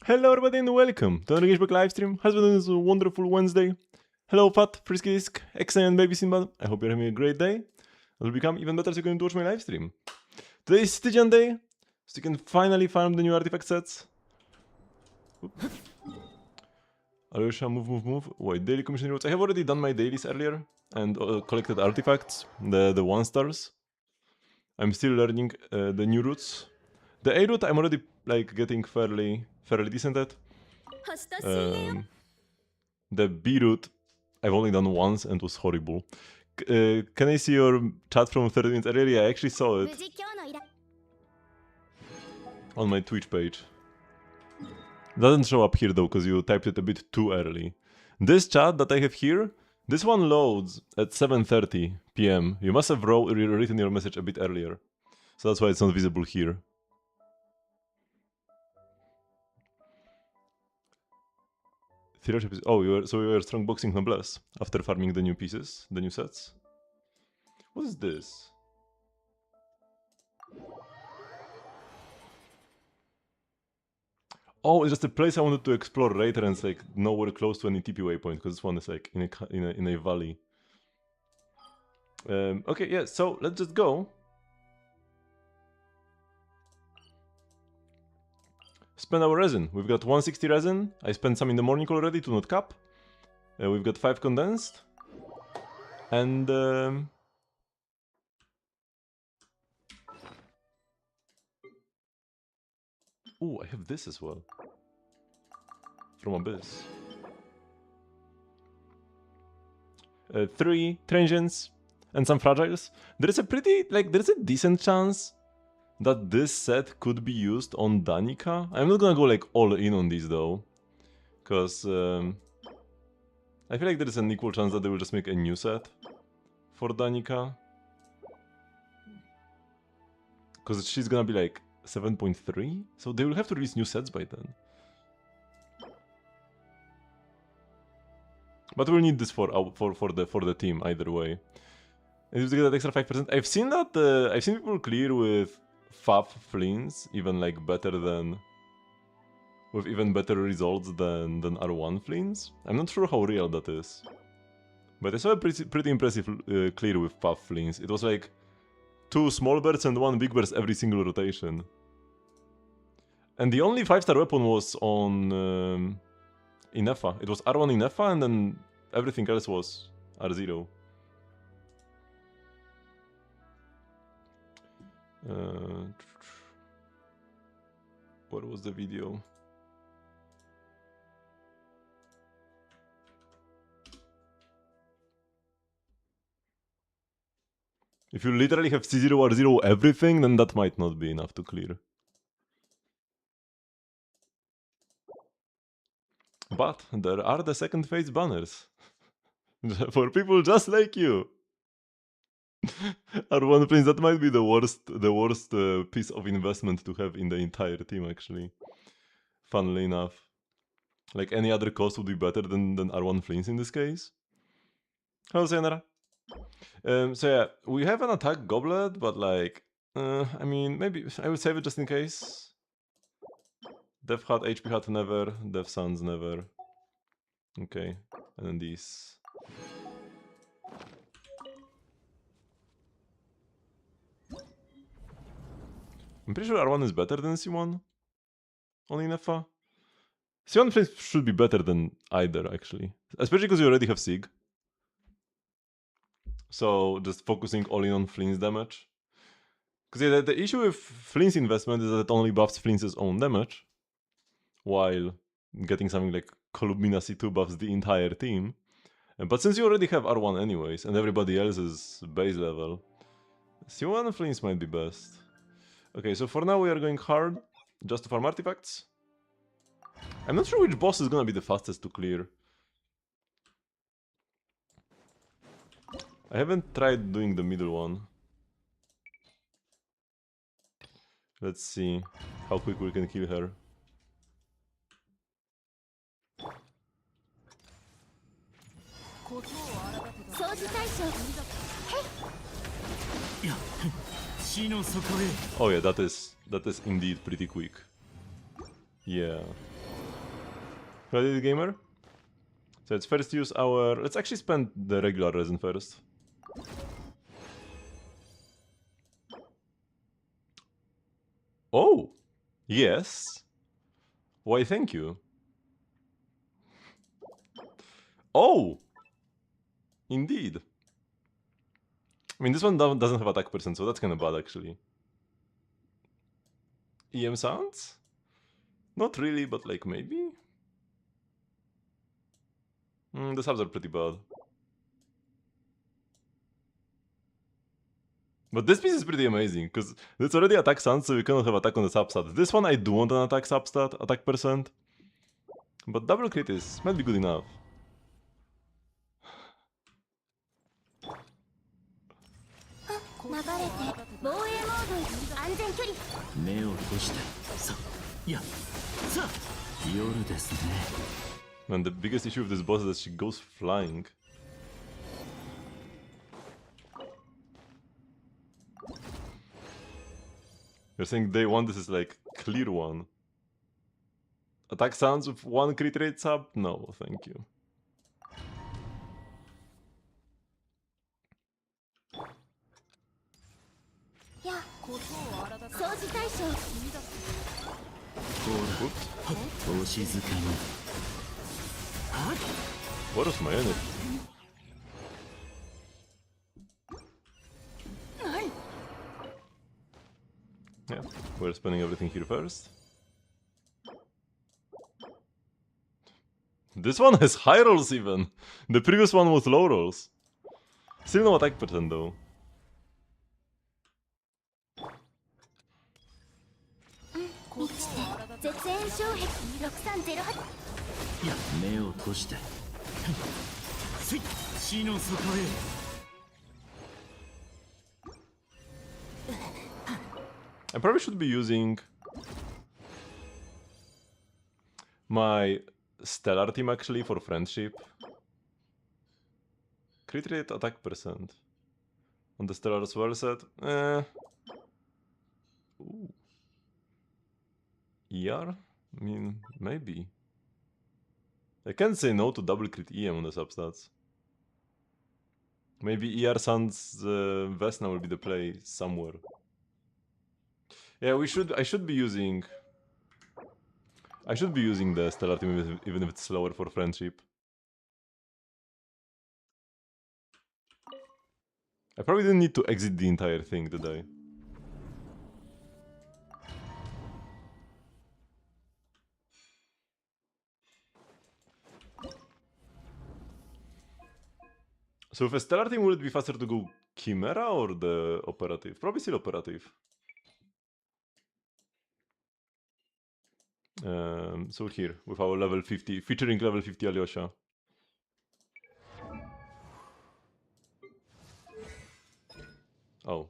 Hello everybody and welcome to another Genshin Impact livestream. How's it been this wonderful Wednesday? Hello Fat, Frisky Disc, excellent Baby Sinbad. I hope you're having a great day. It will become even better so you can watch my livestream. Today is Stygian day, so you can finally farm the new artifact sets. Alyosha, move. Wait, daily commission rewards. I have already done my dailies earlier and collected artifacts, the 1-stars. I'm still learning the new routes. The A route I'm already like getting fairly decent at. The B route I've only done once and was horrible. Can I see your chat from 30 minutes earlier? Yeah, I actually saw it on my Twitch page. Doesn't show up here though, because you typed it a bit too early. This chat that I have here, this one loads at 7:30 PM. You must have written your message a bit earlier. So that's why it's not visible here. Oh, you were strong boxing noblesse after farming the new pieces, the new sets. What is this? Oh, it's just a place I wanted to explore later, and it's like nowhere close to any TP waypoint because this one is like in a valley. Okay, yeah. So let's just go. Spend our resin. We've got 160 resin. I spent some in the morning already to not cap. We've got 5 condensed. And... Ooh, I have this as well. From Abyss. 3 transients and some fragiles. There's a decent chance that this set could be used on Danica. I'm not gonna go like all in on these though, because I feel like there is an equal chance that they will just make a new set for Danica, because she's gonna be like 7.3, so they will have to release new sets by then. But we'll need this for the team either way. And to get that extra 5%, I've seen people clear with FAF fleens even like better than, with even better results than R1 fleens. I'm not sure how real that is, but I saw a pretty impressive clear with FAF fleens. It was like 2 small birds and 1 big bird every single rotation. And the only 5-star weapon was on Inefa. It was R1 Inefa, and then everything else was R0. What was the video? If you literally have C0, R0, everything, then that might not be enough to clear. But there are the second phase banners. For people just like you. R1 planes, that might be the worst piece of investment to have in the entire team, actually. Funnily enough. Like, any other cost would be better than R1 flames in this case. Hello, Sayonara. So yeah, we have an attack goblet, but like, I mean, maybe I would save it just in case. Death Hat, HP Hat never, Death Suns never. Okay, and then these. I'm pretty sure R1 is better than C1 on Inefa. C1 flames should be better than either, actually. Especially because you already have Sig. So just focusing all in on Flynn's damage. Because yeah, the issue with Flynn's investment is that it only buffs Flynn's own damage, while getting something like Kolubina C2 buffs the entire team. But since you already have R1 anyways, and everybody else is base level, C1 Flynn's might be best. Okay, so for now we are going hard, just to farm artifacts. I'm not sure which boss is gonna be the fastest to clear. I haven't tried doing the middle one. Let's see how quick we can kill her. Oh yeah, that is indeed pretty quick. Yeah. Ready, gamer? So let's first use our... Let's actually spend the regular resin first. Oh! Yes. Why, thank you. Oh! Indeed. I mean, this one doesn't have attack percent, so that's kind of bad, actually. EM sounds? Not really, but like maybe? The subs are pretty bad. But this piece is pretty amazing, because it's already attack sound, so we cannot have attack on the substat. This one I do want an attack substat, attack percent. But double crit might be good enough. 流れて防衛モードへ安全距離目を閉じてさいやさ夜ですね Man, the biggest issue with this boss is that she goes flying. You're saying day one this is like clear one. Attack sounds with 1 crit rate sub? No, thank you. Yeah. 掃除対象 Oops. お静かに What was my energy? Yeah, we're spending everything here first. This one has high rolls even! The previous one was low rolls. Still no attack percent though. 満ちて絶縁障壁6308いや目を閉じてせい死の底へ I probably should be using my stellar team actually for friendship. Crit rate attack percent. On the stellar swell set. Ooh. ER? I mean, maybe. I can't say no to double crit EM on the substats. Maybe ER Sans Vesna will be the play somewhere. Yeah, I should be using the stellar team even if it's slower for friendship. I probably didn't need to exit the entire thing, did I? So with a stellar team, would it be faster to go Chimera or the operative? Probably still operative. So here, with our level 50, featuring level 50 Alyosha. Oh.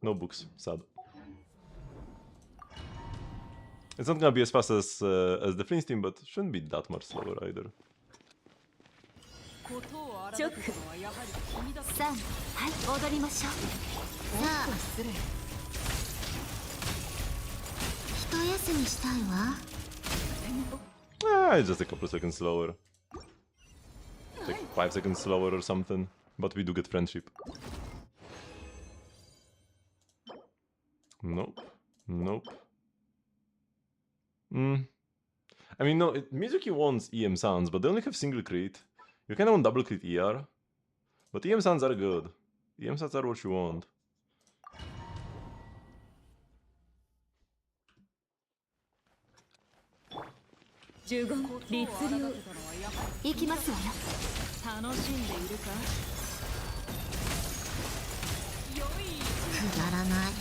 No books, sad. It's not gonna be as fast as the Flint's team, but shouldn't be that much slower either. チョックさあはい踊りましょうさあ一休みしたいわ It's just a couple seconds slower. Like 5 seconds slower or something. But we do get friendship. Nope. Nope. I mean, no, Mizuki wants EM sounds, but they only have single crit. You kinda want double crit ER. But EM sounds are good. EM sounds are what you want. 15律令行きますわよ楽しんでいるかくだらない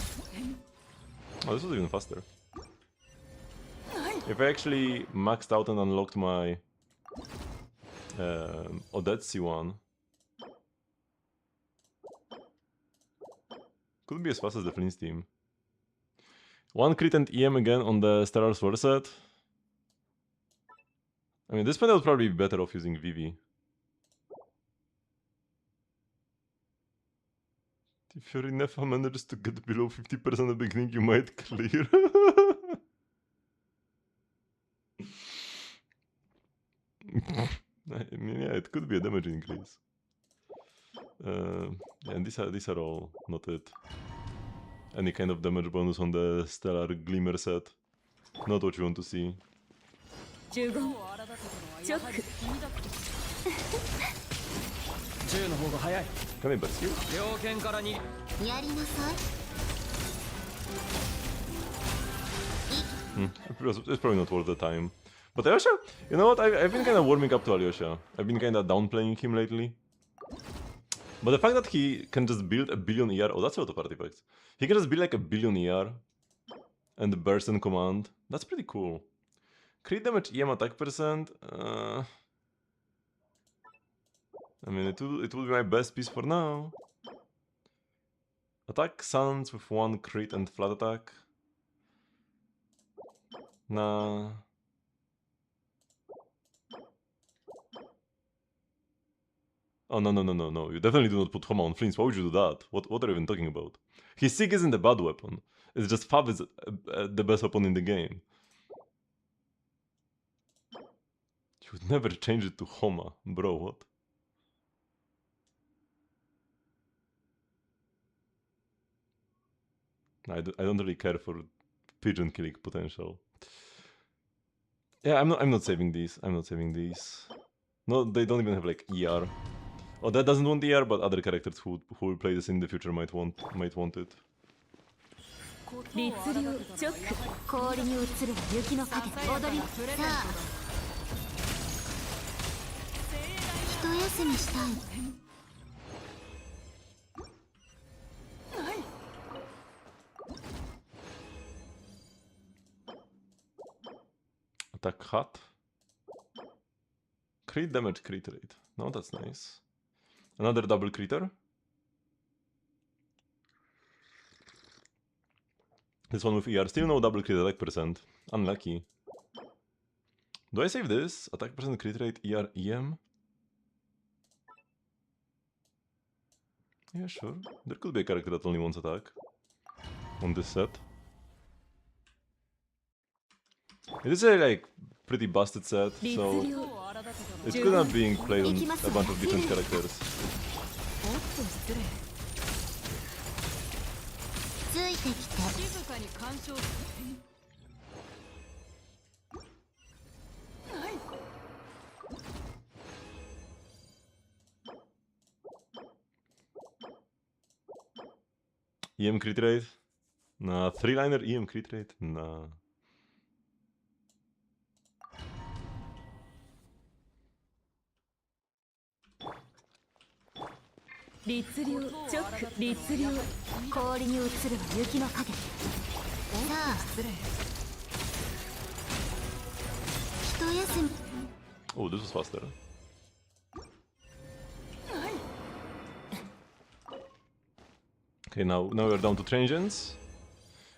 Oh, this was even faster. If I actually maxed out and unlocked my Odetsi one, could be as fast as the Flint's team. 1 crit and EM again on the Stellar Sword set. I mean, this point I would probably be better off using Vivi. If your Inefa manages to get below 50% at the beginning, you might clear. I mean, yeah, it could be a damage increase. And these are all not it. Any kind of damage bonus on the Stellar Glimmer set. Not what you want to see. 呪言チョック銃の方が早い Can I burst you? 猟犬からにやりなさい It's probably not worth the time. But Alyosha, you know what? I've been kind of warming up to Alyosha. I've been kind of downplaying him lately. But the fact that he can just build a billion ER... Oh, that's a lot of artifacts. He can just build like a billion ER and burst and command. That's pretty cool. Crit damage, EM attack percent. I mean, it will be my best piece for now. Attack Suns with 1 crit and flat attack. Nah. Oh, no. You definitely do not put Homa on Flints. Why would you do that? What are you even talking about? His Sig isn't a bad weapon. It's just Fab is the best weapon in the game. You would never change it to Homa. Bro, what? I don't really care for pigeon killing potential. Yeah, I'm not saving these. I'm not saving these. No, they don't even have like ER. Oh, that doesn't want ER, but other characters who will play this in the future might want it. 律流チョック氷に映る雪の影踊りさあ一休みしたい Attack hot. Crit damage, crit rate. No, that's nice. Another double critter. This one with ER. Still no double crit attack percent. Unlucky. Do I save this? Attack percent, crit rate, ER, EM? Yeah, sure. There could be a character that only wants attack on this set. It is a like pretty busted set, so it's good at being played on a bunch of different characters. ついてきて静かに干渉する EM crit rate? Nah. 3-liner EM crit rate? Nah.律流チョック律流氷に映る雪の影さあ一休み Oh, this was faster. Okay, now we're down to transients.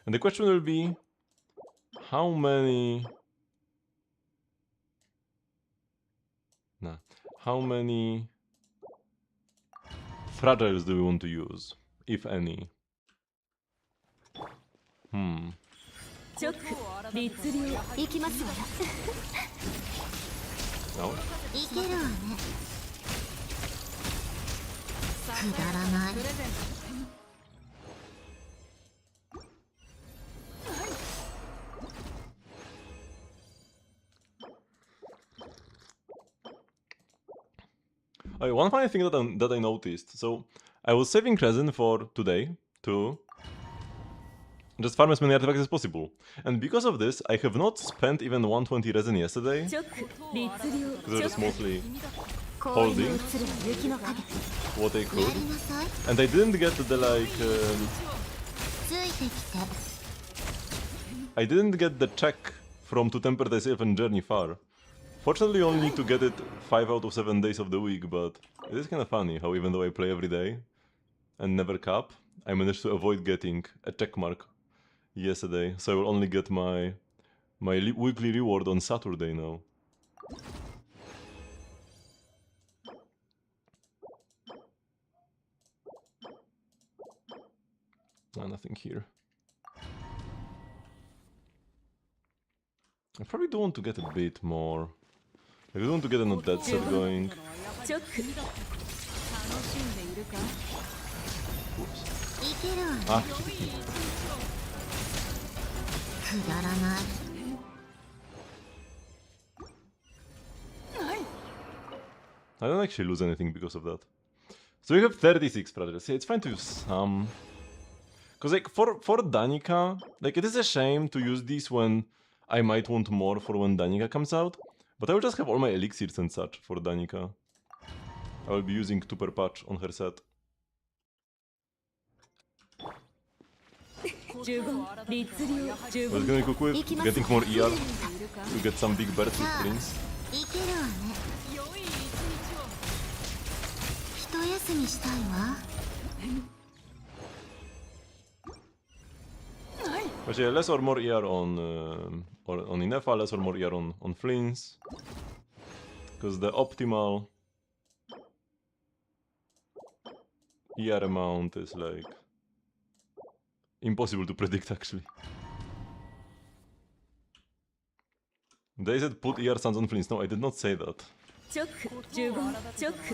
And the question will be, how many... Nah. How many... fragiles do we want to use, if any? チョック律流行きますわよ No? いけるわねくだらない One funny thing that I noticed. So I was saving resin for today to just farm as many artifacts as possible. And because of this, I have not spent even 120 resin yesterday. チョック律流 Because I チョ was ック mostly 氷に映 holding る雪の影 what I や could. りなさい And I didn't get the like... ついてきて I didn't get the check from to temper thyself and journey far. Fortunately, you only need to get it 5 out of 7 days of the week, but it is kind of funny how even though I play every day and never cap, I managed to avoid getting a check mark yesterday. So I will only get my weekly reward on Saturday now. Nothing here. I probably do want to get a bit more I really want to get a dead set going. チョック楽しんでいるか いけるわね Ah, くだらない I don't actually lose anything because of that. So we have 36 projects. It's fine to use some. Because like for Danica, like it is a shame to use these when I might want more for when Danica comes out. But I will just have all my elixirs and such for Danica. I will be using 2 per patch on her set. 15律令 I 15 was gonna cook with getting more ER い to get some big birds with Prince. けるわね良い一日を一休みしたいわ But yeah, less or more ER on Inefa, less or more ER on Flins. Because the optimal ER amount is like impossible to predict actually. They said put ER suns on Flins. No, I did not say that. チョック15チョックさ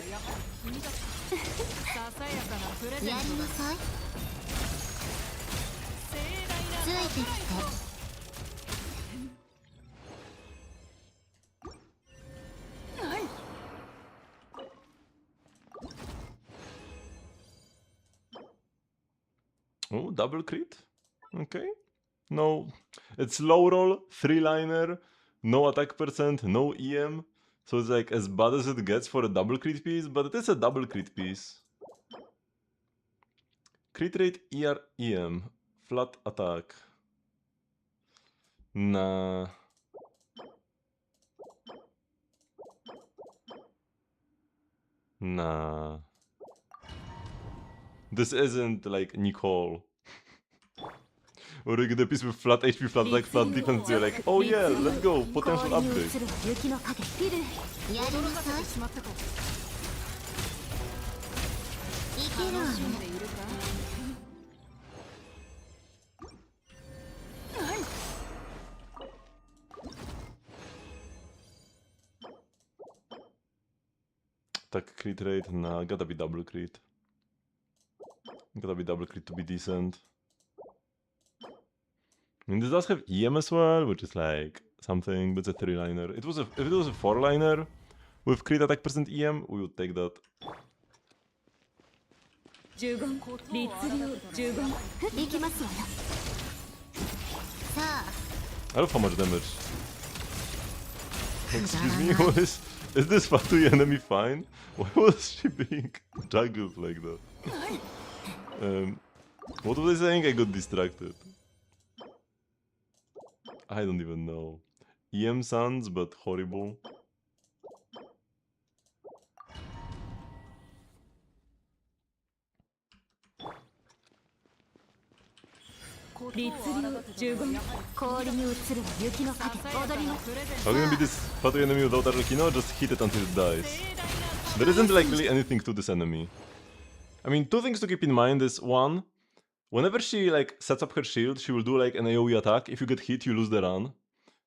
さやかなプレゼントやりなさい盛大なついてきて Oh, double crit? Okay. No, it's low roll, 3-liner, no attack percent, no EM. So it's like as bad as it gets for a double crit piece, but it is a double crit piece. Crit rate ER EM, flat attack. Nah. Nah. This isn't like Nicole. Or you get a piece with flat HP, flat attack, flat defense, you're like, oh yeah, let's go, potential upgrade. 雪の影ピルやりなさいしまったかいけるわ楽しんねでいるか Attack crit rate, nah, gotta be double crit. Gotta be double crit to be decent. I mean, this does have EM as well, which is like something, but it's a 3-liner. If it was a 4-liner with crit attack percent EM, we would take that. 15律令15いきますわよさあ I love how much damage. Excuse me, is this Fatui enemy fine? Why was she being juggled like that? What was I saying? I got distracted. I don't even know. EM sounds, but horrible.律令15氷に映るは雪の影踊りの How can it be this Fatui enemy without Arlecchino? Just hit it until it dies. There isn't like really anything to this enemy. I mean, 2 things to keep in mind is 1, whenever she like sets up her shield, she will do like an AoE attack. If you get hit, you lose the run.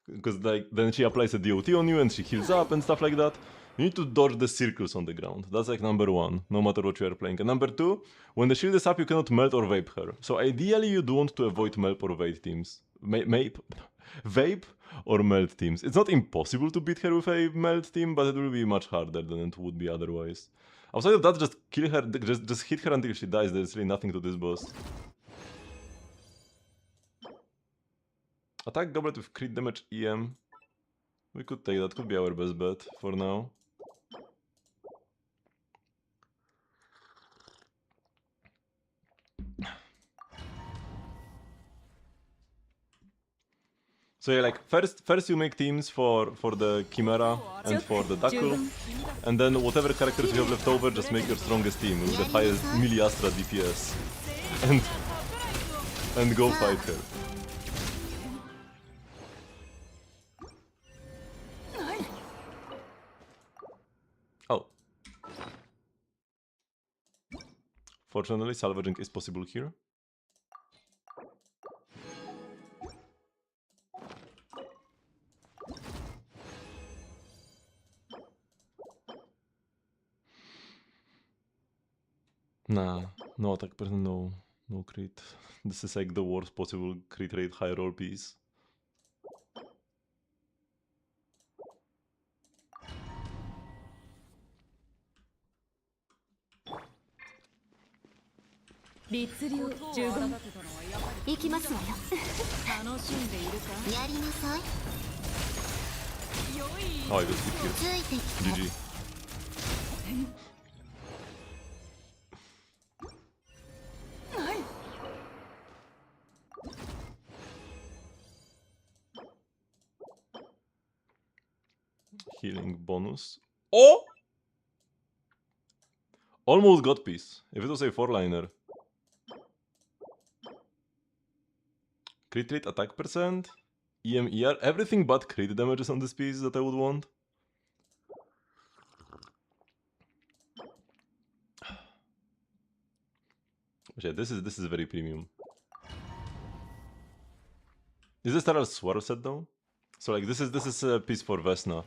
Because like then she applies a DOT on you and she heals up and stuff like that. You need to dodge the circles on the ground. That's like number 1, no matter what you are playing. And number 2, when the shield is up, you cannot melt or vape her. So ideally, you do want to avoid melt or vape teams. Vape or melt teams. It's not impossible to beat her with a melt team, but it will be much harder than it would be otherwise. Outside of that, just kill her, just hit her until she dies. There's really nothing to this boss. Attack goblet with crit damage EM. We could take that, could be our best bet for now. So yeah, like first you make teams for the Chimera and for the Dakul, and then whatever characters you have left over, just make your strongest team with the highest melee Astra DPS, and go fight her. Oh. Fortunately, salvaging is possible here. Nah, no attack percent, no crit. This is like the worst possible crit rate high roll piece. 律令音を15荒立てたのはやはり行きますわよ楽しんでいるかやりなさい良い Oh, I got hit here. ついてきて GG. Healing bonus. Oh! Almost got piece. If it was a 4-liner. Crit rate, attack percent, EMER, everything but crit damages on this piece that I would want. Yeah, this is very premium. Is this Taral Swerve set though? So like this is a piece for Vesna.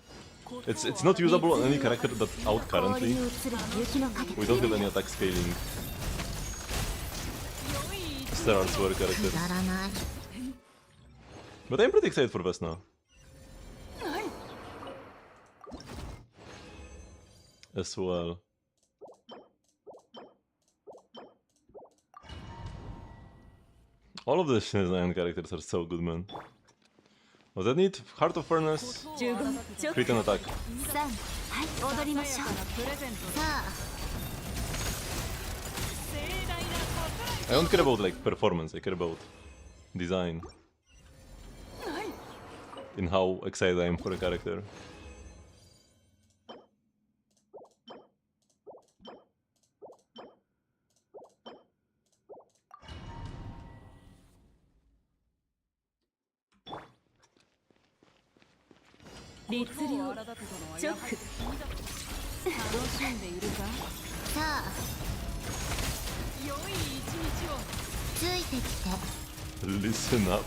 It's not usable on any character that's out 氷 currently. に映る雪の影 We don't have any attack scaling. Steral Swerve characters. くだらない But I'm pretty excited for Vesna. As well. All of the Shinzaian characters are so good, man. Was that neat? Heart of Furnace, 15ちょっと crit and attack. 3はい踊りましょうプレゼントさあ 盛大なサプライズ I don't care about like performance, I care about design. In how excited I am for a character.律令荒立てたのはチョックやはり君だ楽しんでいるかさあ良い一日をついてきて Listen up.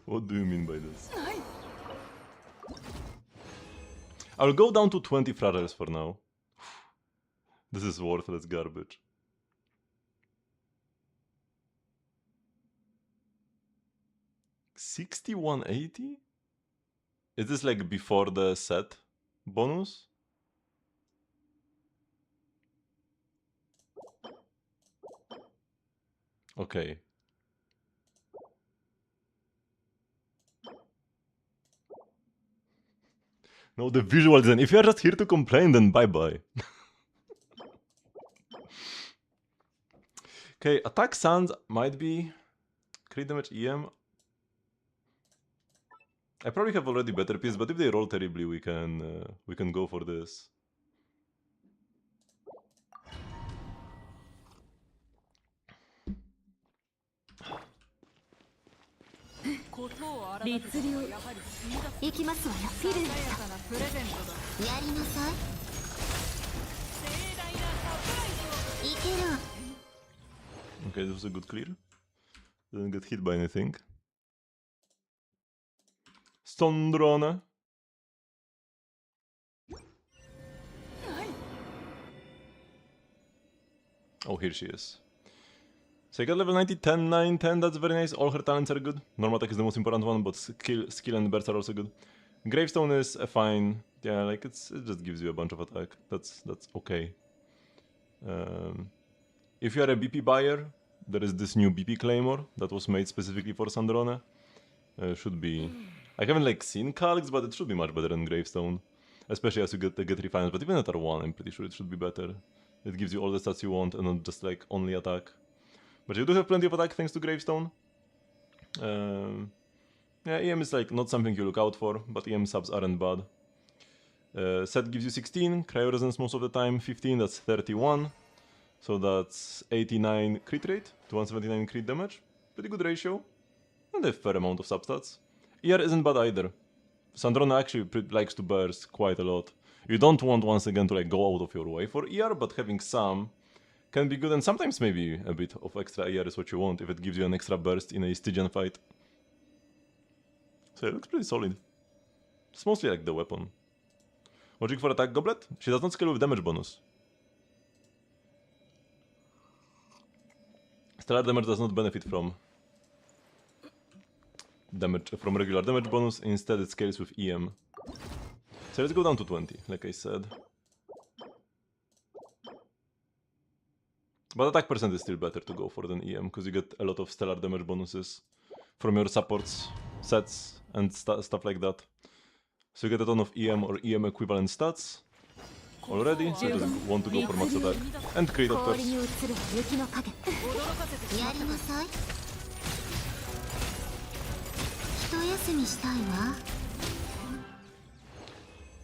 What do you mean by this? I'll go down to 20 frattles for now. This is worthless garbage. $61.80? Is this like before the set bonus? Okay. No, the visual design. If you are just here to complain, then bye-bye. Okay, attack sounds might be crit damage EM. I probably have already better pieces, but if they roll terribly, we can go for this.律令行きますわよフィルムさやかなプレゼントだやりなさい盛大なサプライズをいける Okay, this was a good clear. Didn't get hit by anything. Stondrone. Oh, here she is. So I got level 90, 10, 9, 10, that's very nice. All her talents are good. Normal attack is the most important one, but skill and burst are also good. Gravestone is a fine. Yeah, like it just gives you a bunch of attack. That's okay. If you are a BP buyer, there is this new BP Claymore that was made specifically for Sandrone. Should be... I haven't like seen calcs, but it should be much better than Gravestone. Especially as you get refined, but even at R1 I'm pretty sure it should be better. It gives you all the stats you want and not just like only attack. But you do have plenty of attack thanks to Gravestone. Yeah, EM is like not something you look out for, but EM subs aren't bad. Set gives you 16, Cryo Resonance most of the time, 15, that's 31. So that's 89 crit rate to 179 crit damage. Pretty good ratio. And a fair amount of substats. ER isn't bad either. Sandrone actually likes to burst quite a lot. You don't want once again to like go out of your way for ER, but having some can be good, and sometimes maybe a bit of extra ER is what you want if it gives you an extra burst in a Stygian fight. So it looks pretty solid. It's mostly like the weapon. Logic for attack goblet? She does not scale with damage bonus. Stellar damage does not benefit from regular damage bonus, instead it scales with EM. So let's go down to 20, like I said. But attack percent is still better to go for than EM, because you get a lot of stellar damage bonuses from your supports, sets, and stuff like that. So you get a ton of EM or EM equivalent stats already, so you just want to go for max attack. And crit, of course. 氷に映る雪の影やりなさい一休みしたいわ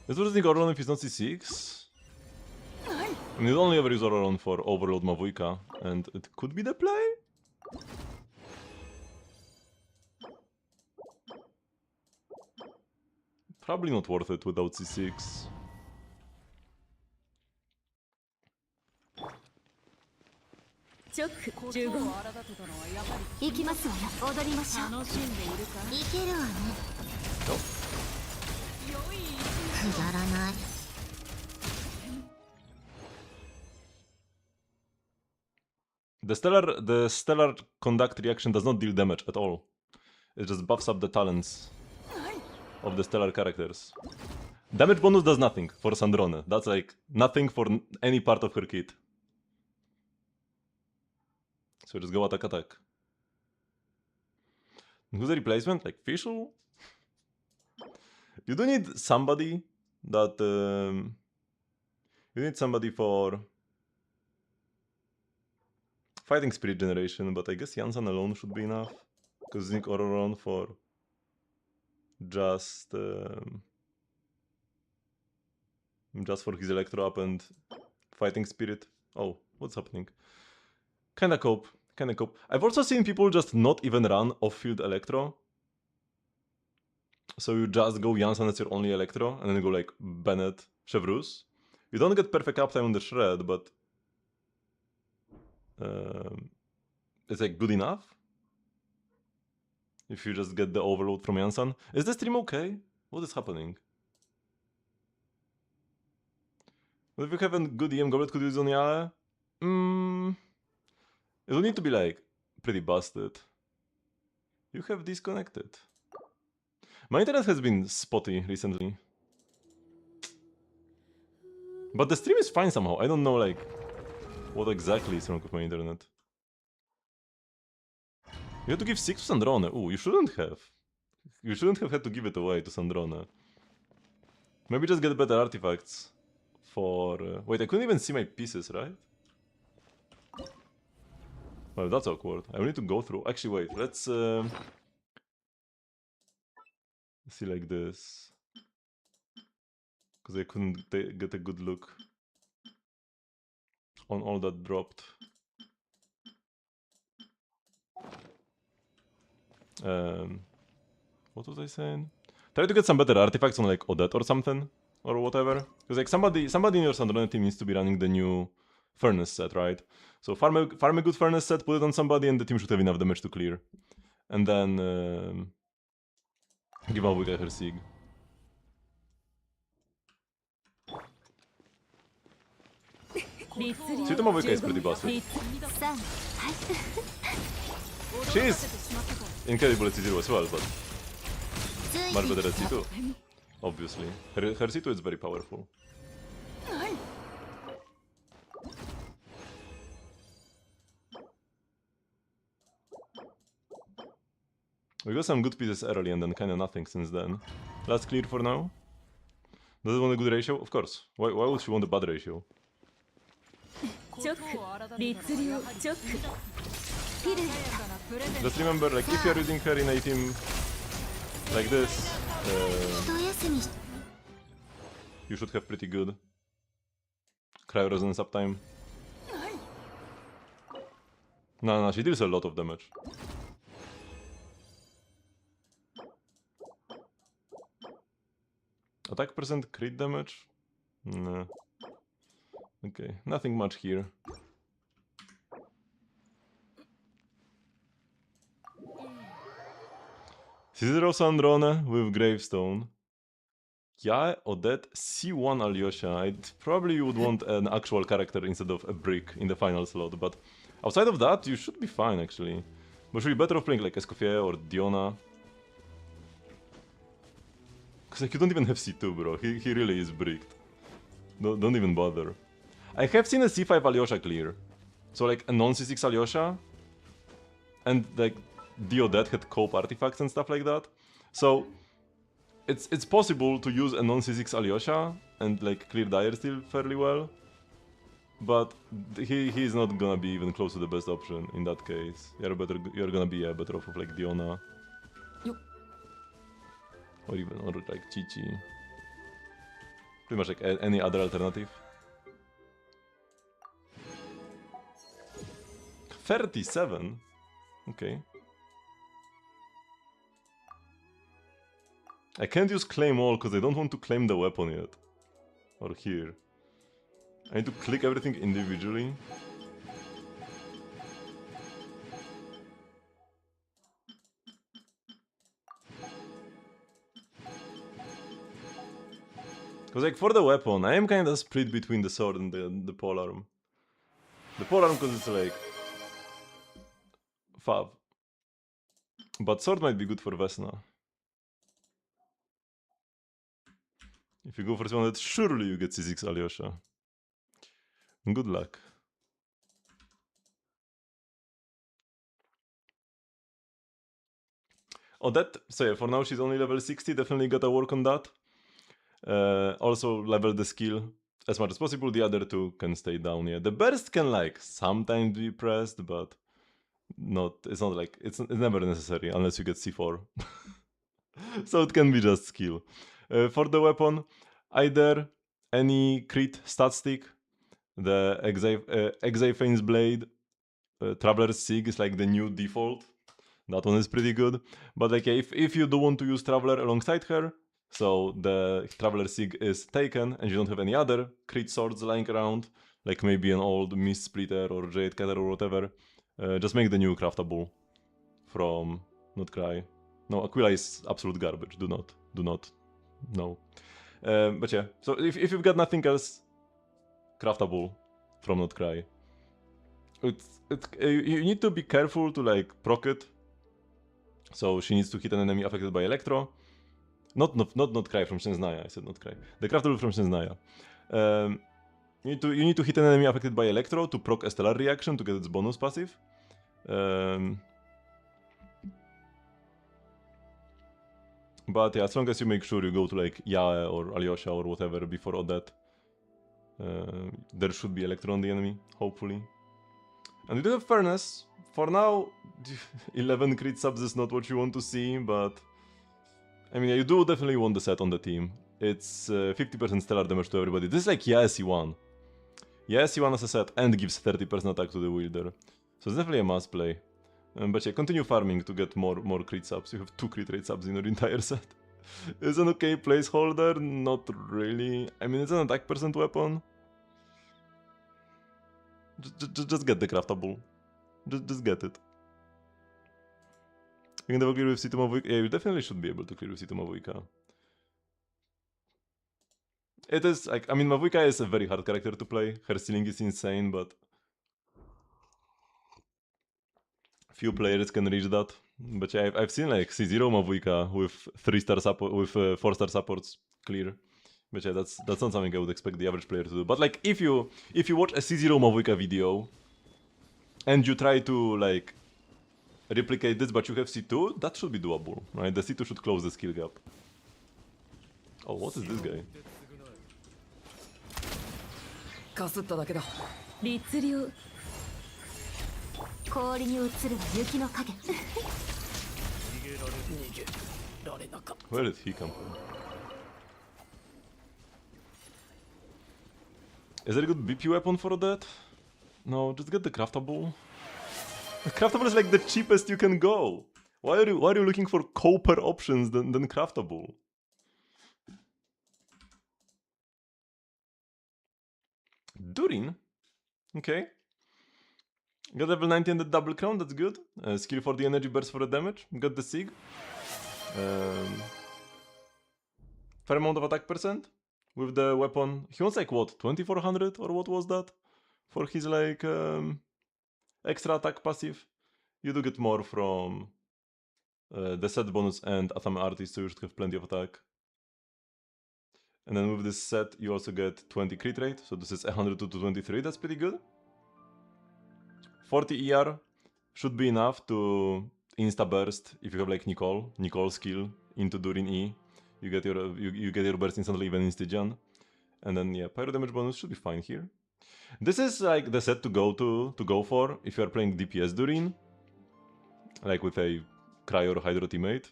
Is there using Auroron if it's not C6? I mean, you only ever use Auroron for Overload Mavuika, and it could be the play? Probably not worth it without C6. チョック15行きますわよ踊りましょう楽しんでいるかいけるわねくだらない The stellar conduct reaction does not deal damage at all. It just buffs up the talents of the stellar characters. Damage bonus does nothing for Sandrone. That's like nothing for any part of her kit. So just go attack. Who's the replacement? Like Fischl? You do need somebody that... you need somebody for... Fighting Spirit generation, but I guess Janssen alone should be enough. Because using Auroron for... Just for his Electro up and Fighting Spirit. Oh, what's happening? Kinda cope. I've also seen people just not even run off-field Electro. So you just go Janssen as your only Electro, and then you go like Bennett, Chevreuse. You don't get perfect uptime on the Shred, but... it's like good enough. If you just get the overload from Janssen. Is the stream okay? What is happening? What if you have a good EM Goblet, could use on Yale? It will need to be like pretty busted. You have disconnected. My internet has been spotty recently. But the stream is fine somehow. I don't know like what exactly is wrong with my internet. You had to give 6 to Sandrone. Ooh, you shouldn't have. You shouldn't have had to give it away to Sandrone. Maybe just get better artifacts for... wait, I couldn't even see my pieces, right? Well, that's awkward. I will need to go through... Actually, wait, let's... see like this. Because I couldn't get a good look on all that dropped. What was I saying? Try to get some better artifacts on like Odette or something, or whatever. Because like somebody in your Sandrone team needs to be running the new Furnace set, right? So farm a good Furnace set, put it on somebody, and the team should have enough damage to clear. And then give Mavuika her Sig. Sweet Mavuika is pretty busted. She is incredible at C0 as well, but much better at C2. Obviously. Her C2 is very powerful. We got some good pieces early and then kinda nothing since then. Last clear for now. Does it want a good ratio? Of course. Why would she want a bad ratio? Just remember, like, if you're using her in a team like this, you should have pretty good cryo resonance uptime. No, she deals a lot of damage. Attack percent, crit damage? Nah. Okay, nothing much here. C0 Sandrone with Gravestone. Yeah, Odette, C1 Alyosha. Probably you would want an actual character instead of a brick in the final slot, but Outside of that, you should be fine actually. But should be better off playing like Escoffier or Diona. Cause like you don't even have C2, bro. He really is bricked. Don't even bother. I have seen a C5 Alyosha clear. So like a non-C6 Alyosha. And like Deodet had cope artifacts and stuff like that. So it's possible to use a non-C6 Alyosha and like clear Dire Steel fairly well. But he's not gonna be even close to the best option in that case. You're gonna be better off of like Diona. Or like Chichi. Pretty much like any other alternative. 37? Okay. I can't use claim all because I don't want to claim the weapon yet. Or here. I need to click everything individually. Because like for the weapon, I am kind of split between the sword and the polearm. The polearm because it's like... Fab. But sword might be good for Vesna. If you go for someone that surely you get C6 Alyosha. Good luck. Oh, that... So yeah, for now she's only level 60, definitely gotta work on that. Also level the skill as much as possible, the other two can stay down, yeah. The burst can like sometimes be pressed, but it's not like, it's never necessary unless you get C4. So it can be just skill. For the weapon, either any crit stat stick, the Exiphane's Blade, Traveler's Sig is like the new default. That one is pretty good. But like if you do want to use Traveler alongside her, so the Traveler Sig is taken and you don't have any other crit swords lying around, like maybe an old Mist Splitter or Jade Cutter or whatever, just make the new craftable from Not Cry. No, Aquila is absolute garbage. Do not. No. But yeah, so if you've got nothing else craftable from Not Cry, you need to be careful to like proc it. So she needs to hit an enemy affected by Electro. Not Cry from Shenznaya, I said Not Cry. The craftable from Shenznaya. You need to hit an enemy affected by Electro to proc a stellar reaction to get its bonus passive. But yeah, as long as you make sure you go to like Yae or Alyosha or whatever before all that, there should be Electro on the enemy, hopefully. And we do have Furnace. For now, 11 crit subs is not what you want to see, but... I mean, you do definitely want the set on the team. It's 50% stellar damage to everybody. This is like Yae C1. Yae C1 as a set and gives 30% attack to the wielder. So it's definitely a must play. But yeah, continue farming to get more crit subs. You have 2 crit rate subs in your entire set. It's an okay placeholder, not really. I mean, it's an attack percent weapon. Just get the craftable. Just get it. You can never clear with Situma Vujka. Yeah, you definitely should be able to clear with Situma Vujka. It is, like, I mean, Mavuika is a very hard character to play. Her ceiling is insane, but... few players can reach that. But yeah, I've seen like C0 Mavuika with 3-star support, with 4-star supports clear. But yeah, that's not something I would expect the average player to do. But like, if you watch a C0 Mavuika video, and you try to like replicate this, but you have C2, that should be doable, right? The C2 should close the skill gap. Oh, what is this guy? かすっただけだ。律令氷に映るは雪の影 Where did he come from? Is there a good BP weapon for that? No, just get the craftable. The craftable is like the cheapest you can go. Why are you looking for copper options than craftable? Durin? Okay. Got level 90 and the double crown, that's good. Skill for the energy burst for the damage. Got the Sig. Fair amount of attack percent. With the weapon. He wants like what, 2400 or what was that? For his like extra attack passive. You do get more from the set bonus and Atame Artist, so you should have plenty of attack. And then with this set, you also get 20 crit rate, so this is 102 to 23, that's pretty good. 40 ER should be enough to insta burst if you have like Nicole skill into Durin E. You get your burst instantly even in Stygian. And then yeah, pyro damage bonus should be fine here. This is like the set to go for if you are playing DPS Durin, like with a Cry or Hydro teammate.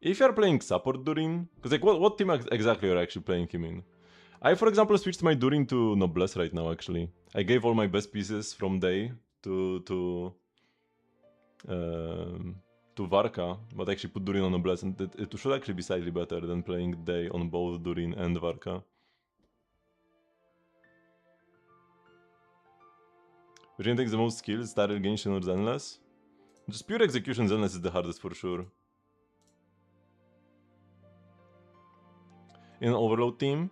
If you are playing support Durin, because like what team exactly are you actually playing him in? I, for example, switched my Durin to Noblesse right now, actually. I gave all my best pieces from Day to Varka, but I actually put Durin on Noblesse, and it should actually be slightly better than playing Day on both Durin and Varka. Which one takes the most skills, Starter, Genshin or Zenless? Just pure execution, Zenless is the hardest for sure. In an Overload team,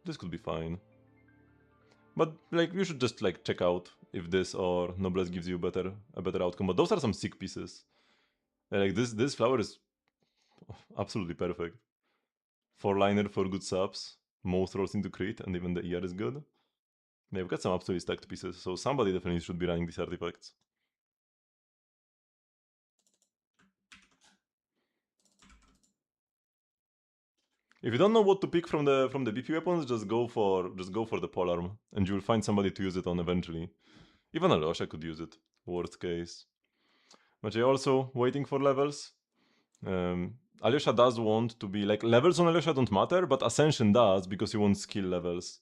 this could be fine. But like you should just like check out if this or Noblesse gives you a better outcome. But those are some sick pieces. Like this flower is absolutely perfect. 4-liner for good subs, most rolls into crit, and even the ER is good. Yeah, we've got some absolutely stacked pieces, so somebody definitely should be running these artifacts. If you don't know what to pick from the BP weapons, just go for the polearm, and you will find somebody to use it on eventually. Even Alyosha could use it, worst case. But you're also waiting for levels. Alyosha does want to be like levels on Alyosha don't matter, but Ascension does because you want skill levels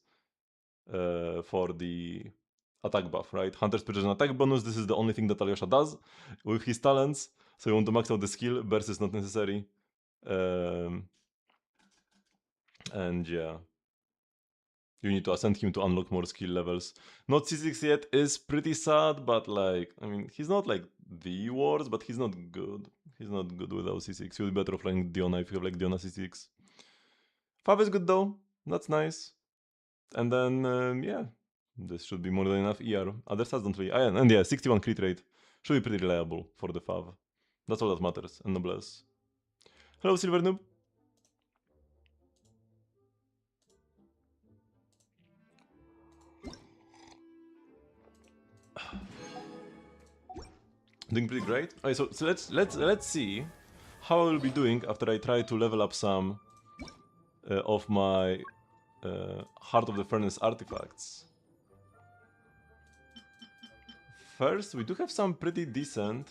for the attack buff, right? Hunter's Precision attack bonus. This is the only thing that Alyosha does with his talents. So you want to max out the skill. Burst is not necessary. And yeah, you need to ascend him to unlock more skill levels. Not C6 yet is pretty sad, but like, I mean, he's not like the worst, but he's not good. He's not good without C6. You'll be better off playing Diona if you have like Diona C6. Fav is good though. That's nice. And then, yeah, this should be more than enough ER. Other stats don't really... and yeah, 61 crit rate. Should be pretty reliable for the Fav. That's all that matters, and Noblesse. Hello, Silver Noob. Doing pretty great. Okay, so let's see how I will be doing after I try to level up some of my Heart of the Furnace artifacts. First, we do have some pretty decent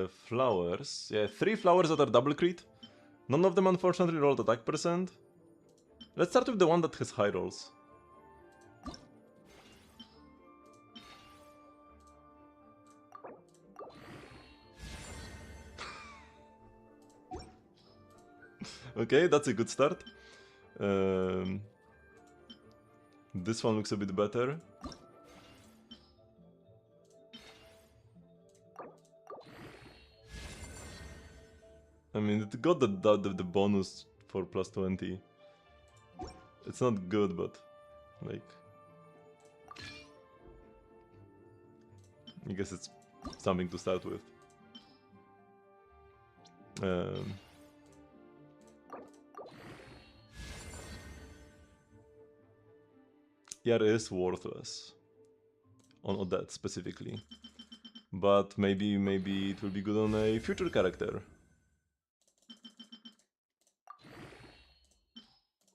flowers. Yeah, 3 flowers that are double crit. None of them unfortunately rolled attack percent. Let's start with the one that has high rolls. Okay, that's a good start. This one looks a bit better. I mean, it got the bonus for plus 20. It's not good, but like, I guess it's something to start with. ER is worthless on Odette specifically, but maybe it will be good on a future character.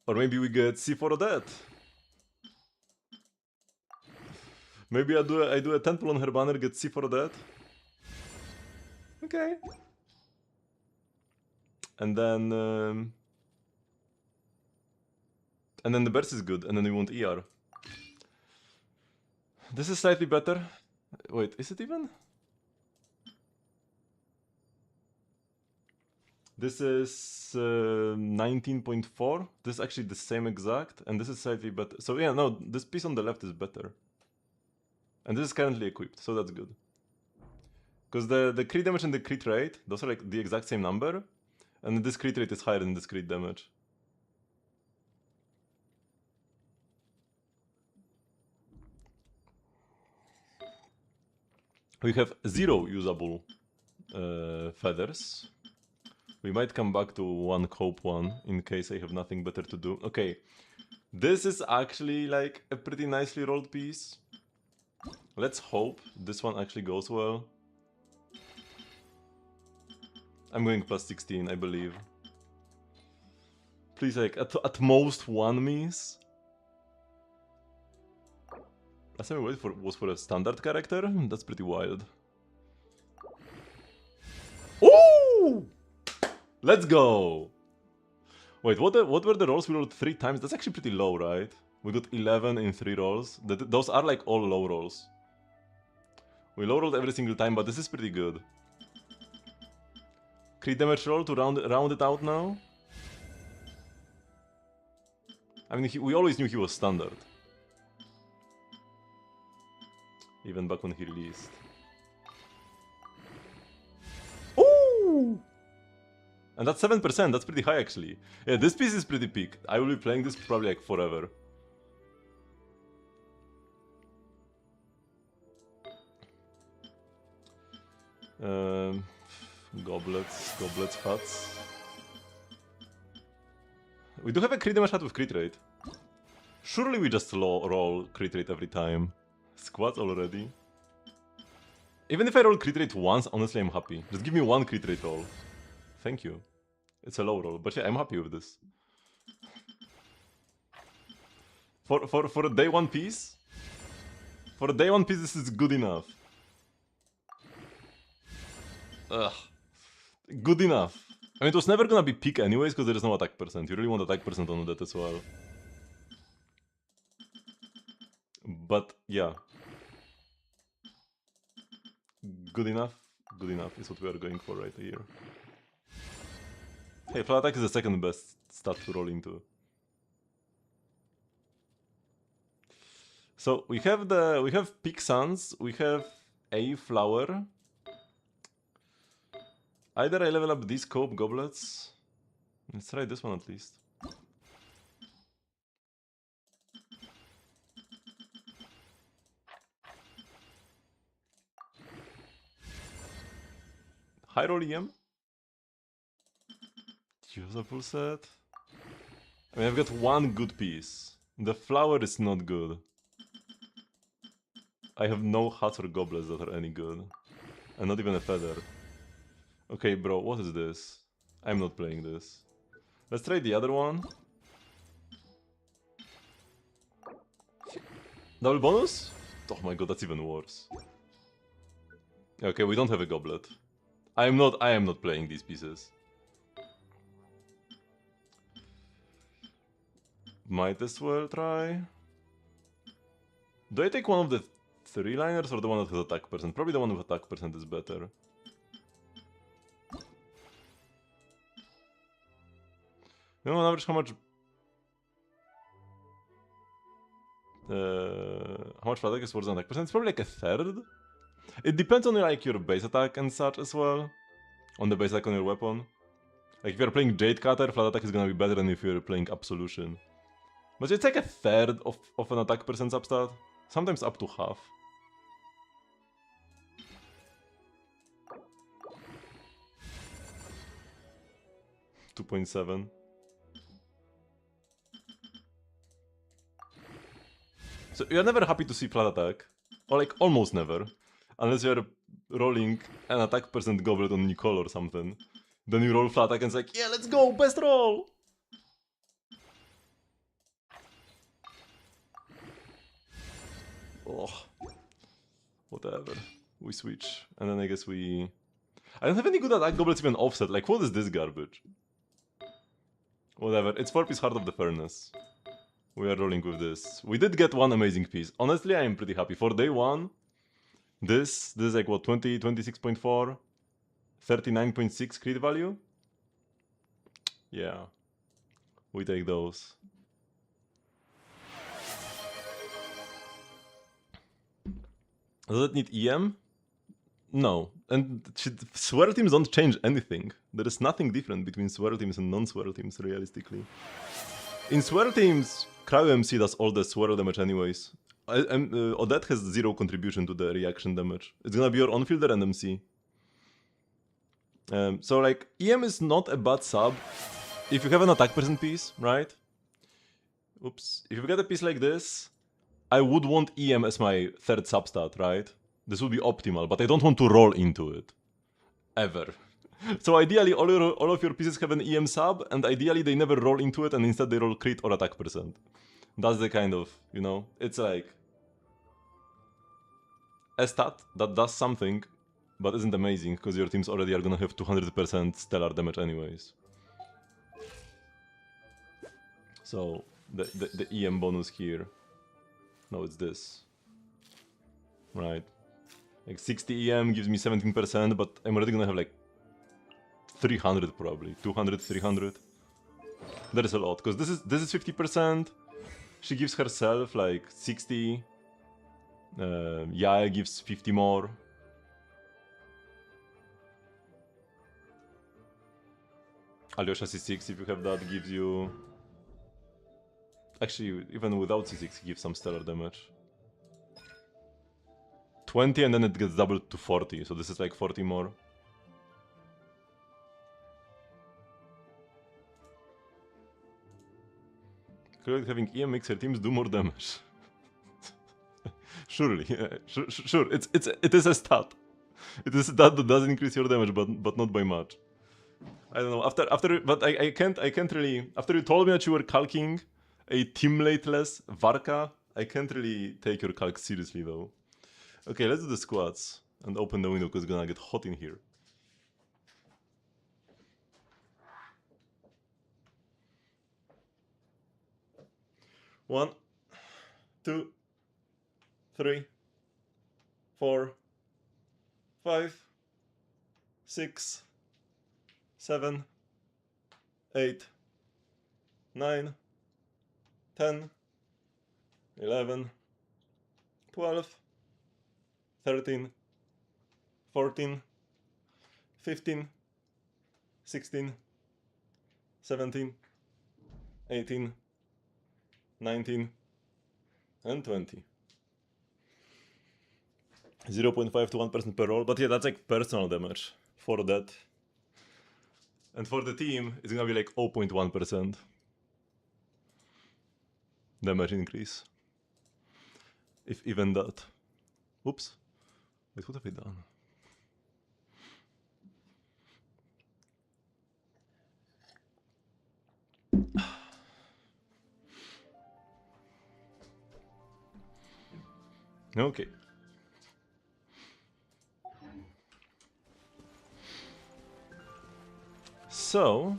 Or maybe we get C4 Odette. Maybe I do a 10 pull on her banner, get C4 Odette. Okay. And then the burst is good, and then we want ER. This is slightly better. Wait, is it even? This is 19.4. This is actually the same exact, and this is slightly better. So yeah, no, this piece on the left is better. And this is currently equipped, so that's good. Because the crit damage and the crit rate, those are like the exact same number, and this crit rate is higher than this crit damage. We have 0 usable feathers. We might come back to one cope one in case I have nothing better to do. Okay, this is actually like a pretty nicely rolled piece. Let's hope this one actually goes well. I'm going plus 16, I believe. Please, like, at most one miss. Last time I waited for was for a standard character? That's pretty wild. Ooh! Let's go! Wait, what were the rolls we rolled 3 times? That's actually pretty low, right? We got 11 in 3 rolls. Those are like all low rolls. We low rolled every single time, but this is pretty good. Crit damage roll to round it out now. I mean, we always knew he was standard. Even back when he released. Ooh! And that's 7%, that's pretty high actually. Yeah, this piece is pretty peak. I will be playing this probably like forever. Goblets, hats. We do have a crit damage hat with crit rate. Surely we just roll crit rate every time. Squats already. Even if I roll crit rate once, honestly I'm happy. Just give me one crit rate roll. Thank you. It's a low roll, but yeah, I'm happy with this. For a day one piece? For a day one piece, this is good enough. Ugh. Good enough. I mean, it was never gonna be peak anyways, because there is no attack percent. You really want attack percent on that as well. But, yeah. Good enough is what we are going for right here. Hey, flat attack is the second best stat to roll into. So we have Peak Suns, we have a flower. Either I level up these cope goblets. Let's try this one at least. High roll EM. Usable set. I mean, I've got one good piece. The flower is not good. I have no hats or goblets that are any good. And not even a feather. Okay, bro, what is this? I'm not playing this. Let's try the other one. Double bonus? Oh my god, that's even worse. Okay, we don't have a goblet. I am not playing these pieces. Might as well try. Do I take one of the 3-liners or the one that has attack percent? Probably the one with attack percent is better. You know on average how much flat attack is worth an attack percent? It's probably like a third. It depends on like your base attack and such as well. On the base attack on your weapon. Like if you're playing Jade Cutter, flat attack is gonna be better than if you're playing Absolution. But it's like a third of an attack percent substat. Sometimes up to half. $2.7. So you're never happy to see flat attack. Or like almost never. Unless you're rolling an attack percent goblet on Nicole or something. Then you roll flat attack and it's like, yeah, let's go, best roll! Oh. Whatever. We switch. And then I guess we... I don't have any good attack goblets even offset. Like, what is this garbage? Whatever. It's 4-piece Heart of the Furnace. We are rolling with this. We did get one amazing piece. Honestly, I am pretty happy. For day one, this is like what, 20, 26.4, 39.6 crit value? Yeah. We take those. Does it need EM? No. And swirl teams don't change anything. There is nothing different between swirl teams and non-swirl teams, realistically. In swirl teams, Cryo MC does all the swirl damage anyways. Odette has 0 contribution to the reaction damage. It's gonna be your on-fielder and MC. So like, EM is not a bad sub if you have an attack percent piece, right? Oops. If you get a piece like this, I would want EM as my third substat, right? This would be optimal, but I don't want to roll into it. Ever. So ideally, all of your pieces have an EM sub, and ideally they never roll into it, and instead they roll crit or attack percent. That's the kind of, you know, it's like a stat that does something, but isn't amazing, because your teams already are gonna have 200% stellar damage anyways. So, the EM bonus here, no, it's this, right? Like 60 EM gives me 17%, but I'm already gonna have like 300 probably, 200, 300. That is a lot, because this is 50%. She gives herself like 60. Yae gives 50 more. Alyosha C6, if you have that, gives you... Actually, even without C6, gives some stellar damage. 20 and then it gets doubled to 40, so this is like 40 more. Clearly having EM makes her teams do more damage. Surely, yeah, sure, it is a stat. It is a stat that does increase your damage, but not by much. I don't know, but I can't really... After you told me that you were calking a teamlateless Varka, I can't really take your calc seriously though. Okay, let's do the squats and open the window because it's gonna get hot in here. One, 2, 3, 4, 5, 6, 7, 8, 9, 10, 11, 12, 13, 14, 15, 16, 17, 18, 19, and 20. 0.5 to 1% per roll, but yeah, that's like personal damage for that. And for the team, it's gonna be like 0.1% damage increase. If even that. Oops. Wait, what have I done? Okay. So,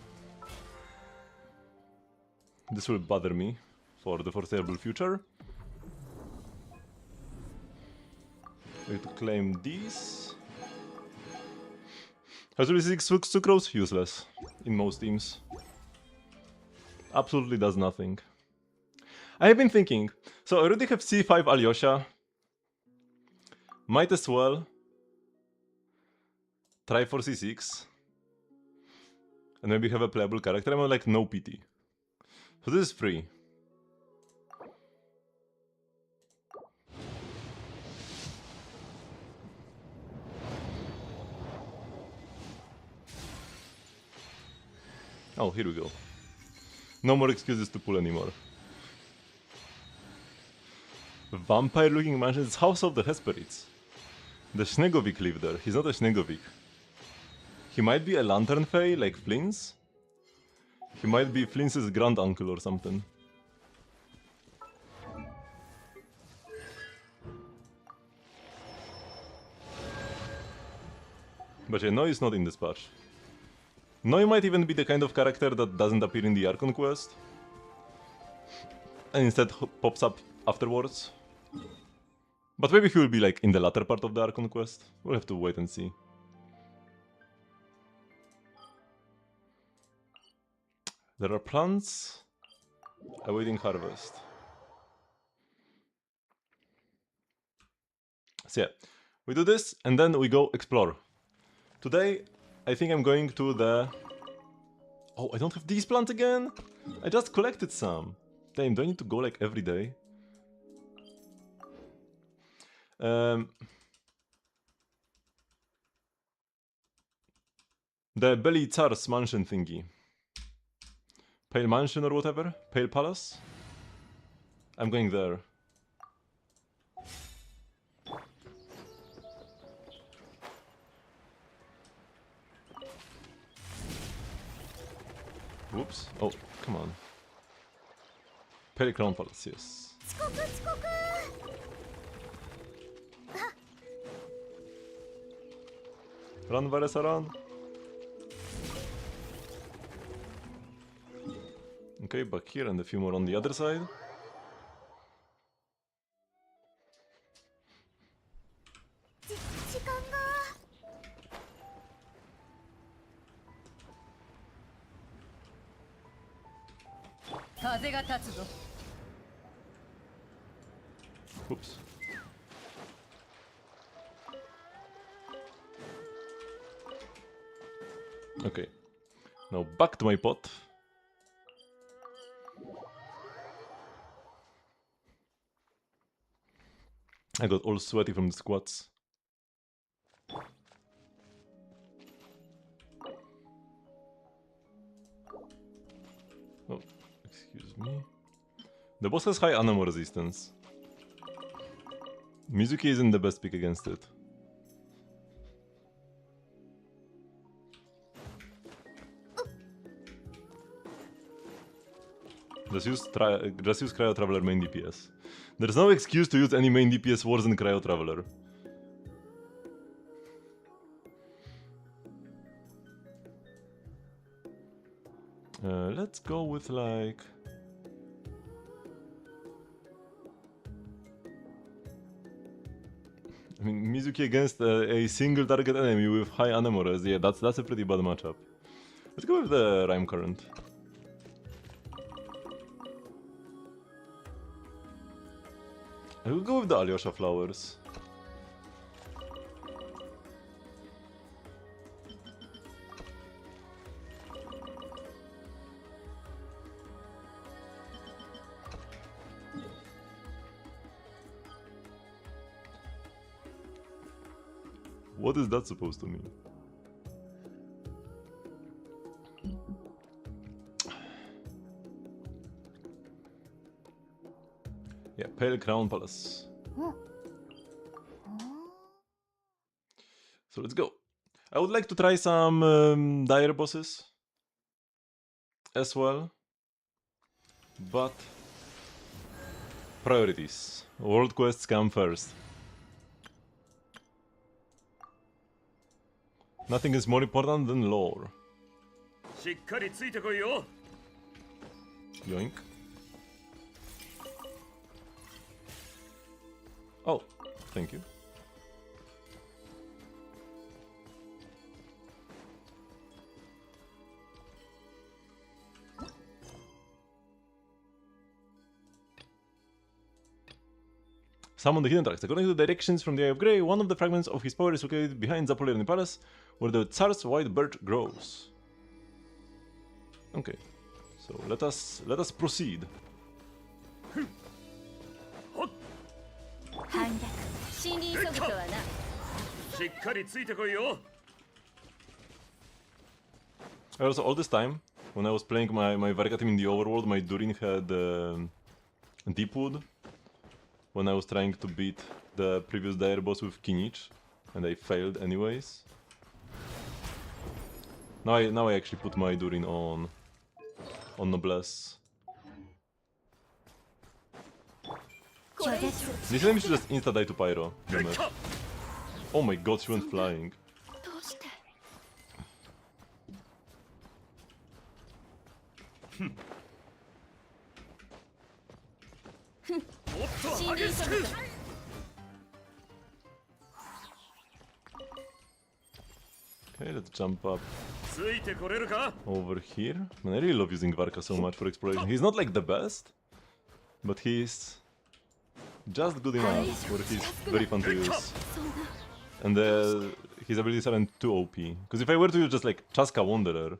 this will bother me for the foreseeable future. We have to claim these. Hazuli 6 sucrose, useless in most teams. Absolutely does nothing. I have been thinking, so I already have C5 Alyosha. Might as well try for C6. And maybe have a playable character. I'm on like no PT. So this is free. Oh, here we go. No more excuses to pull anymore. Vampire looking mansion is House of the Hesperids. The Snegovik live there. He's not a Snegovik. He might be a Lantern Fae, like Flins. He might be Flins's grand uncle or something. But yeah, no, he's not in this patch. No, he might even be the kind of character that doesn't appear in the Archon quest. And instead pops up afterwards. But maybe he will be like in the latter part of the Archon quest. We'll have to wait and see. There are plants awaiting harvest. So yeah, we do this and then we go explore. Today, I think I'm going to the... Oh, I don't have these plants again? I just collected some. Damn, do I need to go like every day? The Belly Tsar's mansion thingy. Pale Mansion or whatever? Pale Palace? I'm going there. Whoops. Oh, come on. Pale Crown Palace, yes. Run, Varesa, run! Okay, back here and a few more on the other side. Oops. Okay. Now back to my pot. I got all sweaty from the squats. Oh, excuse me. The boss has high animal resistance. Mizuki isn't the best pick against it. Just use Cryo Traveler main DPS. There's no excuse to use any main DPS worse than Cryo Traveler. Let's go with like... I mean, Mizuki against a single target enemy with high Anemoras, yeah, that's a pretty bad matchup. Let's go with the Rhyme Current. I will go with the Alyosha Flowers. What is that supposed to mean? Yeah, Pale Crown Palace. So let's go. I would like to try some dire bosses as well, but priorities. World quests come first. Nothing is more important than lore. Yoink. Oh, thank you. Summon the hidden tracks. According to the directions from the Eye of Grey, one of the fragments of his power is located behind Zapolerny Palace, where the Tsar's white birch grows. Okay, so let us proceed. Also, all this time, when I was playing my Varga team in the overworld, my Durin had Deepwood. When I was trying to beat the previous dire boss with Kinich, and I failed anyways. Now I actually put my Durin on Noblesse. This enemy should just insta-die to Pyro. Damn it. Oh my god, she went flying. Okay, let's jump up over here. Man, I really love using Varka so much for exploration. He's not like the best, but he's just good enough where he's very fun to use. And his abilities aren't too OP. Because if I were to use just like Chaska Wanderer,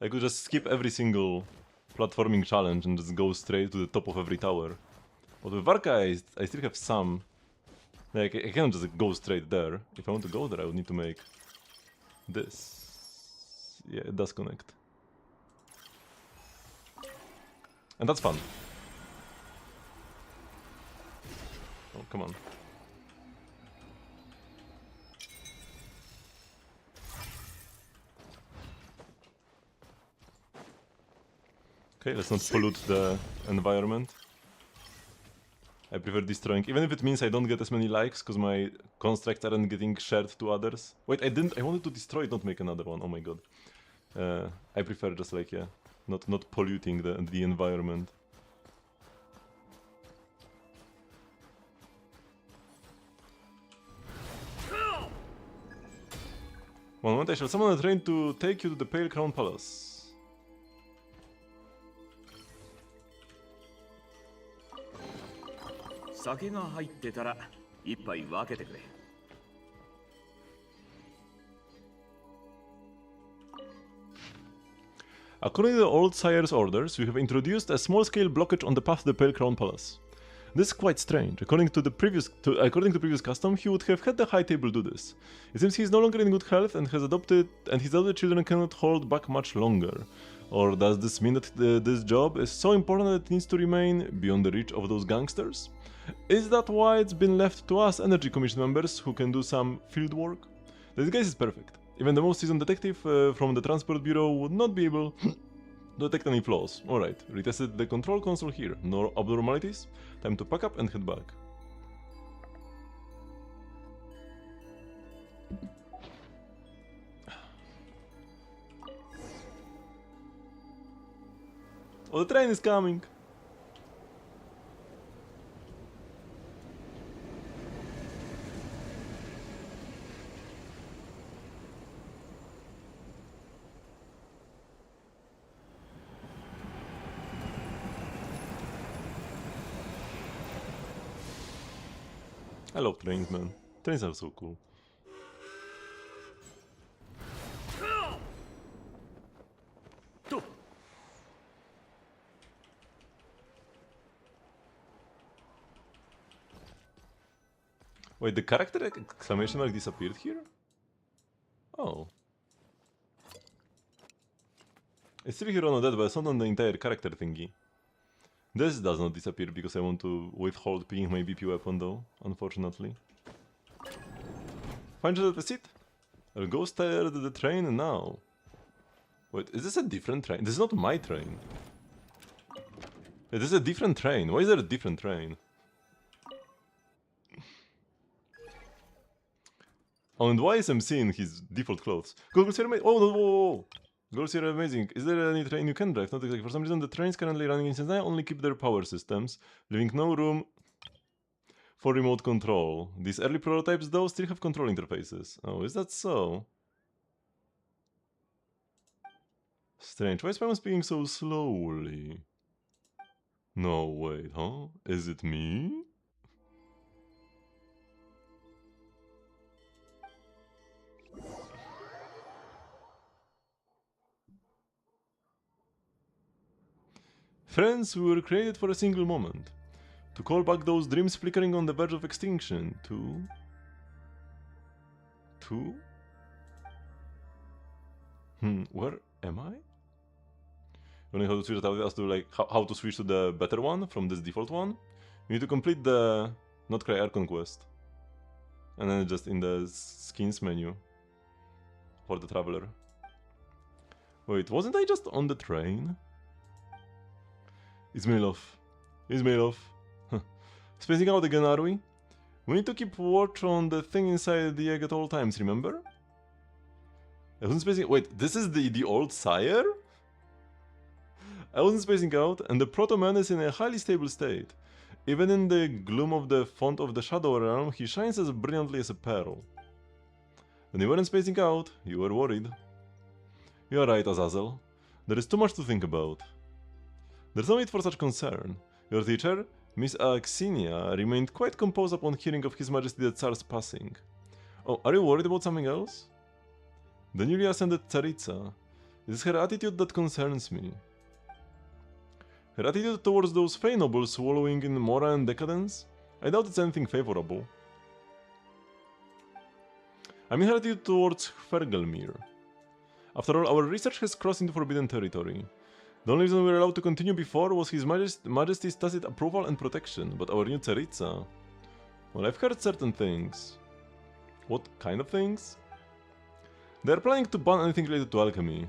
I could just skip every single platforming challenge and just go straight to the top of every tower. But with Varka, I still have some Like, I can't just go straight there. If I want to go there, I would need to make this. Yeah, it does connect. And that's fun. Oh, come on. Okay, let's not pollute the environment. I prefer destroying, even if it means I don't get as many likes, because my constructs aren't getting shared to others. Wait, I wanted to destroy it, not make another one, oh my god. I prefer just like, yeah, not polluting the environment. One moment, I shall summon a train to take you to the Pale Crown Palace. According to the old sire's orders, we have introduced a small-scale blockage on the path to the Pale Crown Palace. This is quite strange. According to previous custom, he would have had the High Table do this. It seems he is no longer in good health and his adopted children cannot hold back much longer. Or does this mean that this job is so important that it needs to remain beyond the reach of those gangsters? Is that why it's been left to us Energy Commission members who can do some field work? This guy is perfect. Even the most seasoned detective from the Transport Bureau would not be able to detect any flaws. Alright, retested the control console here. No abnormalities. Time to pack up and head back. Oh, the train is coming! I love trains, man. Trains are so cool. Wait, the character exclamation mark disappeared here? Oh. It's still here on that, but it's not on the entire character thingy. This does not disappear because I want to withhold picking my BP weapon though, unfortunately. Find you at the seat? I'll go stare at the train now. Wait, is this a different train? This is not my train. Wait, this is a different train. Why is there a different train? Oh, and why is MC in his default clothes? Goggles are amazing. Oh, no, whoa. Goggles are amazing. Is there any train you can drive? Not exactly. For some reason, the trains currently running in Chennai only keep their power systems, leaving no room for remote control. These early prototypes, though, still have control interfaces. Oh, is that so? Strange. Why is Paimon speaking so slowly? No, wait, huh? Is it me? Friends, we were created for a single moment. To call back those dreams flickering on the verge of extinction. To... where am I? You know how to switch that as to like how to switch to the better one from this default one? You need to complete the Not Cry Archon quest. And then just in the skins menu for the traveler. Wait, wasn't I just on the train? Ismailov. Spacing out again, are we? We need to keep watch on the thing inside the egg at all times, remember? I wasn't spacing... Wait, this is the old sire? I wasn't spacing out, and the Proto-Man is in a highly stable state. Even in the gloom of the font of the Shadow Realm, he shines as brilliantly as a pearl. When you weren't spacing out, you were worried. You are right, Azazel. There is too much to think about. There's no need for such concern. Your teacher, Miss Axinia, remained quite composed upon hearing of His Majesty the Tsar's passing. Oh, are you worried about something else? The newly ascended Tsaritsa. It is her attitude that concerns me. Her attitude towards those Fey nobles wallowing in mora and decadence? I doubt it's anything favorable. I'm headed towards Fergelmir. After all, our research has crossed into forbidden territory. The only reason we were allowed to continue before was His Majesty's tacit approval and protection, but our new Tsaritsa... Well, I've heard certain things. What kind of things? They're planning to ban anything related to alchemy.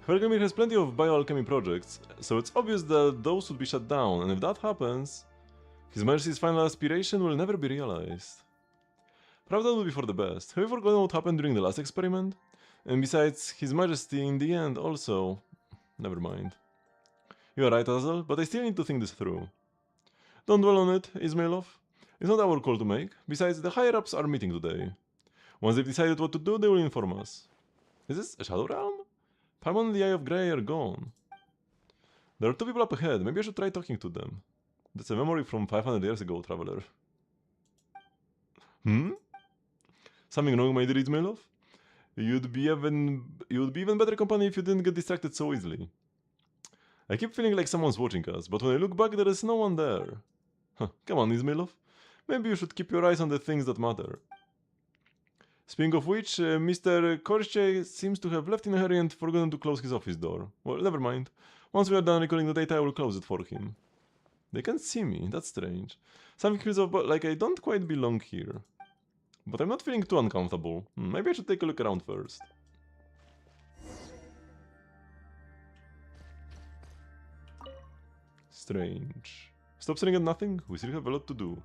Fergelmir has plenty of bioalchemy projects, so it's obvious that those would be shut down, and if that happens, His Majesty's final aspiration will never be realized. Perhaps that would be for the best. Have you forgotten what happened during the last experiment? And besides, His Majesty in the end also... Never mind. You are right, Azel, but I still need to think this through. Don't dwell on it, Ismailov. It's not our call to make. Besides, the higher-ups are meeting today. Once they've decided what to do, they will inform us. Is this a Shadow Realm? Paimon and the Eye of Grey are gone. There are two people up ahead. Maybe I should try talking to them. That's a memory from 500 years ago, traveler. Something wrong, my dear Ismailov? You'd be even better company if you didn't get distracted so easily. I keep feeling like someone's watching us, but when I look back, there is no one there. Come on, Ismailov. Maybe you should keep your eyes on the things that matter. Speaking of which, Mr. Korche seems to have left in a hurry and forgotten to close his office door. Well, never mind. Once we are done recording the data, I will close it for him. They can't see me, that's strange. Something feels like I don't quite belong here. But I'm not feeling too uncomfortable. Maybe I should take a look around first. Strange. Stop staring at nothing, we still have a lot to do.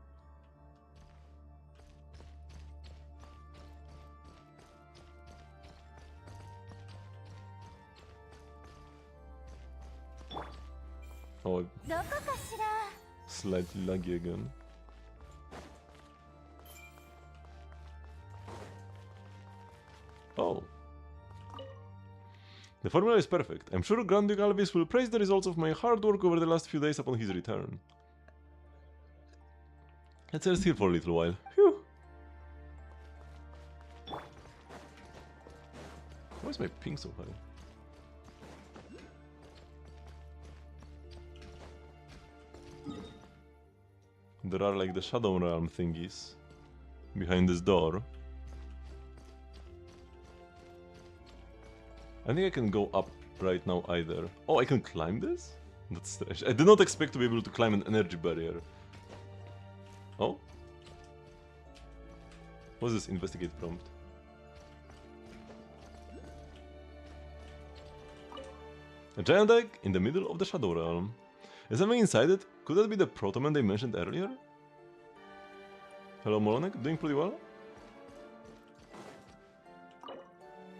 Oh, slightly laggy again. Oh. The formula is perfect. I'm sure Grand Duke Alvis will praise the results of my hard work over the last few days upon his return. Let's rest here for a little while. Phew. Why is my ping so high? There are like the Shadow Realm thingies behind this door. I think I can go up right now either. Oh, I can climb this? That's strange. I did not expect to be able to climb an energy barrier. Oh? What's this investigate prompt? A giant egg in the middle of the Shadow Realm. Is something inside it? Could that be the Protoman they mentioned earlier? Hello Molonek, doing pretty well?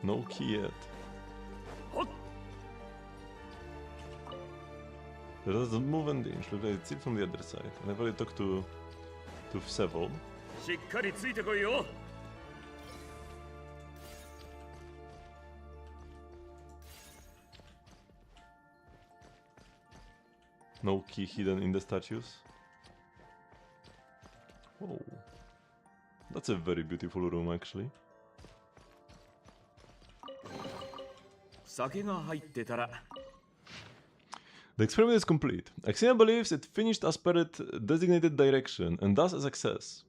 No key yet. It doesn't move an inch, look like it's from the other side. And I've already talked to Vsevolod. No key hidden in the statues. Oh, that's a very beautiful room actually. The experiment is complete. Axina believes it finished as per its designated direction, and thus a success.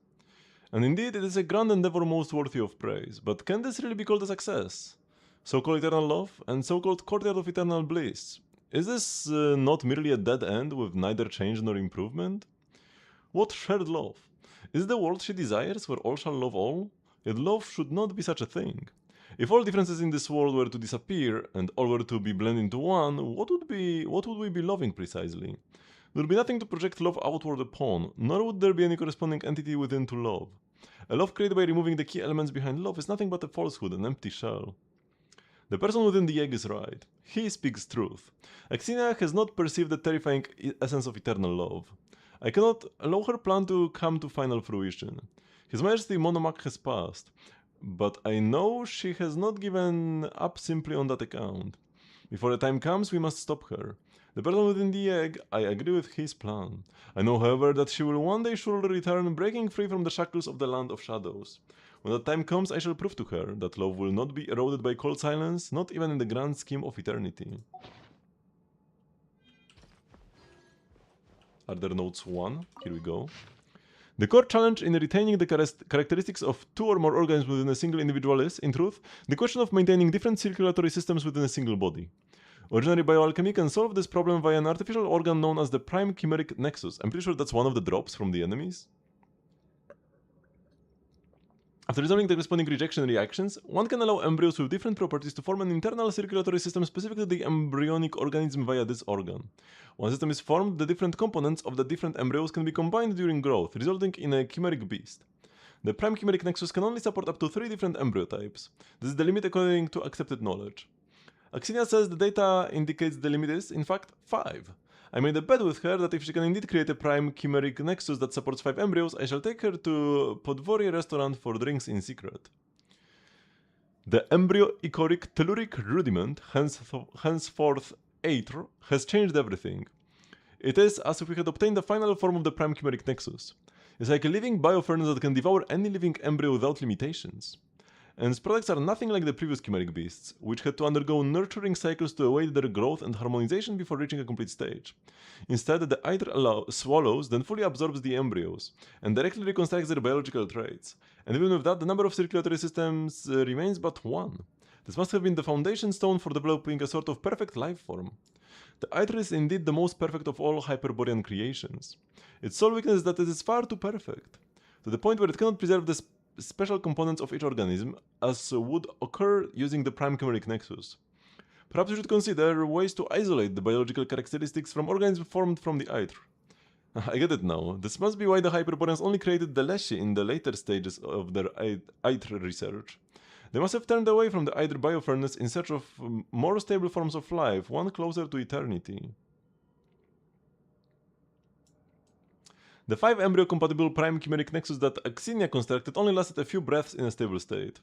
And indeed, it is a grand endeavor most worthy of praise, but can this really be called a success? So-called eternal love, and so-called courtyard of eternal bliss. Is this not merely a dead end with neither change nor improvement? What shared love? Is the world she desires where all shall love all? Yet love should not be such a thing. If all differences in this world were to disappear, and all were to be blended into one, what would we be loving precisely? There would be nothing to project love outward upon, nor would there be any corresponding entity within to love. A love created by removing the key elements behind love is nothing but a falsehood, an empty shell. The person within the egg is right. He speaks truth. Axina has not perceived the terrifying essence of eternal love. I cannot allow her plan to come to final fruition. His Majesty Monomach has passed, but I know she has not given up simply on that account. Before the time comes, we must stop her. The person within the egg, I agree with his plan. I know, however, that she will one day surely return, breaking free from the shackles of the Land of Shadows. When that time comes, I shall prove to her that love will not be eroded by cold silence, not even in the grand scheme of eternity. Are there notes 1? Here we go. The core challenge in retaining the characteristics of two or more organisms within a single individual is, in truth, the question of maintaining different circulatory systems within a single body. Ordinary bioalchemy can solve this problem via an artificial organ known as the prime chimeric nexus. I'm pretty sure that's one of the drops from the enemies. After resolving the corresponding rejection reactions, one can allow embryos with different properties to form an internal circulatory system specific to the embryonic organism via this organ. Once a system is formed, the different components of the different embryos can be combined during growth, resulting in a chimeric beast. The prime chimeric nexus can only support up to 3 different embryo types. This is the limit according to accepted knowledge. Axinia says the data indicates the limit is, in fact, 5. I made a bet with her that if she can indeed create a prime chimeric nexus that supports 5 embryos, I shall take her to Podvorie restaurant for drinks in secret. The embryo-echoric telluric rudiment, henceforth Aether, has changed everything. It is as if we had obtained the final form of the prime chimeric nexus. It's like a living biofurnace that can devour any living embryo without limitations. And its products are nothing like the previous chimeric beasts, which had to undergo nurturing cycles to await their growth and harmonization before reaching a complete stage. Instead, the Aether swallows, then fully absorbs the embryos, and directly reconstructs their biological traits. And even with that, the number of circulatory systems remains but 1. This must have been the foundation stone for developing a sort of perfect life form. The Aether is indeed the most perfect of all Hyperborean creations. Its sole weakness is that it is far too perfect, to the point where it cannot preserve the special components of each organism, as would occur using the prime chimeric nexus. Perhaps we should consider ways to isolate the biological characteristics from organisms formed from the Aether. I get it now. This must be why the Hyperboreans only created the Leshy in the later stages of their Aether research. They must have turned away from the Aether biofurnace in search of more stable forms of life, one closer to eternity. The 5 embryo-compatible prime chimeric nexus that Axinia constructed only lasted a few breaths in a stable state.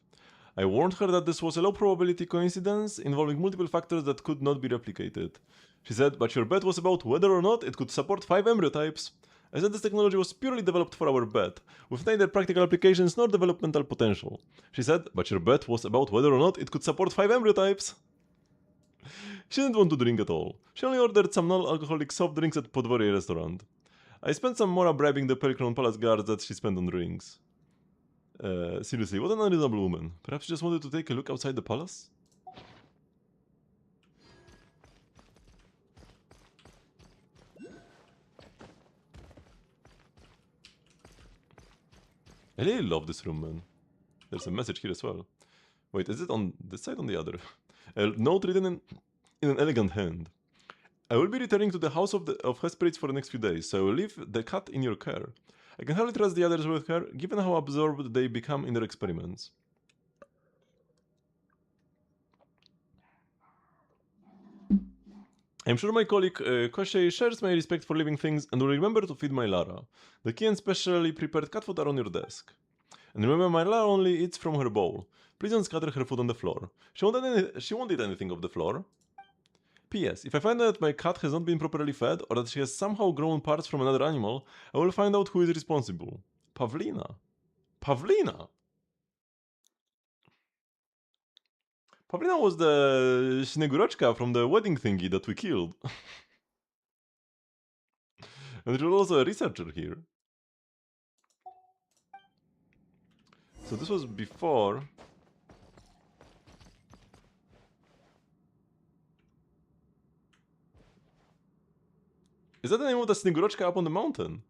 I warned her that this was a low-probability coincidence involving multiple factors that could not be replicated. She said, but your bet was about whether or not it could support 5 embryo types. I said this technology was purely developed for our bet, with neither practical applications nor developmental potential. She said, but your bet was about whether or not it could support 5 embryo types. She didn't want to drink at all. She only ordered some non-alcoholic soft drinks at Podvorie restaurant. I spent some more bribing the Pericron Palace guards that she spent on drinks. Seriously, what an unreasonable woman. Perhaps she just wanted to take a look outside the palace? I really love this room, man. There's a message here as well. Wait, is it on this side or on the other? A note written in an elegant hand. I will be returning to the house of Hesperids for the next few days, so I will leave the cat in your care. I can hardly trust the others with her, given how absorbed they become in their experiments. I'm sure my colleague Koshei shares my respect for living things and will remember to feed my Lara. The key and specially prepared cat food are on your desk. And remember, my Lara only eats from her bowl. Please don't scatter her food on the floor. She won't eat anything off the floor. P.S. If I find that my cat has not been properly fed, or that she has somehow grown parts from another animal, I will find out who is responsible. Pavlina. Pavlina! Pavlina was the Snegurochka from the wedding thingy that we killed. And there was also a researcher here. So this was before... Is that the name of the Snegurochka up on the mountain?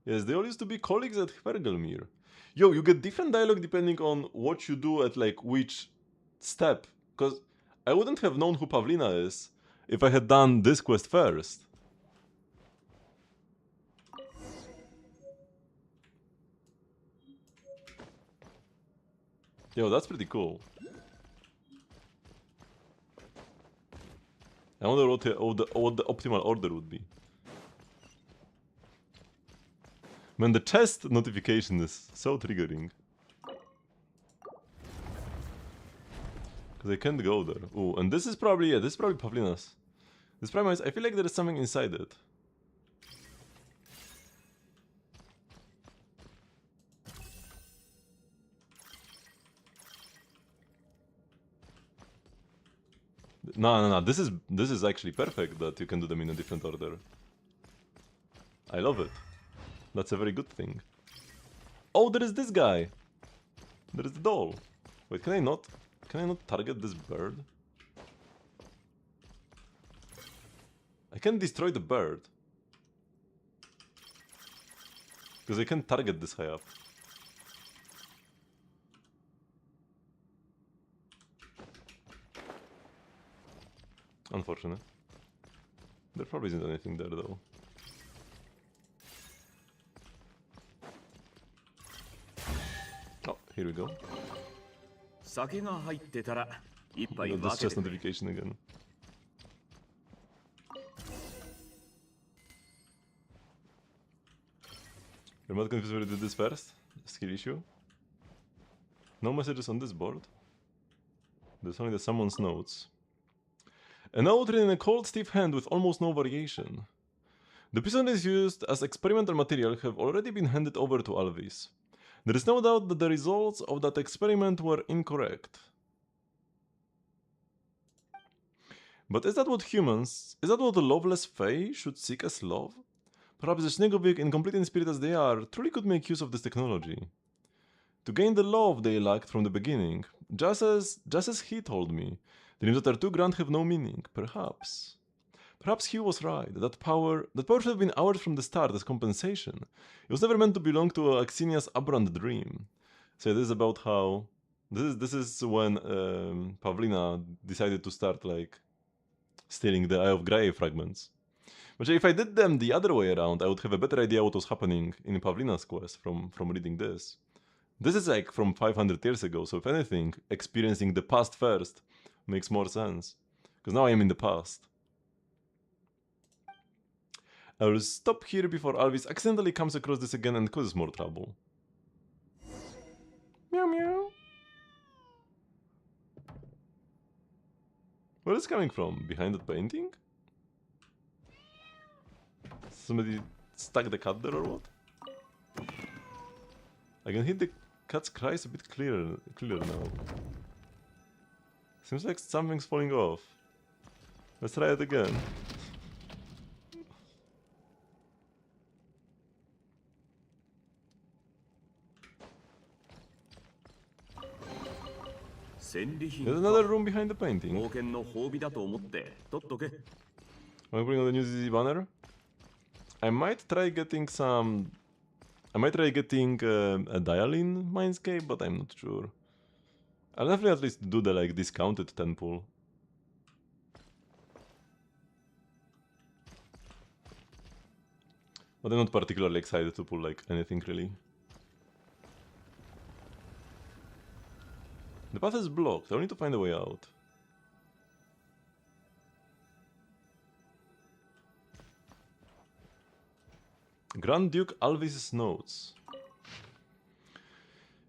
Yes, they all used to be colleagues at Hvergelmir. Yo, you get different dialogue depending on what you do at like which step. Because I wouldn't have known who Pavlina is if I had done this quest first. Yo, that's pretty cool. I wonder what the optimal order would be. Man, the chest notification is so triggering. Because I can't go there. Ooh, and this is probably, yeah, this is probably Pavlina's. This premise, I feel like there is something inside it. No, this is actually perfect that you can do them in a different order. I love it. That's a very good thing. Oh, there is this guy! There is the doll. Wait, can I not target this bird? I can destroy the bird. Because I can target this high up. Unfortunate. There probably isn't anything there though. Oh, here we go. We got this chest notification again. You're not confused where we did this first? Skill issue? No messages on this board. There's only the someone's notes. A note written in a cold, stiff hand with almost no variation. The pieces used as experimental material have already been handed over to Alvis. There is no doubt that the results of that experiment were incorrect. But is that what the loveless Fae should seek as love? Perhaps the Snegovik, incomplete in spirit as they are, truly could make use of this technology. To gain the love they lacked from the beginning, just as he told me, dreams that are too grand have no meaning, perhaps. Perhaps he was right, that power should have been ours from the start as compensation. It was never meant to belong to Axinia's aberrant dream. So this is about how... This is when Pavlina decided to start, like, stealing the Eye of Grey fragments. But if I did them the other way around, I would have a better idea what was happening in Pavlina's quest from reading this. This is like from 500 years ago, so if anything, experiencing the past first makes more sense. Because now I am in the past. I will stop here before Alvis accidentally comes across this again and causes more trouble. Meow meow. Where is it coming from? Behind that painting? Somebody stuck the cat there or what? I can hear the cat's cries a bit clearer now. Seems like something's falling off. Let's try it again. There's another room behind the painting. Am I putting on the new ZZ banner? I might try getting a dial-in Mindscape, but I'm not sure. I'll definitely at least do the like discounted 10 pull. But I'm not particularly excited to pull like anything really. The path is blocked, I need to find a way out. Grand Duke Alvis' notes.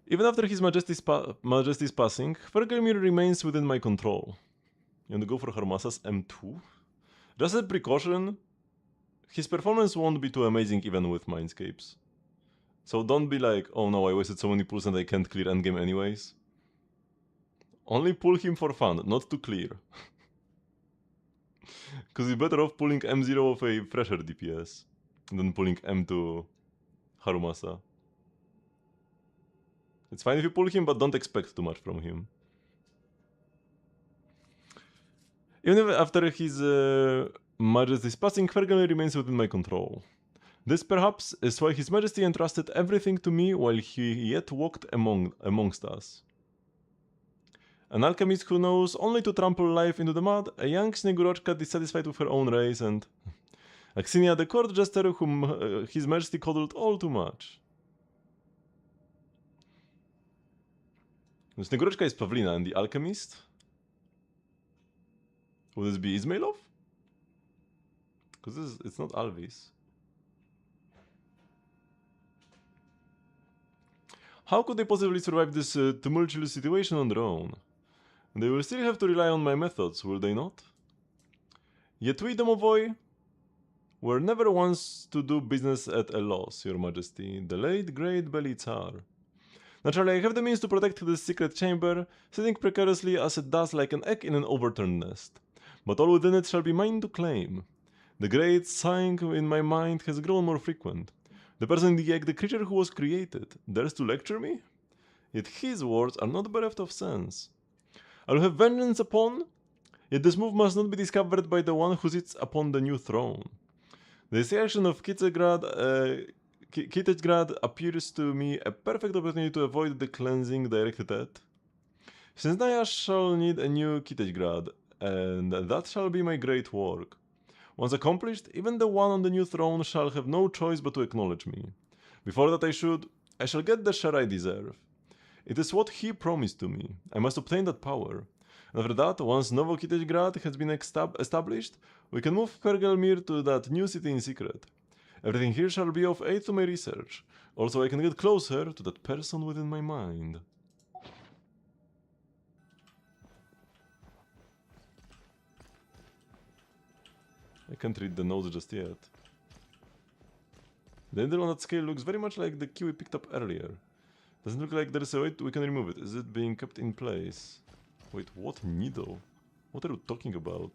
Even after His Majesty's passing, Fergelmir remains within my control. You want to go for Harmassa's M2? Just as a precaution, his performance won't be too amazing even with Mindscapes. So don't be like, oh no, I wasted so many pulls and I can't clear endgame anyways. Only pull him for fun, not to clear. Because you're better off pulling M0 of a fresher DPS than pulling M2 Harumasa. It's fine if you pull him, but don't expect too much from him. Even if after His Majesty's passing, Fergal remains within my control. This perhaps is why His Majesty entrusted everything to me while he yet walked amongst us. An alchemist who knows only to trample life into the mud, a young Snegurochka dissatisfied with her own race, and Axinia the court jester whom His Majesty coddled all too much. Snegurochka is Pavlina and the alchemist? Would this be Ismailov? Because it's not Alvis. How could they possibly survive this tumultuous situation on their own? They will still have to rely on my methods, will they not? Yet we, Domovoi, were never once to do business at a loss, Your Majesty. The late great Belitsar. Naturally, I have the means to protect this secret chamber, sitting precariously as it does like an egg in an overturned nest. But all within it shall be mine to claim. The great sighing in my mind has grown more frequent. The person in the egg, the creature who was created, dares to lecture me? Yet his words are not bereft of sense. I will have vengeance upon, yet this move must not be discovered by the one who sits upon the new throne. The assassination of Kitejgrad appears to me a perfect opportunity to avoid the cleansing directed at. Since Naya shall need a new Kitejgrad, and that shall be my great work. Once accomplished, even the one on the new throne shall have no choice but to acknowledge me. Before that I shall get the share I deserve. It is what he promised to me. I must obtain that power. And after that, once Novo Kitejgrad has been established, we can move Fergelmir to that new city in secret. Everything here shall be of aid to my research. Also, I can get closer to that person within my mind. I can't read the notes just yet. The needle on that scale looks very much like the key we picked up earlier. Doesn't look like there's a way we can remove it. Is it being kept in place? Wait, what needle? What are you talking about?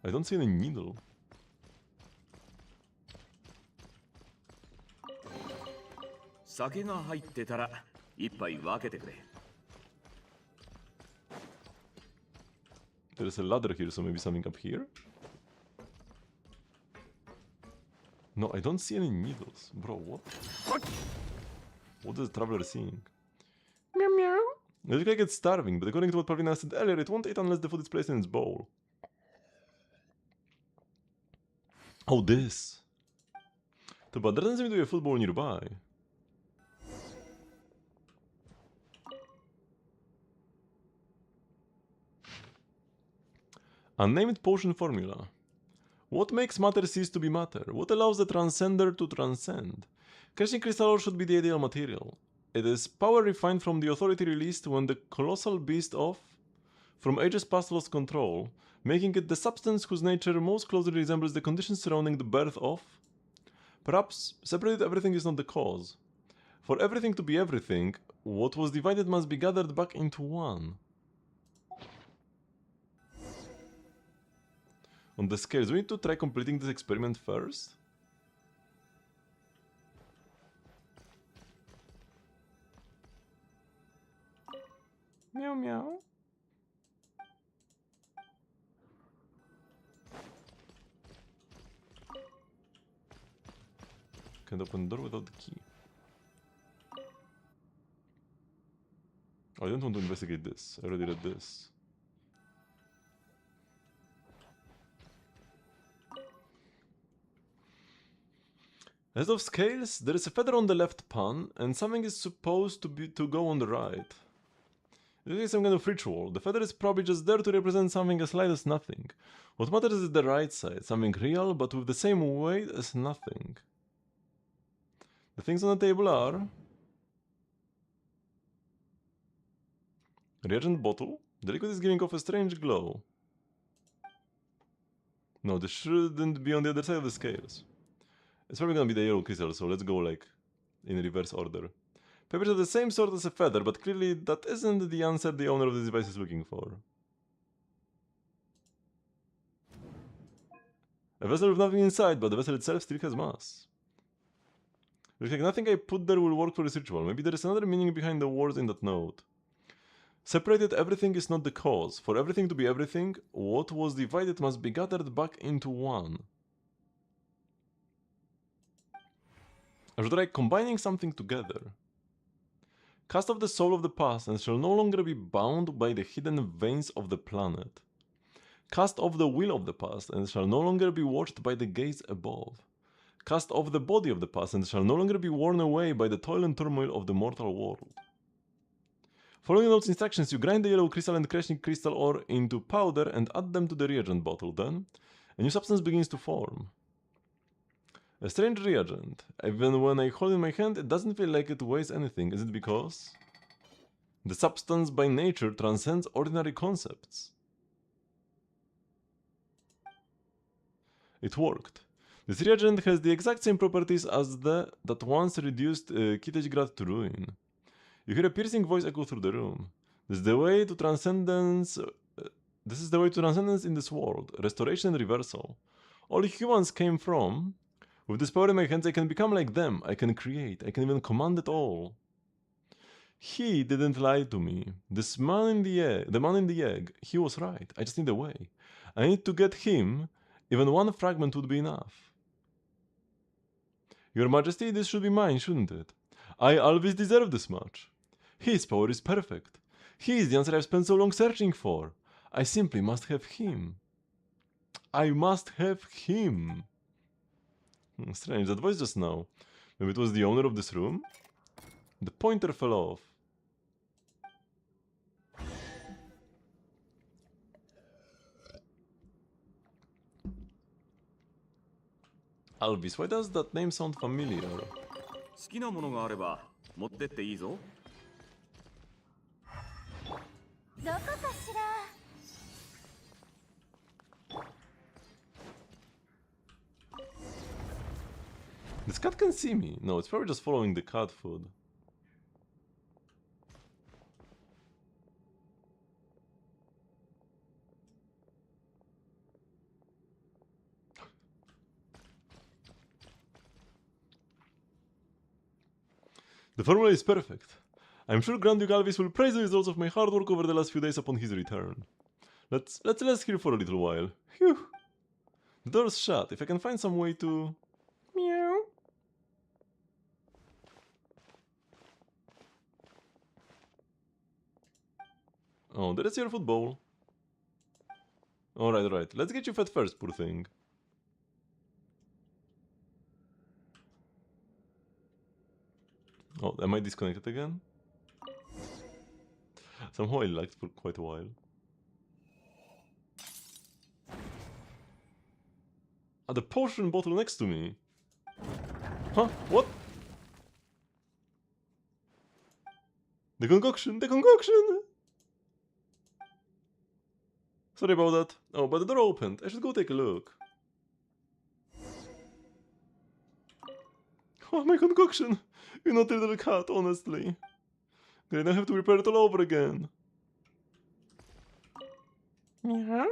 I don't see any needle. There's a ladder here, so maybe something up here? No, I don't see any needles. Bro, what? What is the traveler seeing? Meow meow. It looks like it's starving, but according to what Pavlina said earlier, it won't eat unless the food is placed in its bowl. Oh, this. But there doesn't seem to be a food bowl nearby. Unnamed potion formula. What makes matter cease to be matter? What allows the transcender to transcend? Crashing crystal ore should be the ideal material. It is power refined from the authority released when the colossal beast from ages past lost control, making it the substance whose nature most closely resembles the conditions surrounding the birth of. Perhaps separated everything is not the cause. For everything to be everything, what was divided must be gathered back into one. On the scales, we need to try completing this experiment first. Meow meow. Can't open the door without the key. I don't want to investigate this. I already read this. As of scales, there is a feather on the left pan, and something is supposed to go on the right. This is some kind of ritual. The feather is probably just there to represent something as light as nothing. What matters is the right side, something real, but with the same weight as nothing. The things on the table are... reagent bottle. The liquid is giving off a strange glow. No, this shouldn't be on the other side of the scales. It's probably gonna be the yellow crystal, so let's go like in reverse order. Papers are the same sort as a feather, but clearly that isn't the answer the owner of this device is looking for. A vessel with nothing inside, but the vessel itself still has mass. Looks like nothing I put there will work for this ritual. Maybe there is another meaning behind the words in that note. Separated everything is not the cause. For everything to be everything, what was divided must be gathered back into one. I should try combining something together. Cast off the soul of the past and shall no longer be bound by the hidden veins of the planet. Cast off the will of the past and shall no longer be watched by the gaze above. Cast off the body of the past and shall no longer be worn away by the toil and turmoil of the mortal world. Following those instructions, you grind the yellow crystal and crashing crystal ore into powder and add them to the reagent bottle. Then, a new substance begins to form. A strange reagent. Even when I hold it in my hand, it doesn't feel like it weighs anything. Is it because the substance by nature transcends ordinary concepts? It worked. This reagent has the exact same properties as that once reduced Kitejgrad to ruin. You hear a piercing voice echo through the room. This is the way to transcendence. This is the way to transcendence in this world. Restoration and reversal. All humans came from With this power in my hands, I can become like them. I can create. I can even command it all. He didn't lie to me. This man in the egg, the man in the egg, he was right. I just need a way. I need to get him. Even one fragment would be enough. Your Majesty, this should be mine, shouldn't it? I always deserve this much. His power is perfect. He is the answer I've spent so long searching for. I simply must have him. I must have him. Strange, that voice just now. Maybe it was the owner of this room? The pointer fell off. Alvis, why does that name sound familiar? 好きなものがあれば持ってっていいぞ。どこかしら。This cat can see me. No, it's probably just following the cat food. The formula is perfect. I'm sure Grand Duke Alvis will praise the results of my hard work over the last few days upon his return. Let's rest here for a little while. Phew. The door's shut. If I can find some way to... Meow. Oh, there is your food bowl. Alright. Let's get you fed first, poor thing. Oh, am I disconnected again? Somehow I lagged for quite a while. Ah, the potion bottle next to me. Huh? What? The concoction! Sorry about that. Oh, but the door opened. I should go take a look. Oh, my concoction! You're not a little cat, honestly. Great, I have to prepare it all over again. Meow?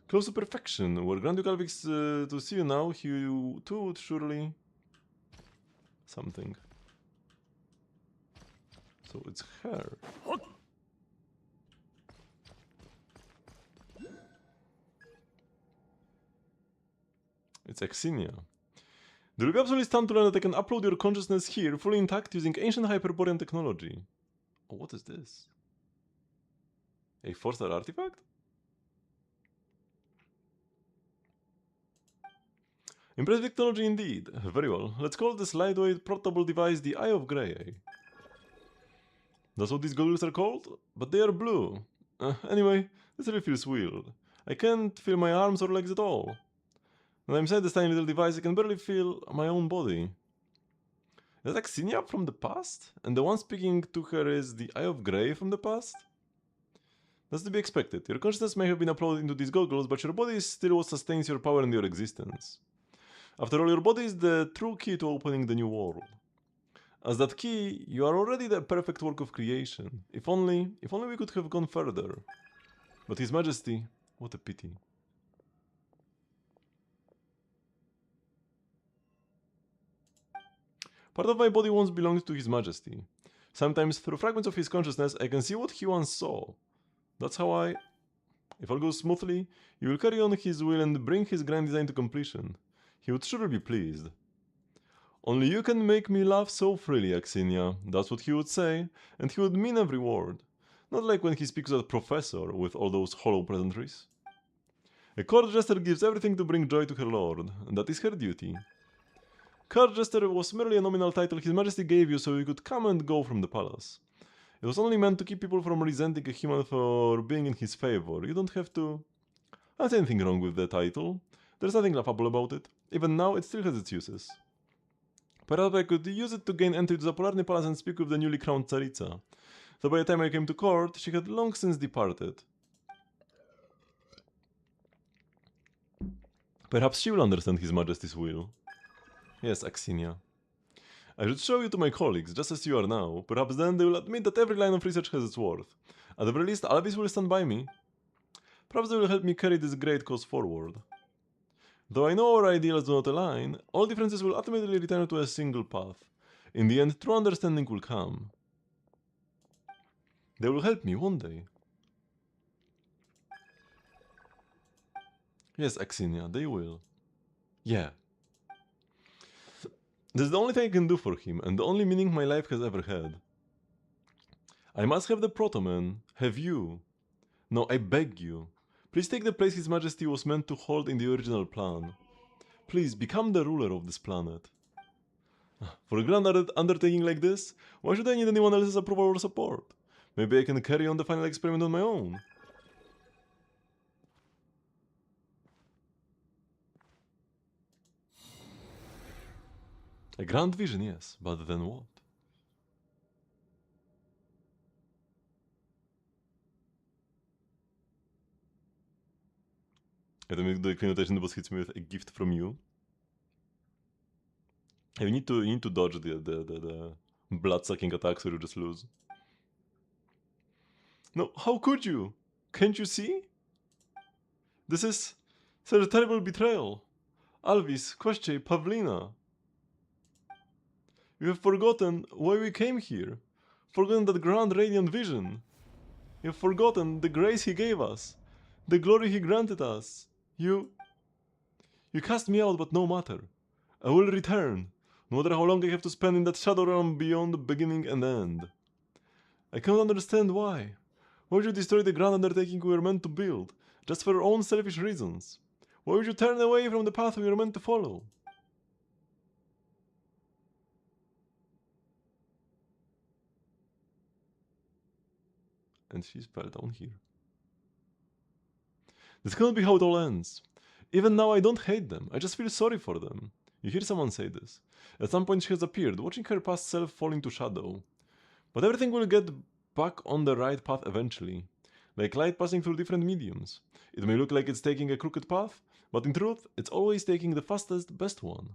Close to perfection. Were Grand Duke Alvis to see you now, he too would surely... something. So it's her. It's Exenia. They will be absolutely stunned to learn that I can upload your consciousness here, fully intact, using ancient Hyperborean technology. Oh, what is this? A 4-star artifact? Impressive technology indeed. Very well. Let's call this lightweight portable device the Eye of Grey, eh? That's what these goggles are called? But they are blue. Anyway, this really feels weird. I can't feel my arms or legs at all. When I'm inside this tiny little device, I can barely feel my own body. Is that Xenia from the past? And the one speaking to her is the Eye of Grey from the past? That's to be expected. Your consciousness may have been uploaded into these goggles, but your body is still what sustains your power and your existence. After all, your body is the true key to opening the new world. As that key, you are already the perfect work of creation. If only we could have gone further. But His Majesty, what a pity. Part of my body once belonged to His Majesty. Sometimes, through fragments of his consciousness, I can see what he once saw. That's how if all goes smoothly, he will carry on his will and bring his grand design to completion. He would surely be pleased. Only you can make me laugh so freely, Xenia. That's what he would say, and he would mean every word. Not like when he speaks to that professor with all those hollow pleasantries. A court jester gives everything to bring joy to her lord, and that is her duty. Court jester was merely a nominal title His Majesty gave you so you could come and go from the palace. It was only meant to keep people from resenting a human for being in his favor. You don't have to... There's anything wrong with the title. There's nothing laughable about it. Even now, it still has its uses. Perhaps I could use it to gain entry to the Polarny Palace and speak with the newly crowned Tsaritsa. Though by the time I came to court, she had long since departed. Perhaps she will understand His Majesty's will. Yes, Xenia. I should show you to my colleagues, just as you are now. Perhaps then they will admit that every line of research has its worth. At the very least, Alvis will stand by me. Perhaps they will help me carry this great cause forward. Though I know our ideals do not align, all differences will ultimately return to a single path. In the end, true understanding will come. They will help me one day. Yes, Axinia, they will. Yeah. This is the only thing I can do for him, and the only meaning my life has ever had. I must have the Protoman, have you. No, I beg you. Please take the place His Majesty was meant to hold in the original plan. Please, become the ruler of this planet. For a grand undertaking like this, why should I need anyone else's approval or support? Maybe I can carry on the final experiment on my own. A grand vision, yes, but then what? I don't make the connotation the boss hits me with a gift from you. You need to dodge the blood-sucking attacks or you just lose. No, how could you? Can't you see? This is such a terrible betrayal. Alvis, Koschei, Pavlina. You have forgotten why we came here. Forgotten that grand radiant vision. You have forgotten the grace he gave us. The glory he granted us. You cast me out, but no matter. I will return. No matter how long I have to spend in that shadow realm beyond beginning and end. I cannot understand why. Why would you destroy the grand undertaking we were meant to build, just for your own selfish reasons? Why would you turn away from the path we were meant to follow? And she's fell down here. This cannot be how it all ends. Even now I don't hate them, I just feel sorry for them. You hear someone say this. At some point she has appeared, watching her past self fall into shadow. But everything will get back on the right path eventually. Like light passing through different mediums. It may look like it's taking a crooked path, but in truth, it's always taking the fastest, best one.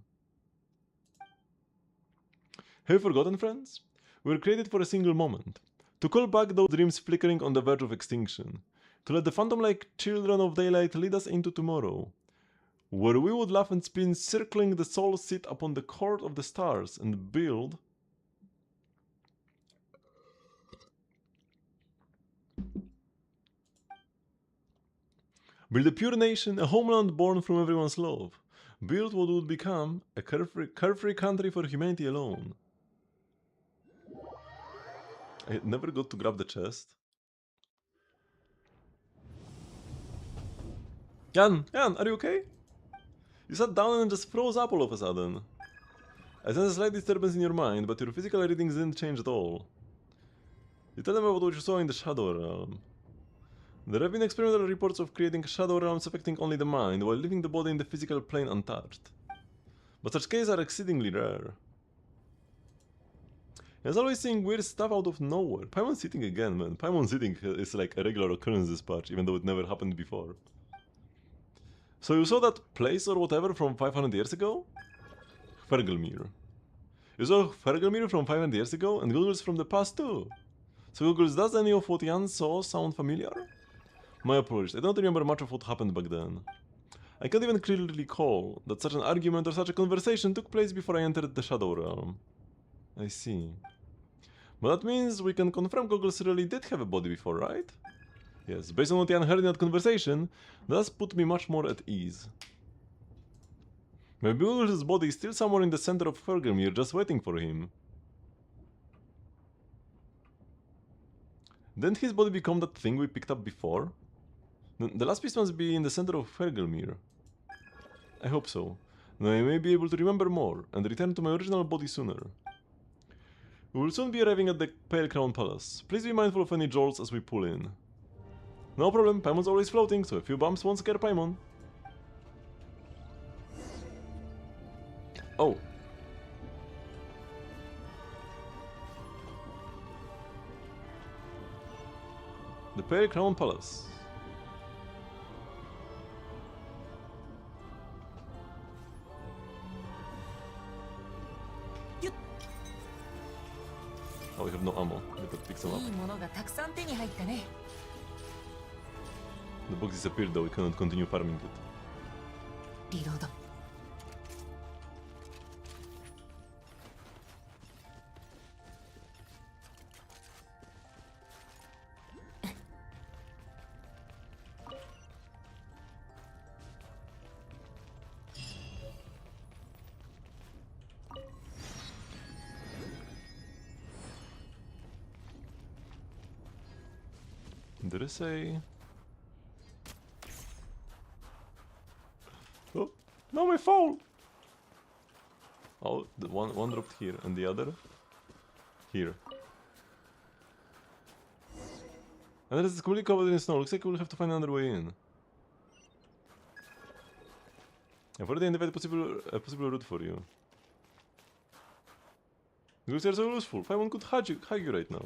Have you forgotten, friends? We were created for a single moment. To call back those dreams flickering on the verge of extinction. To let the phantom-like children of daylight lead us into tomorrow. Where we would laugh and spin, circling the soul seat upon the court of the stars and build a pure nation, a homeland born from everyone's love. Build what would become a carefree country for humanity alone. I never got to grab the chest. Jan, are you okay? You sat down and just froze up all of a sudden. I sense a slight disturbance in your mind, but your physical readings didn't change at all. You tell them about what you saw in the Shadow Realm. There have been experimental reports of creating shadow realms affecting only the mind, while leaving the body in the physical plane untouched. But such cases are exceedingly rare. He's always seeing weird stuff out of nowhere. Paimon sitting again, man. Paimon sitting is like a regular occurrence this patch, even though it never happened before. So you saw that place or whatever from 500 years ago? Fergelmir. You saw Fergelmir from 500 years ago, and Googles from the past too. So Googles, does any of what Jan saw sound familiar? My apologies, I don't remember much of what happened back then. I can't even clearly recall that such an argument or such a conversation took place before I entered the Shadow Realm. I see. But that means we can confirm Goggles really did have a body before, right? Yes, based on what Jan heard in that conversation, that put me much more at ease. Maybe Goggles' body is still somewhere in the center of Fergelmir, just waiting for him. Didn't his body become that thing we picked up before? The last piece must be in the center of Fergelmir. I hope so. Then I may be able to remember more, and return to my original body sooner. We will soon be arriving at the Pale Crown Palace. Please be mindful of any jolts as we pull in. No problem, Paimon's always floating, so a few bumps won't scare Paimon. Oh. The Pale Crown Palace. Oh, we have no ammo. We have to pick some up. いいものがたくさん手に入ったね。 The box disappeared though, we cannot continue farming it. リロード。Did it say? Oh, no, my phone! Oh, the one dropped here and the other here. And then it's completely covered in snow. Looks like we'll have to find another way in. I've already identified a possible route for you. These are so useful. Paimon could hug you right now.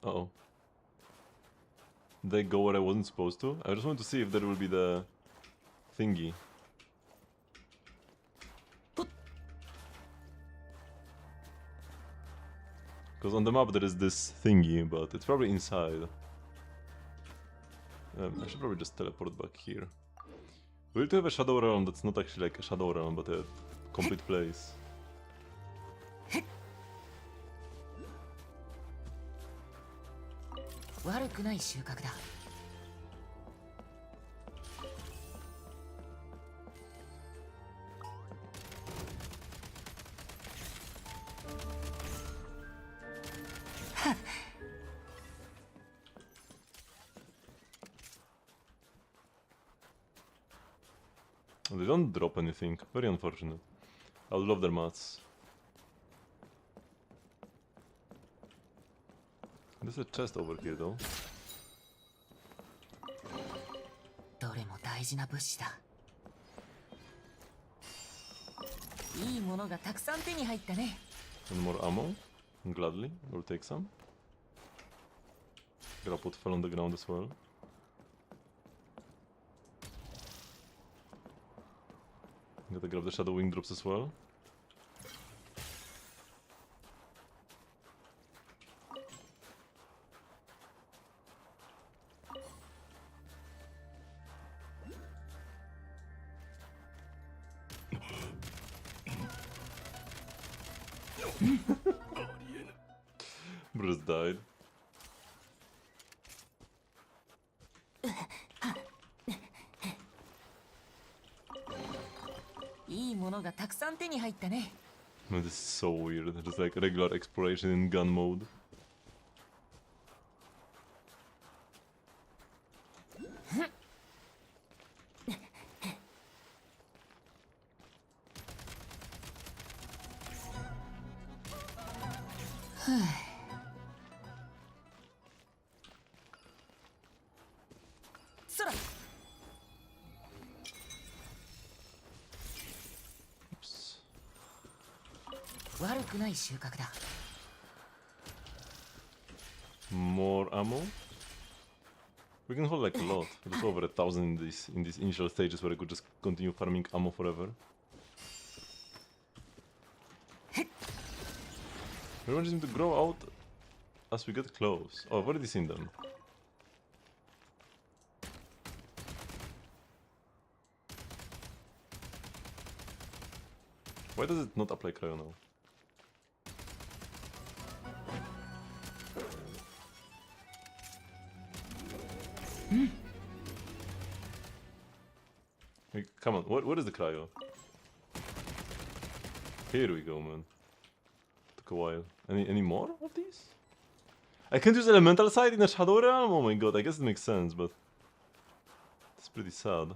Uh-oh. Did I go where I wasn't supposed to? I just wanted to see if there will be the thingy. Because on the map there is this thingy, but it's probably inside. I should probably just teleport back here. We need to have a shadow realm that's not actually like a shadow realm, but a complete place. They don't drop anything. Very unfortunate. I would love their mats. There's a chest over here though. どれも大事な物資だ。いいものがたくさん手に入ったね。 And more ammo? Gladly, we'll take some. Grapple fell on the ground as well. Gotta grab the shadow wing drops as well. Bruce died. Man, this is so weird. Just like regular exploration in gun mode. Oops. More ammo. We can hold like a lot. There's over 1,000 in these initial stages where I could just continue farming ammo forever. Everyone seems to grow out as we get close. Oh, I've already seen them. Why does it not apply cryo now? Hey, come on, what is the cryo? Here we go, man. Took a while. Any more of these? I can't use elemental side in a shadow realm? Oh my god, I guess it makes sense, but it's pretty sad.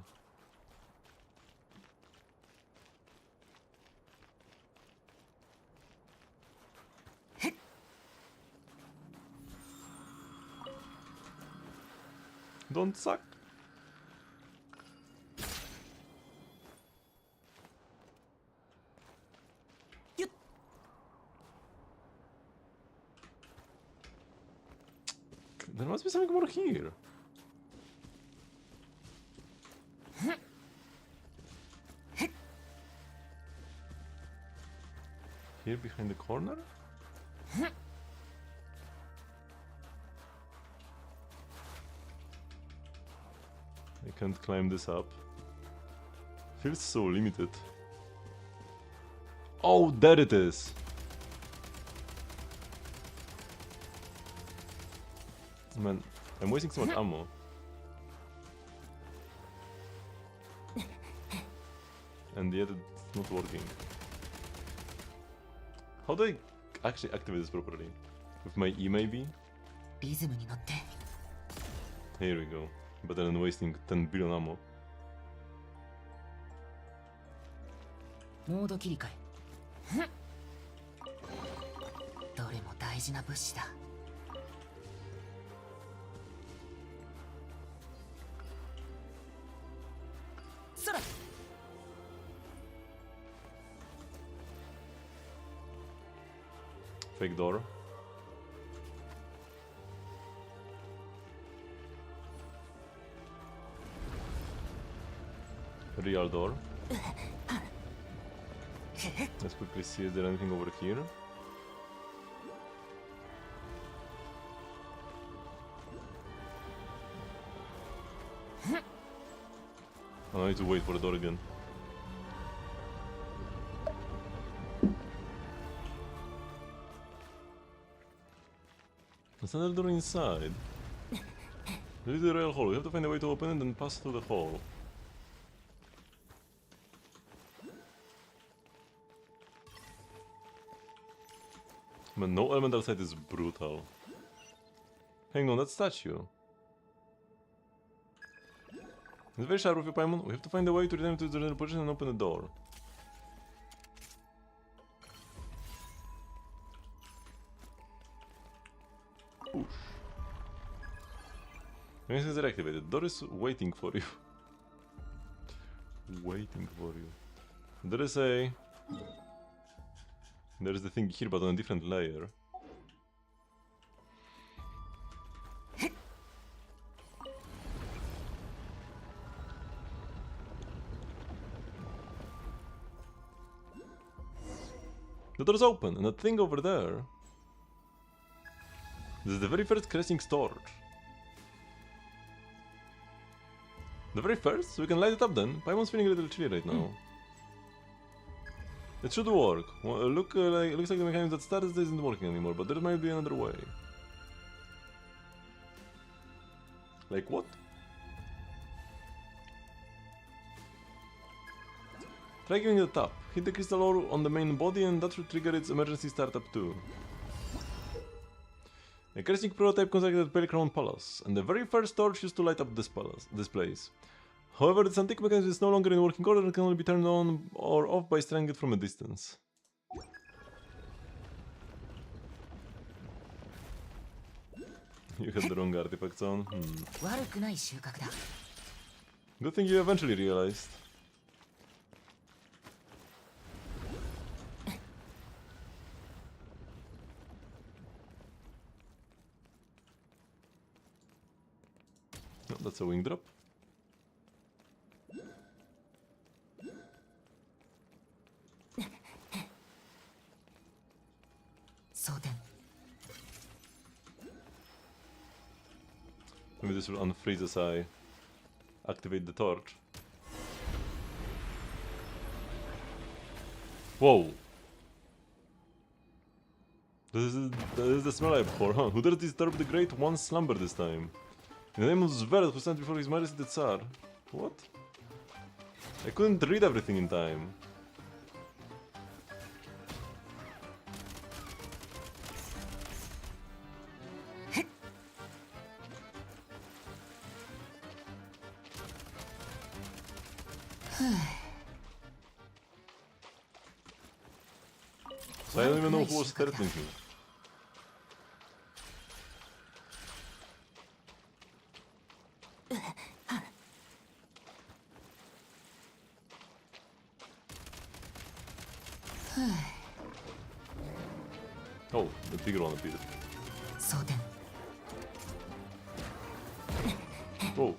Don't suck. There must be something more here. Here behind the corner? I can't climb this up. Feels so limited. Oh, there it is! Man, I'm wasting so much ammo. And yet it's not working. How do I actually activate this properly? With my E maybe? リズムに乗って Here we go. Better than wasting 10 billion ammo. モード切り替えどれも大事な物資だ それ Fake door. Real door. Let's quickly see is there anything over here. Oh, I need to wait for the door again. There's another door inside. This is the real hall. We have to find a way to open it and pass through the hall. Man, no elemental sight is brutal. Hang on, that statue. It's very sharp of you, Paimon. We have to find a way to return to the original position and open the door. Push. Everything is activated. Door is waiting for you. Waiting for you. There is a... There is the thing here, but on a different layer. The door's open, and that thing over there... This is the very first crashing torch. The very first? So we can light it up then? Paimon's feeling a little chilly right now. It should work. Well, looks like the mechanism that started isn't working anymore, but there might be another way. Like what? Try giving it a tap. Hit the crystal ore on the main body and that should trigger its emergency startup too. A crashing prototype constructed at Crown Palace, and the very first torch used to light up this place. However, this antique mechanism is no longer in working order and can only be turned on or off by stirring it from a distance. You had the wrong artifacts on. Good thing you eventually realized. Oh, that's a wing drop. Maybe this will unfreeze as I activate the torch. Whoa! This is the smell I abhor, huh? Who dares disturb the great one's slumber this time? In the name of Zvered, who stands before his majesty the Tsar. What? I couldn't read everything in time. So I don't even know who was threatening me. Oh, the bigger one appeared. Whoa.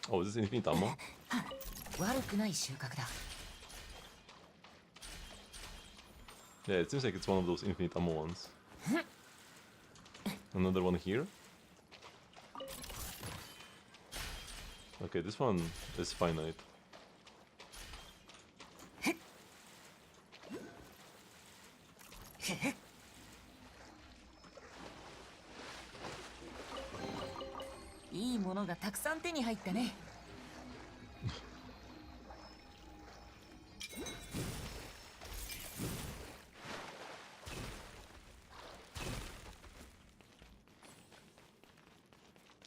Oh, is this infinite ammo? 悪くない収穫だ。 Yeah, it seems like it's one of those infinite ammo ones. Another one here. Okay, this one is finite.いいものがたくさん手に入ったね。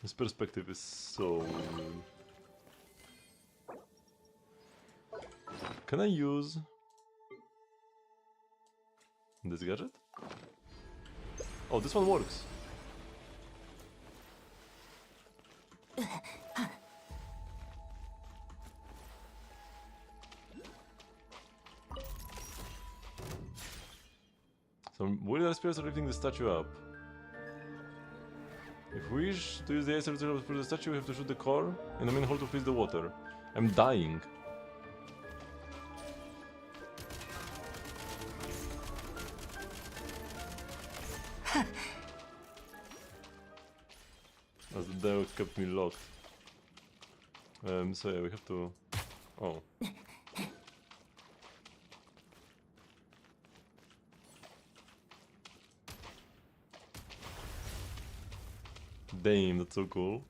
This perspective is so weird. Can I use this gadget? Oh, this one works. Some weird spirits are lifting the statue up. If we wish to use the ice to push the statue, we have to shoot the core in the main hole to freeze the water. I'm dying. As the devil kept me locked. So yeah, we have to... Oh. Damn, that's so cool.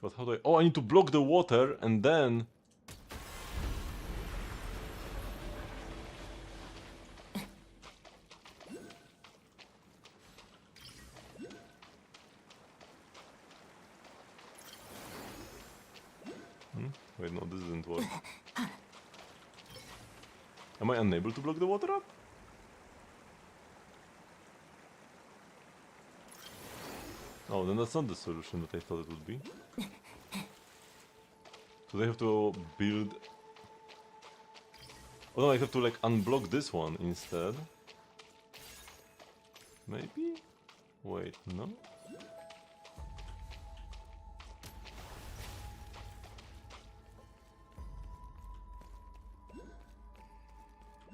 But how do I... Oh, I need to block the water and then... Wait, no, this didn't work. Am I unable to block the water up? Oh, then that's not the solution that I thought it would be. So they have to build... Oh no, I have to like unblock this one instead. Maybe? Wait, no?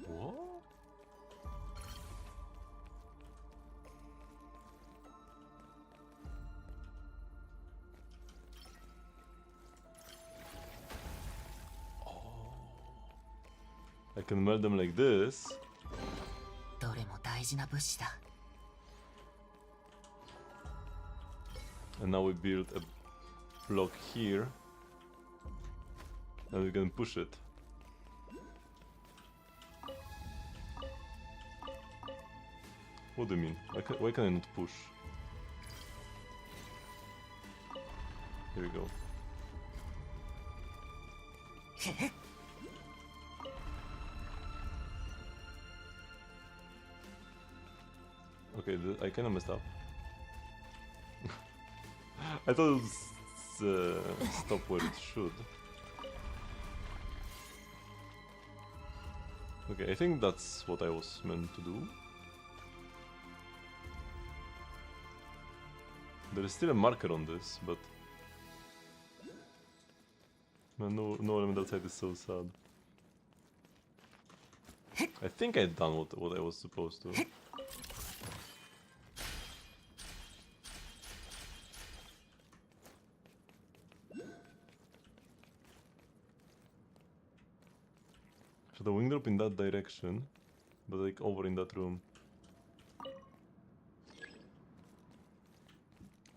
What? I can melt them like this. どれも大事な物資だ。 And now we build a block here. And we can push it. What do you mean? Why can I not push? Here we go. Okay, I kinda messed up. I thought it was stop where it should. Okay, I think that's what I was meant to do. There is still a marker on this, but... Man, no element outside is so sad. I think I'd done what I was supposed to. So the wing drop in that direction, but like over in that room.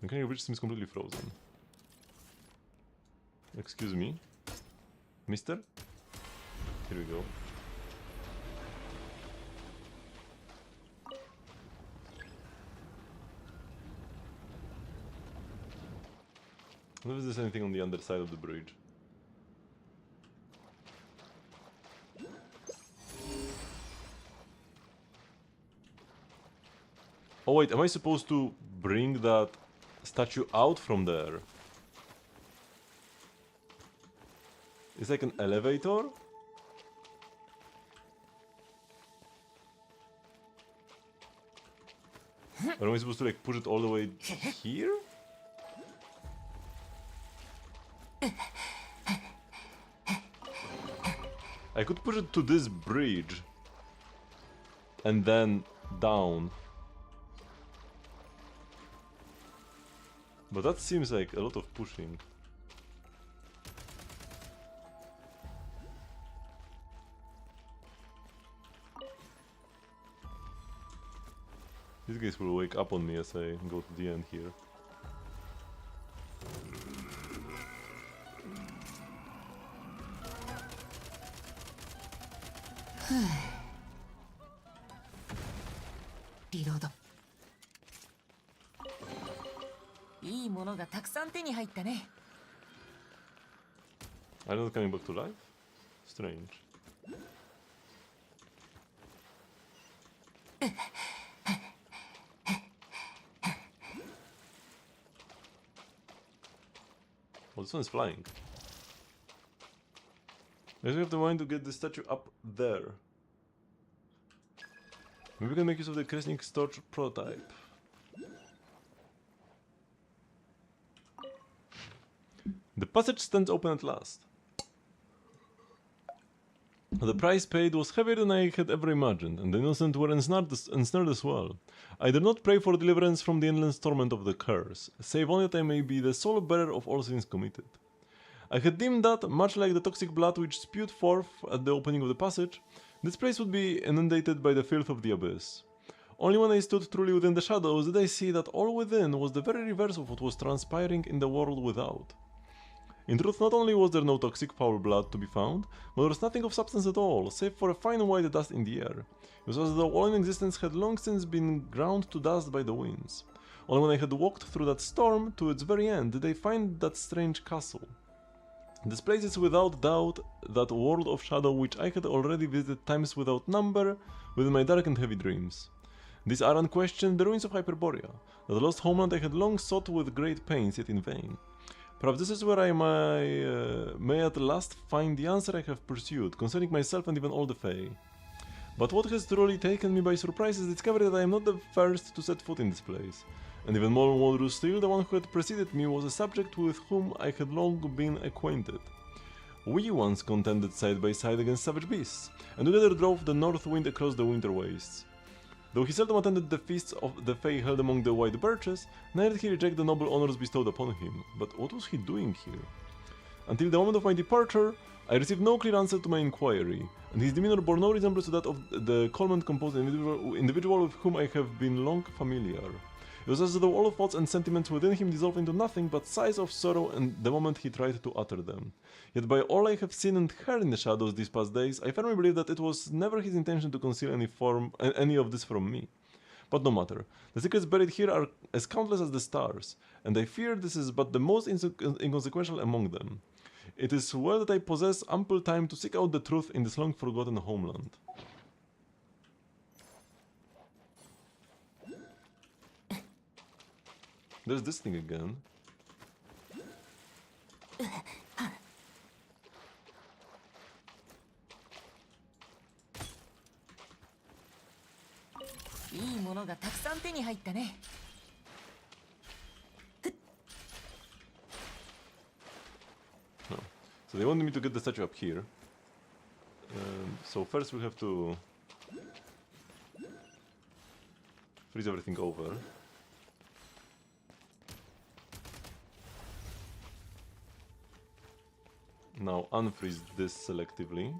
Okay, which seems completely frozen. Excuse me, mister? Here we go. I wonder if there's anything on the underside of the bridge. Oh wait, am I supposed to bring that statue out from there? It's like an elevator? Or am I supposed to like push it all the way here? I could push it to this bridge and then down. But that seems like a lot of pushing. These guys will wake up on me as I go to the end here. Reload. いいものがたくさん手に入ったね。 I'm not coming back to life? Strange. Oh, this one is flying. I just have the mind to get the statue up there. Maybe we can make use of the Kresnik storage prototype. The passage stands open at last. The price paid was heavier than I had ever imagined, and the innocent were ensnared as well. I dare not pray for deliverance from the endless torment of the curse, save only that I may be the sole bearer of all sins committed. I had deemed that, much like the toxic blood which spewed forth at the opening of the passage, this place would be inundated by the filth of the abyss. Only when I stood truly within the shadows did I see that all within was the very reverse of what was transpiring in the world without. In truth, not only was there no toxic foul blood to be found, but there was nothing of substance at all, save for a fine white dust in the air. It was as though all in existence had long since been ground to dust by the winds. Only when I had walked through that storm to its very end did I find that strange castle. This place is without doubt that world of shadow which I had already visited times without number within my dark and heavy dreams. These are unquestioned the ruins of Hyperborea, that lost homeland I had long sought with great pains, yet in vain. Perhaps this is where I may at last find the answer I have pursued, concerning myself and even all the Fae. But what has truly taken me by surprise is the discovery that I am not the first to set foot in this place. And even more wondrous still, the one who had preceded me was a subject with whom I had long been acquainted. We once contended side by side against savage beasts, and together drove the north wind across the winter wastes. Though he seldom attended the feasts of the Fae held among the white birches, neither did he reject the noble honors bestowed upon him. But what was he doing here? Until the moment of my departure, I received no clear answer to my inquiry, and his demeanor bore no resemblance to that of the calm-composed individual with whom I have been long familiar. It was as though all thoughts and sentiments within him dissolved into nothing but sighs of sorrow and the moment he tried to utter them. Yet by all I have seen and heard in the shadows these past days, I firmly believe that it was never his intention to conceal any of this from me. But no matter, the secrets buried here are as countless as the stars, and I fear this is but the most inconsequential among them. It is well that I possess ample time to seek out the truth in this long-forgotten homeland. There's this thing again. No. So they wanted me to get the statue up here. So first we have to freeze everything over. Now unfreeze this selectively.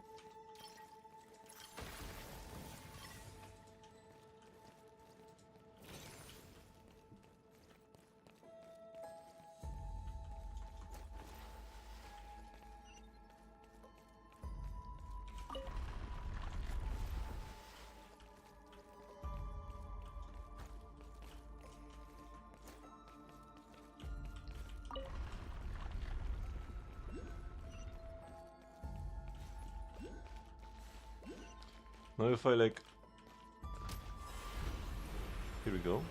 Now if I like... Here we go.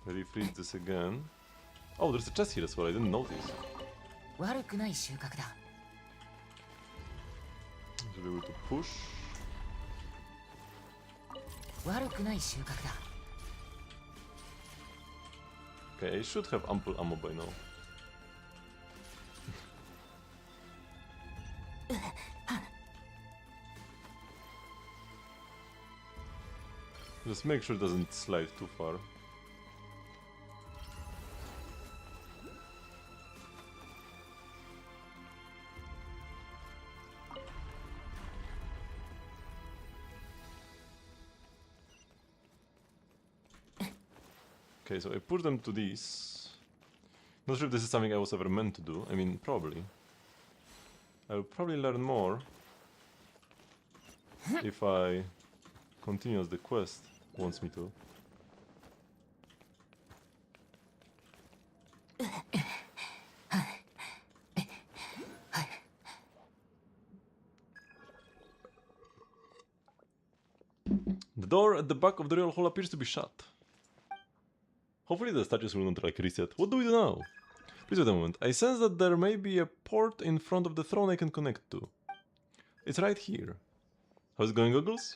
Refreeze this again. Oh, there's a chest here as well, I didn't notice. 悪くない収穫だ。 Should be able to push. 悪くない収穫だ。 Okay, I should have ample ammo by now. Just make sure it doesn't slide too far. Okay, so I put them to these. Not sure if this is something I was ever meant to do. I mean, probably. I will probably learn more if I continue as the quest wants me to. The door at the back of the real hall appears to be shut. Hopefully the statues will not like reset. What do we do now? Please wait a moment. I sense that there may be a port in front of the throne I can connect to. It's right here. How's it going, Goggles?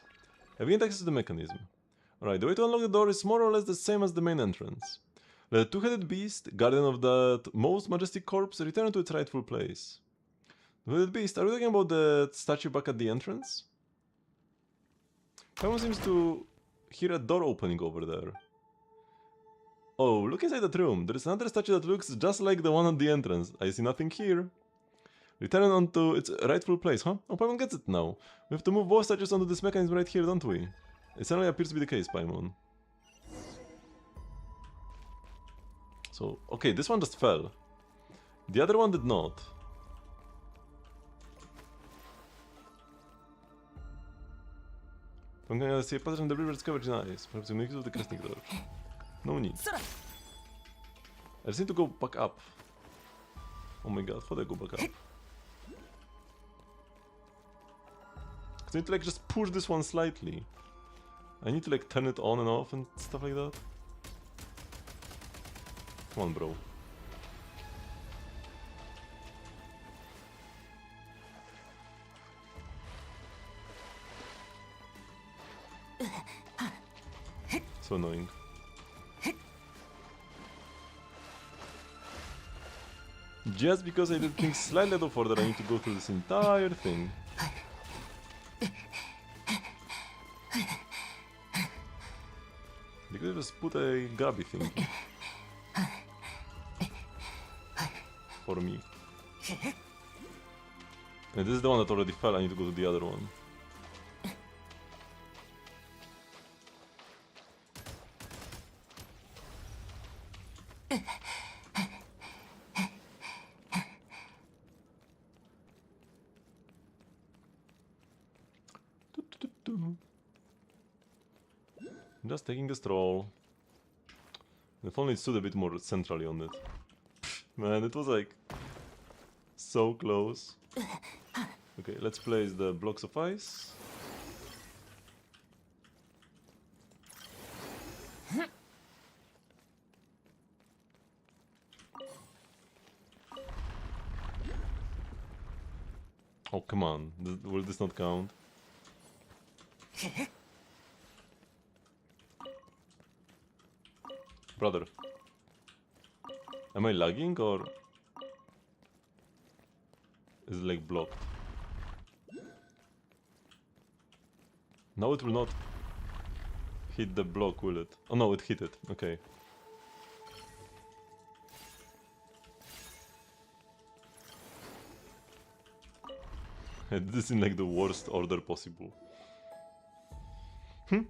I've gained access to the mechanism. Alright, the way to unlock the door is more or less the same as the main entrance. Let the two-headed beast, guardian of that most majestic corpse, return to its rightful place. The two-headed beast, are we talking about the statue back at the entrance? Someone seems to hear a door opening over there. Oh, look inside that room. There is another statue that looks just like the one at the entrance. I see nothing here. Return onto its rightful place, huh? Oh, Paimon gets it now. We have to move both statues onto this mechanism right here, don't we? It certainly appears to be the case, Paimon. So, okay, this one just fell. The other one did not. I'm gonna see a pattern in the river's coverage in eyes. Perhaps the uniqueness of the casting door. No need. I just need to go back up. Oh my god, how do I go back up? I need to like just push this one slightly. I need to like turn it on and off and stuff like that. Come on, bro. So annoying. Just because I did things slightly out of order, I need to go through this entire thing. They could just put a grabby thing for me. And this is the one that already fell, I need to go to the other one. Just taking the stroll. If only it stood a bit more centrally on it. Man, it was like so close. Okay, let's place the blocks of ice. Oh, come on. Will this not count? Brother. Am I lagging or is it like blocked? Now it will not hit the block, will it? Oh no, it hit it. Okay. This is in like the worst order possible.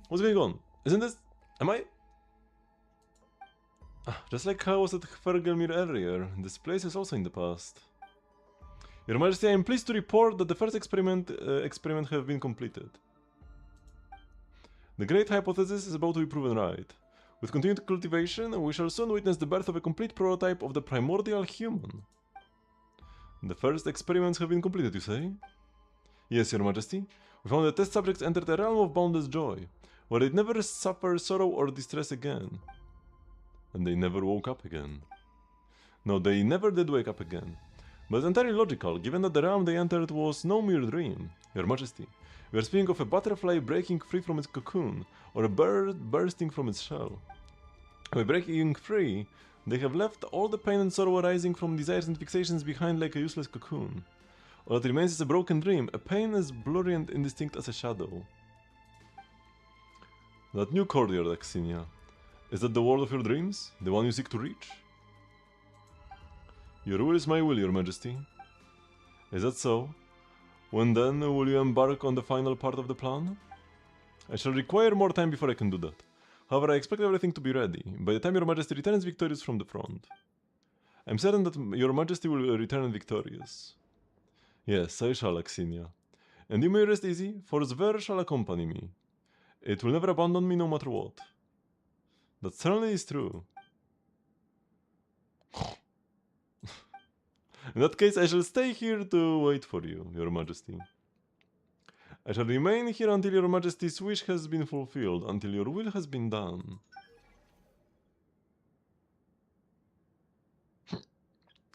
What's going on? Isn't this... Am I... just like how I was at Fergelmir earlier, this place is also in the past. Your Majesty, I am pleased to report that the first experiment have been completed. The great hypothesis is about to be proven right. With continued cultivation, we shall soon witness the birth of a complete prototype of the primordial human. The first experiments have been completed, you say? Yes, Your Majesty. We found the test subjects entered a realm of boundless joy, where they never suffer sorrow or distress again. And they never woke up again. No, they never did wake up again. but it's entirely logical, given that the realm they entered was no mere dream. Your Majesty, we are speaking of a butterfly breaking free from its cocoon, or a bird bursting from its shell. By breaking free, they have left all the pain and sorrow arising from desires and fixations behind like a useless cocoon. All that remains is a broken dream, a pain as blurry and indistinct as a shadow. That new courtyard, Axinia. Is that the world of your dreams? The one you seek to reach? Your will is my will, Your Majesty. Is that so? When then will you embark on the final part of the plan? I shall require more time before I can do that. However, I expect everything to be ready, by the time Your Majesty returns victorious from the front. I'm certain that Your Majesty will return victorious. Yes, I shall, Axinia. And you may rest easy, for Zver shall accompany me. It will never abandon me no matter what. That certainly is true. In that case, I shall stay here to wait for you, Your Majesty. I shall remain here until Your Majesty's wish has been fulfilled, until your will has been done.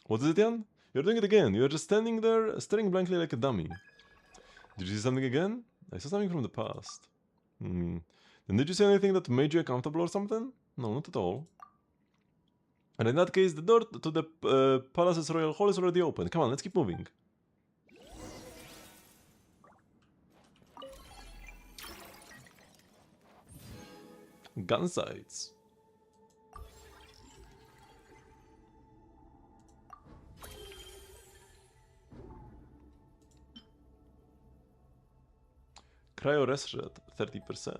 What is it, Jan? You're doing it again. You're just standing there, staring blankly like a dummy. Did you see something again? I saw something from the past. Then did you see anything that made you uncomfortable or something? No, not at all. And in that case, the door to the palace's royal hall is already open. Come on, let's keep moving. Gun sights. Cryo rest rate, 30%.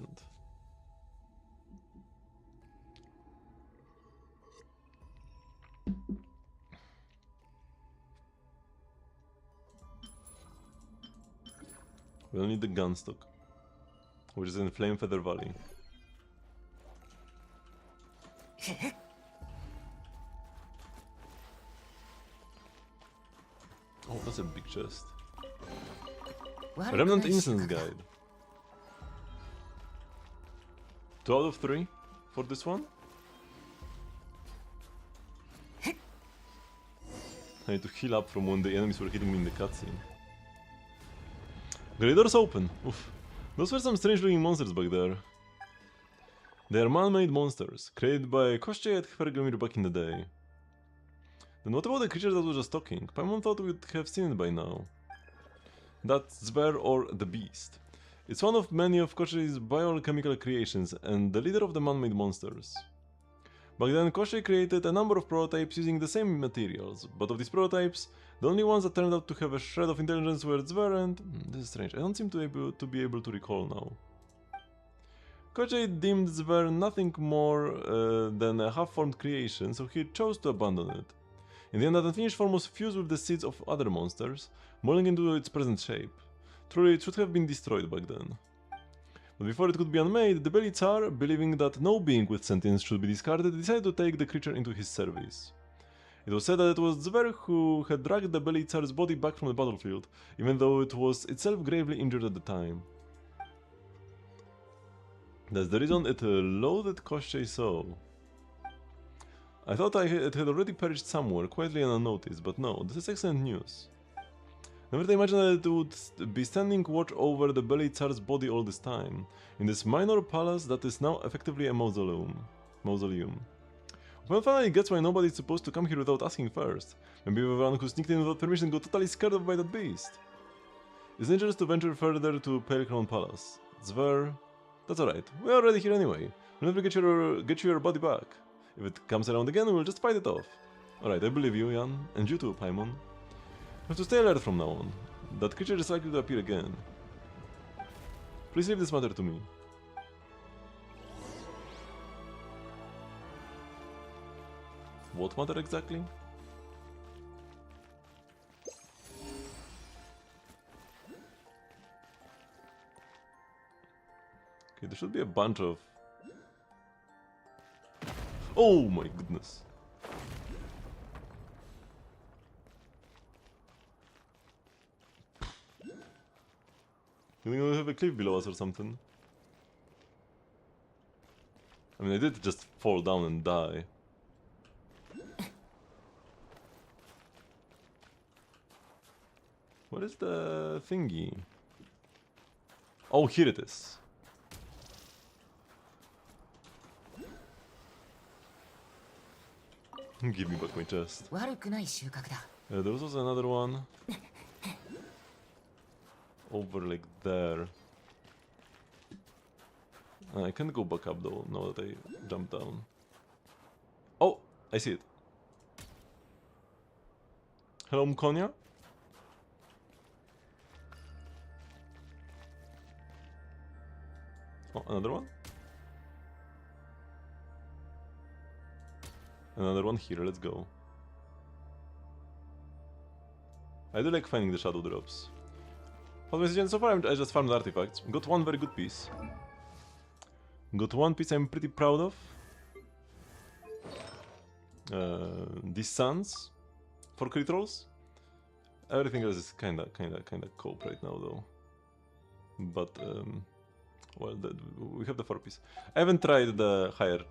We'll need the gun stock, which is in Flame Feather Valley. Oh, that's a big chest. Remnant Incense Guide. 2 out of 3 for this one. I need to heal up from when the enemies were hitting me in the cutscene. Great doors open. Oof. Those were some strange looking monsters back there. They are man-made monsters, created by Kościej and Hvergelmir back in the day. Then what about the creature that was just talking? Paimon thought we'd have seen it by now. That's Zver or the Beast. It's one of many of Kościej's biochemical creations and the leader of the man-made monsters. Back then, Kościej created a number of prototypes using the same materials, but of these prototypes, the only ones that turned out to have a shred of intelligence were Zver and... this is strange, I don't seem to be able to recall now. Kościej deemed Zver nothing more than a half-formed creation, so he chose to abandon it. In the end, that unfinished form was fused with the seeds of other monsters, molding into its present shape. Truly, it should have been destroyed back then. But before it could be unmade, the Belly Tsar, believing that no being with sentience should be discarded, decided to take the creature into his service. It was said that it was Zver who had dragged the Belly Tsar's body back from the battlefield, even though it was itself gravely injured at the time. That's the reason it loathed Kościej so. I thought it had already perished somewhere, quietly and unnoticed, but no, this is excellent news. Never to imagine that it would be standing watch over the Belly Tsar's body all this time, in this minor palace that is now effectively a mausoleum. When finally gets why nobody's supposed to come here without asking first, maybe everyone who sneaked in without permission got totally scared off by that beast. It's dangerous to venture further to Pale Crown Palace. Zver... That's alright, we're already here anyway. We'll never get you your body back. If it comes around again, we'll just fight it off. Alright, I believe you, Jan, and you too, Paimon. We have to stay alert from now on. That creature is likely to appear again. Please leave this matter to me. What matter exactly? Okay, there should be a bunch of... Oh my goodness. You think we have a cliff below us or something? I mean, I did just fall down and die. What is the thingy? Oh, here it is. Give me back my chest. 悪くない収穫だ。There was also another one. Over like there. I can't go back up though, now that I jumped down. Oh, I see it. Hello, Mkonia? Oh, another one? Another one here, let's go. I do like finding the shadow drops. So far I just farmed artifacts. Got one very good piece. Got one piece I'm pretty proud of. These suns for crit rolls. Everything else is kinda cope right now though. But well, we have the 4 piece. I haven't tried the higher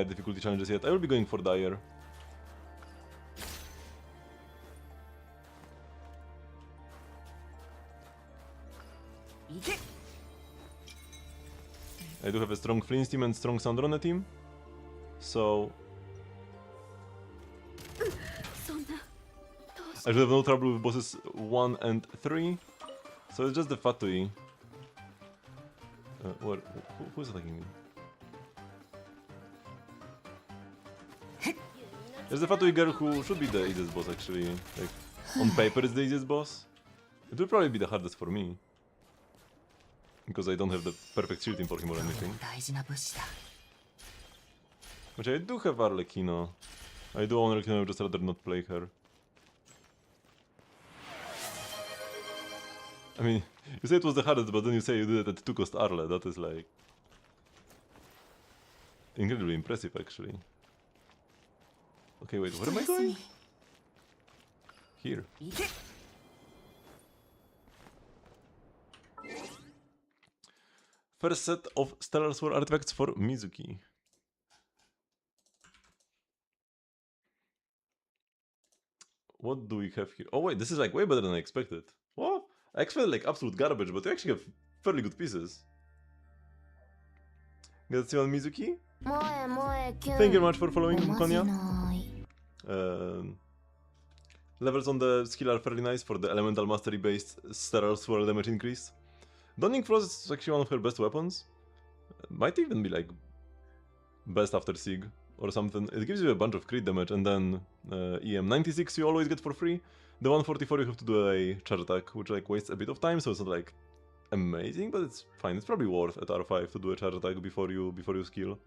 difficulty challenges yet. I will be going for Dire. I do have a strong Flames team and strong Sandrone team, so I should have no trouble with bosses 1 and 3. So it's just the Fatui. Who's attacking me? There's the Fatui girl who should be the easiest boss actually. Like, on paper it's the easiest boss. It will probably be the hardest for me. Because I don't have the perfect shield team for him or anything. Which I do have Arlecchino. I do own Arlecchino, I would just rather not play her. I mean, you say it was the hardest, but then you say you did it at 2 cost Arle. That is like... incredibly impressive actually. Okay, wait, where am I going? Here. First set of Stellar Sword artifacts for Mizuki. What do we have here? Oh wait, this is like way better than I expected. What? I expected like absolute garbage, but you actually have fairly good pieces. Get see on Mizuki? Thank you very much for following, Konya. Levels on the skill are fairly nice for the elemental mastery based Stellar Sword damage increase. Donning Frost is actually one of her best weapons. Might even be like best after Sig or something. It gives you a bunch of crit damage and then EM 96 you always get for free. The 144 you have to do a charge attack, which like wastes a bit of time, so it's not like amazing, but it's fine. It's probably worth at R5 to do a charge attack before you skill.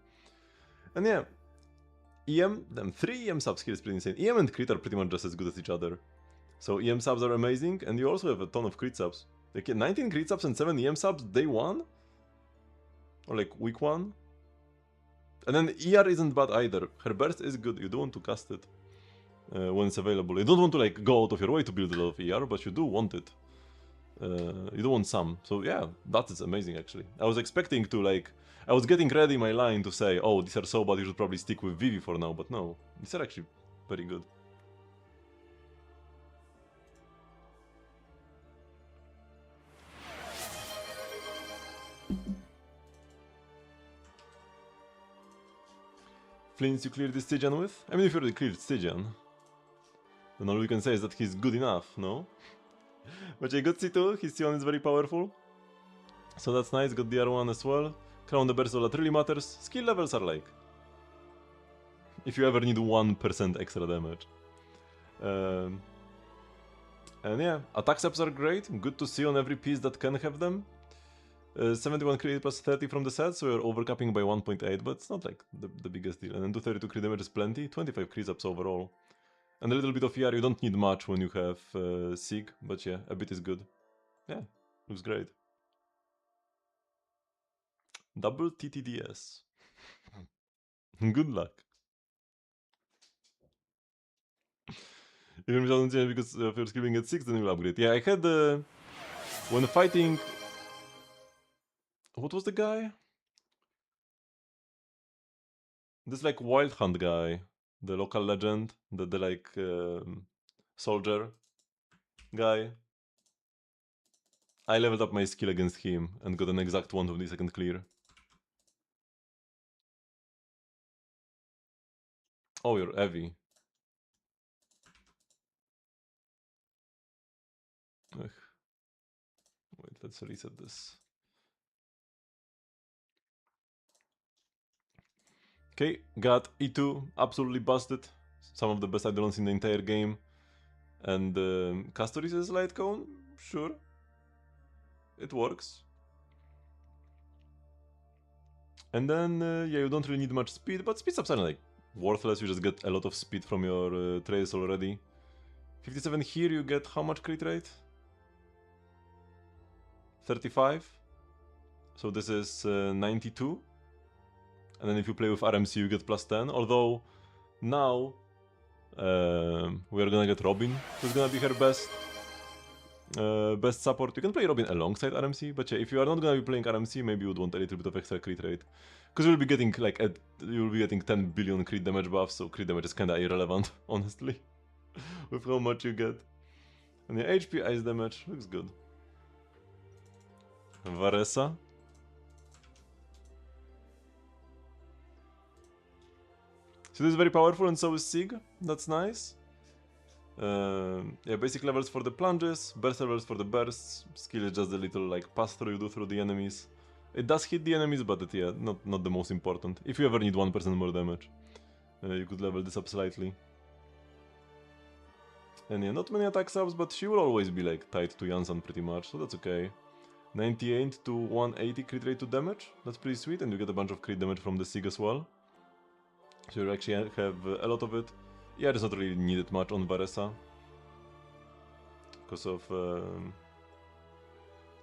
And yeah, EM, them 3 EM sub skill is pretty insane. EM and crit are pretty much just as good as each other. So EM subs are amazing, and you also have a ton of crit subs. Like 19 crit subs and 7 EM subs day 1? Or like week 1? And then ER isn't bad either. Her burst is good, you do want to cast it when it's available. You don't want to like go out of your way to build a lot of ER, but you do want it. You do want some. So yeah, that is amazing actually. I was expecting to like... I was getting ready my line to say, oh, these are so bad, you should probably stick with Vivi for now, but no. These are actually very good. Flints you cleared the Stygian with? I mean, if you already cleared Stygian, then all we can say is that he's good enough, no? But I got C2, his Sion is very powerful. So that's nice, got the R1 as well. Crown the Burst, all that really matters. Skill levels are like... if you ever need 1% extra damage. And yeah, attack steps are great, good to see on every piece that can have them. 71 crit plus 30 from the set, so you're overcapping by 1.8, but it's not like the biggest deal. And then 232 crit damage is plenty, 25 crit ups overall. And a little bit of ER, you don't need much when you have Sig, but yeah, a bit is good. Yeah, looks great. Double TTDS. Good luck. Even if I don't change because if you're skilling at 6, then you'll upgrade. Yeah, I had when fighting... what was the guy? This like Wild Hunt guy. The local legend. The like soldier. guy. I leveled up my skill against him and got an exact 1/22 clear. Oh, you're heavy. Ugh. Wait, let's reset this. Okay, got E2, absolutely busted. Some of the best Eidolons in the entire game. And Castoris is light cone? Sure. It works. And then, yeah, you don't really need much speed, but speed subs are like worthless. You just get a lot of speed from your trace already. 57 here, you get how much crit rate? 35. So this is 92. And then if you play with RMC, you get plus 10. Although now we're gonna get Robin, who's gonna be her best support. You can play Robin alongside RMC, but yeah, if you are not gonna be playing RMC, maybe you would want a little bit of extra crit rate, because you'll be getting like you'll be getting 10 billion crit damage buffs, so crit damage is kinda irrelevant, honestly, with how much you get. And yeah, HP ice damage looks good. Varesa. So this is very powerful, and so is Sig. That's nice. Yeah, basic levels for the plunges, burst levels for the bursts. Skill is just a little like pass through you do through the enemies. It does hit the enemies, but yeah, not the most important. If you ever need 1% more damage, you could level this up slightly. And yeah, not many attack subs, but she will always be like tied to Janssen pretty much, so that's okay. 98 to 180 crit rate to damage, that's pretty sweet, and you get a bunch of crit damage from the Sig as well. So you actually have a lot of it. Yeah, it's not really needed much on Varesa, because of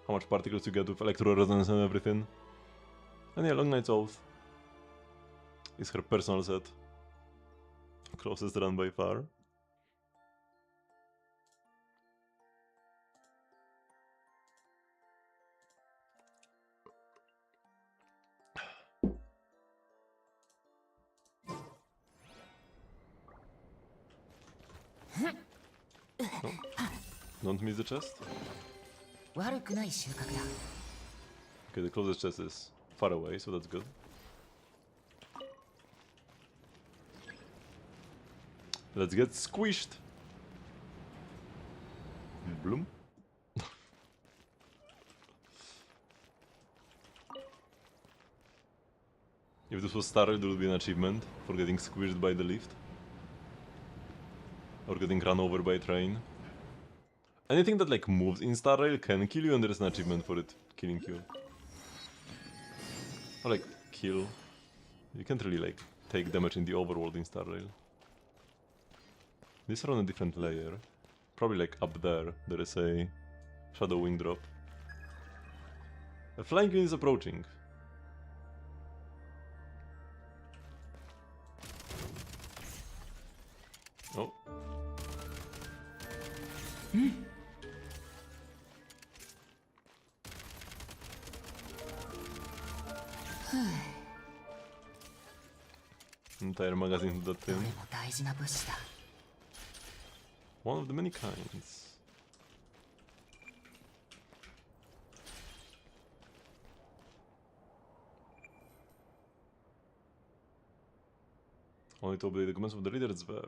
how much particles you get with electro resonance and everything. And yeah, Long Night's Oath is her personal set. Closest run by far. Oh. Don't miss the chest. 悪くない収穫だ Okay, the closest chest is far away, so that's good. Let's get squished. Bloom. If this was Star Rail, there would be an achievement for getting squished by the lift. Or getting run over by a train. Anything that like moves in Star Rail can kill you, and there is an achievement for it killing you. Or like kill. You can't really like take damage in the overworld in Star Rail. These are on a different layer. Probably like up there, there is a shadow wing drop. A flying unit is approaching. Oh. Entire magazine to that thing. も大事な物資だ One of the many kinds. Only to obey the commands of the leader is there.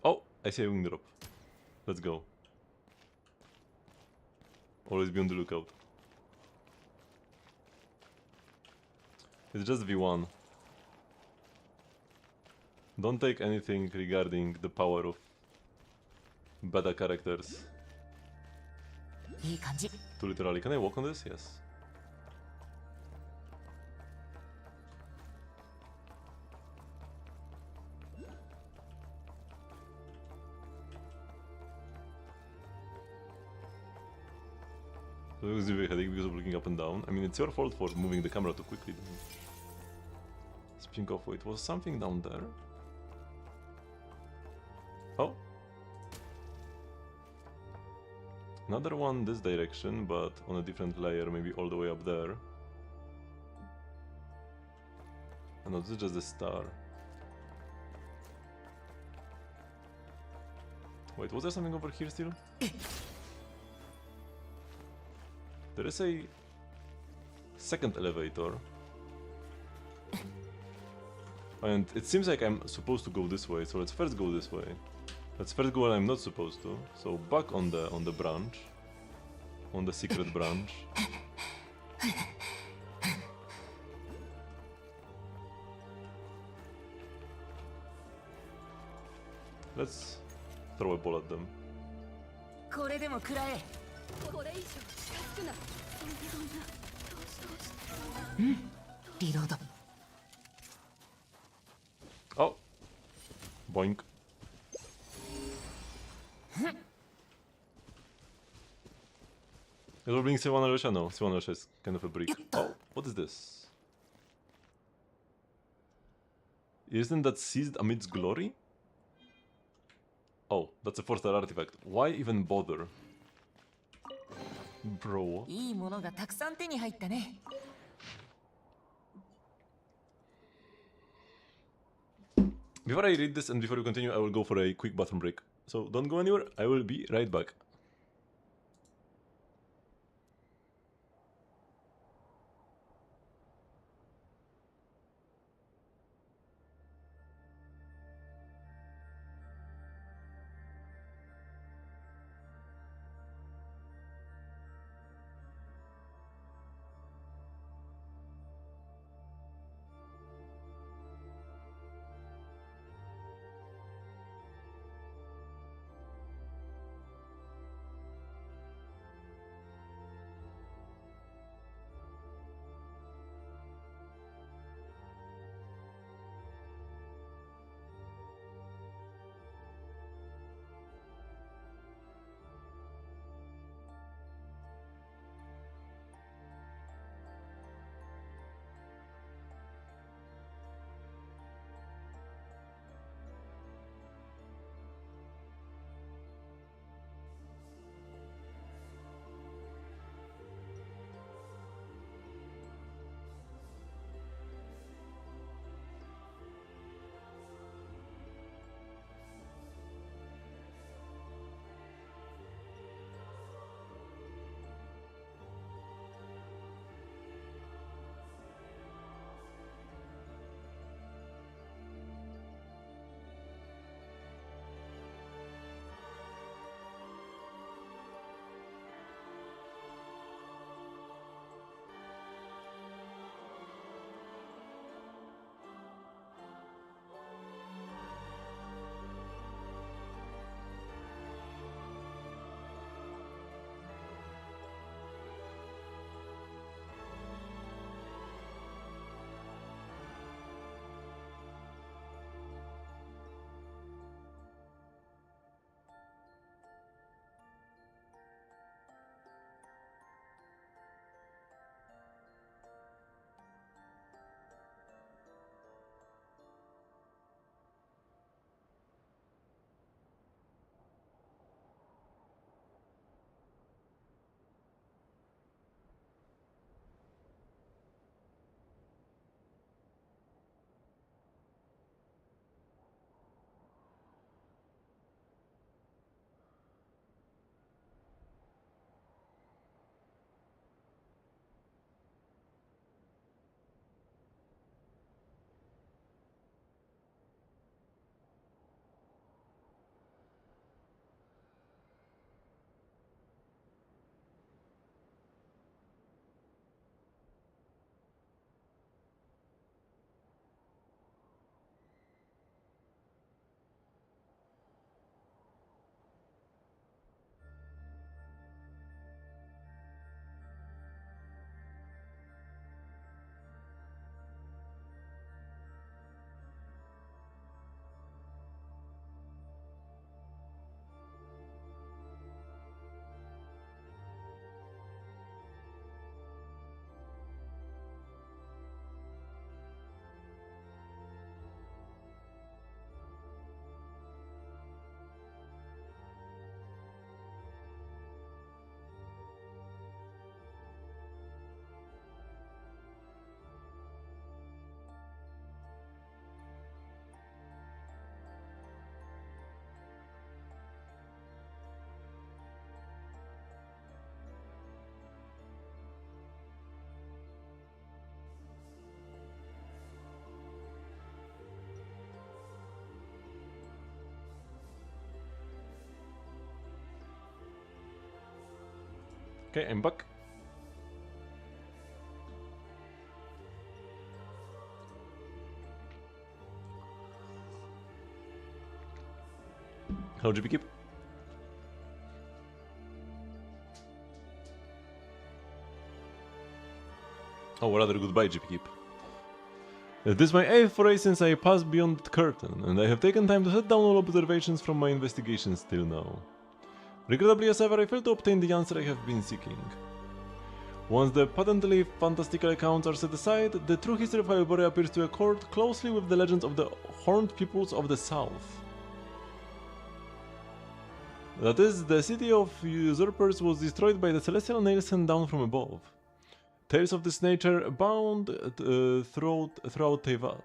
Oh, I see a wing drop. Let's go. Always be on the lookout. It's just V1. Don't take anything regarding the power of beta characters いい感じ too literally. Can I walk on this? Yes. So it was very headache because of looking up and down. I mean, it's your fault for moving the camera too quickly. Speaking of, wait, was something down there? Oh. Another one this direction, but on a different layer, maybe all the way up there. Oh, no, this is just the star. Wait, was there something over here still? There is a second elevator. And it seems like I'm supposed to go this way, so let's first go this way. Let's first go where I'm not supposed to. So back on the branch. On the secret branch. Let's throw a ball at them. これでも食らえ。これ以上近づくな。そんなリロード。 Oh! Boink. Is we're being Siwana Rusha? No, Siwana Rusha is kind of a brick. Oh, what is this? Isn't that seized amidst glory? Oh, that's a 4-star artifact. Why even bother? Bro. いいものがたくさん手に入ったね。 Before I read this and before we continue, I will go for a quick bathroom break. So don't go anywhere, I will be right back. Okay, I'm back. Hello, GP Keep. Oh, rather goodbye, GP Keep. This is my 8th foray since I passed beyond the curtain, and I have taken time to set down all observations from my investigations till now. Regrettably as ever, I failed to obtain the answer I have been seeking. Once the patently fantastical accounts are set aside, the true history of Hyperborea appears to accord closely with the legends of the horned peoples of the south. That is, the city of usurpers was destroyed by the celestial nails sent down from above. Tales of this nature abound throughout Tevat.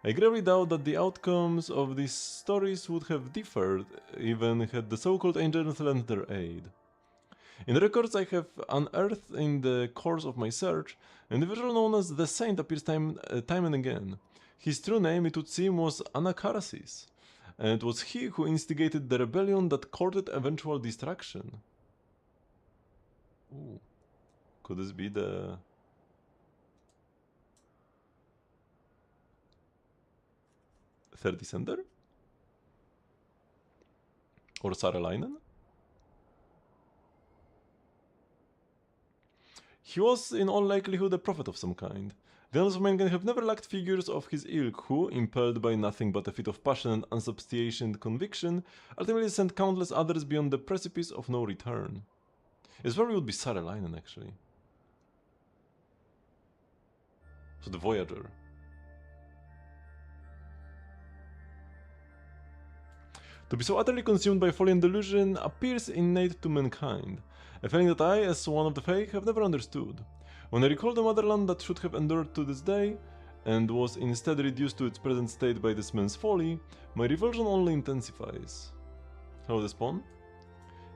I gravely doubt that the outcomes of these stories would have differed even had the so-called angels lent their aid. In the records I have unearthed in the course of my search, an individual known as the Saint appears time and again. His true name, it would seem, was Anakarasis, and it was he who instigated the rebellion that courted eventual destruction. Ooh. Could this be the... Third Descender? Or Saralainen? He was in all likelihood a prophet of some kind. The annals of mankind have never lacked figures of his ilk who, impelled by nothing but a fit of passion and unsubstantiated conviction, ultimately sent countless others beyond the precipice of no return. It probably would be Saralainen, actually. So the Voyager. To be so utterly consumed by folly and delusion appears innate to mankind, a feeling that I, as one of the Fae, have never understood. When I recall the motherland that should have endured to this day, and was instead reduced to its present state by this man's folly, my revulsion only intensifies. Hello, the Spawn?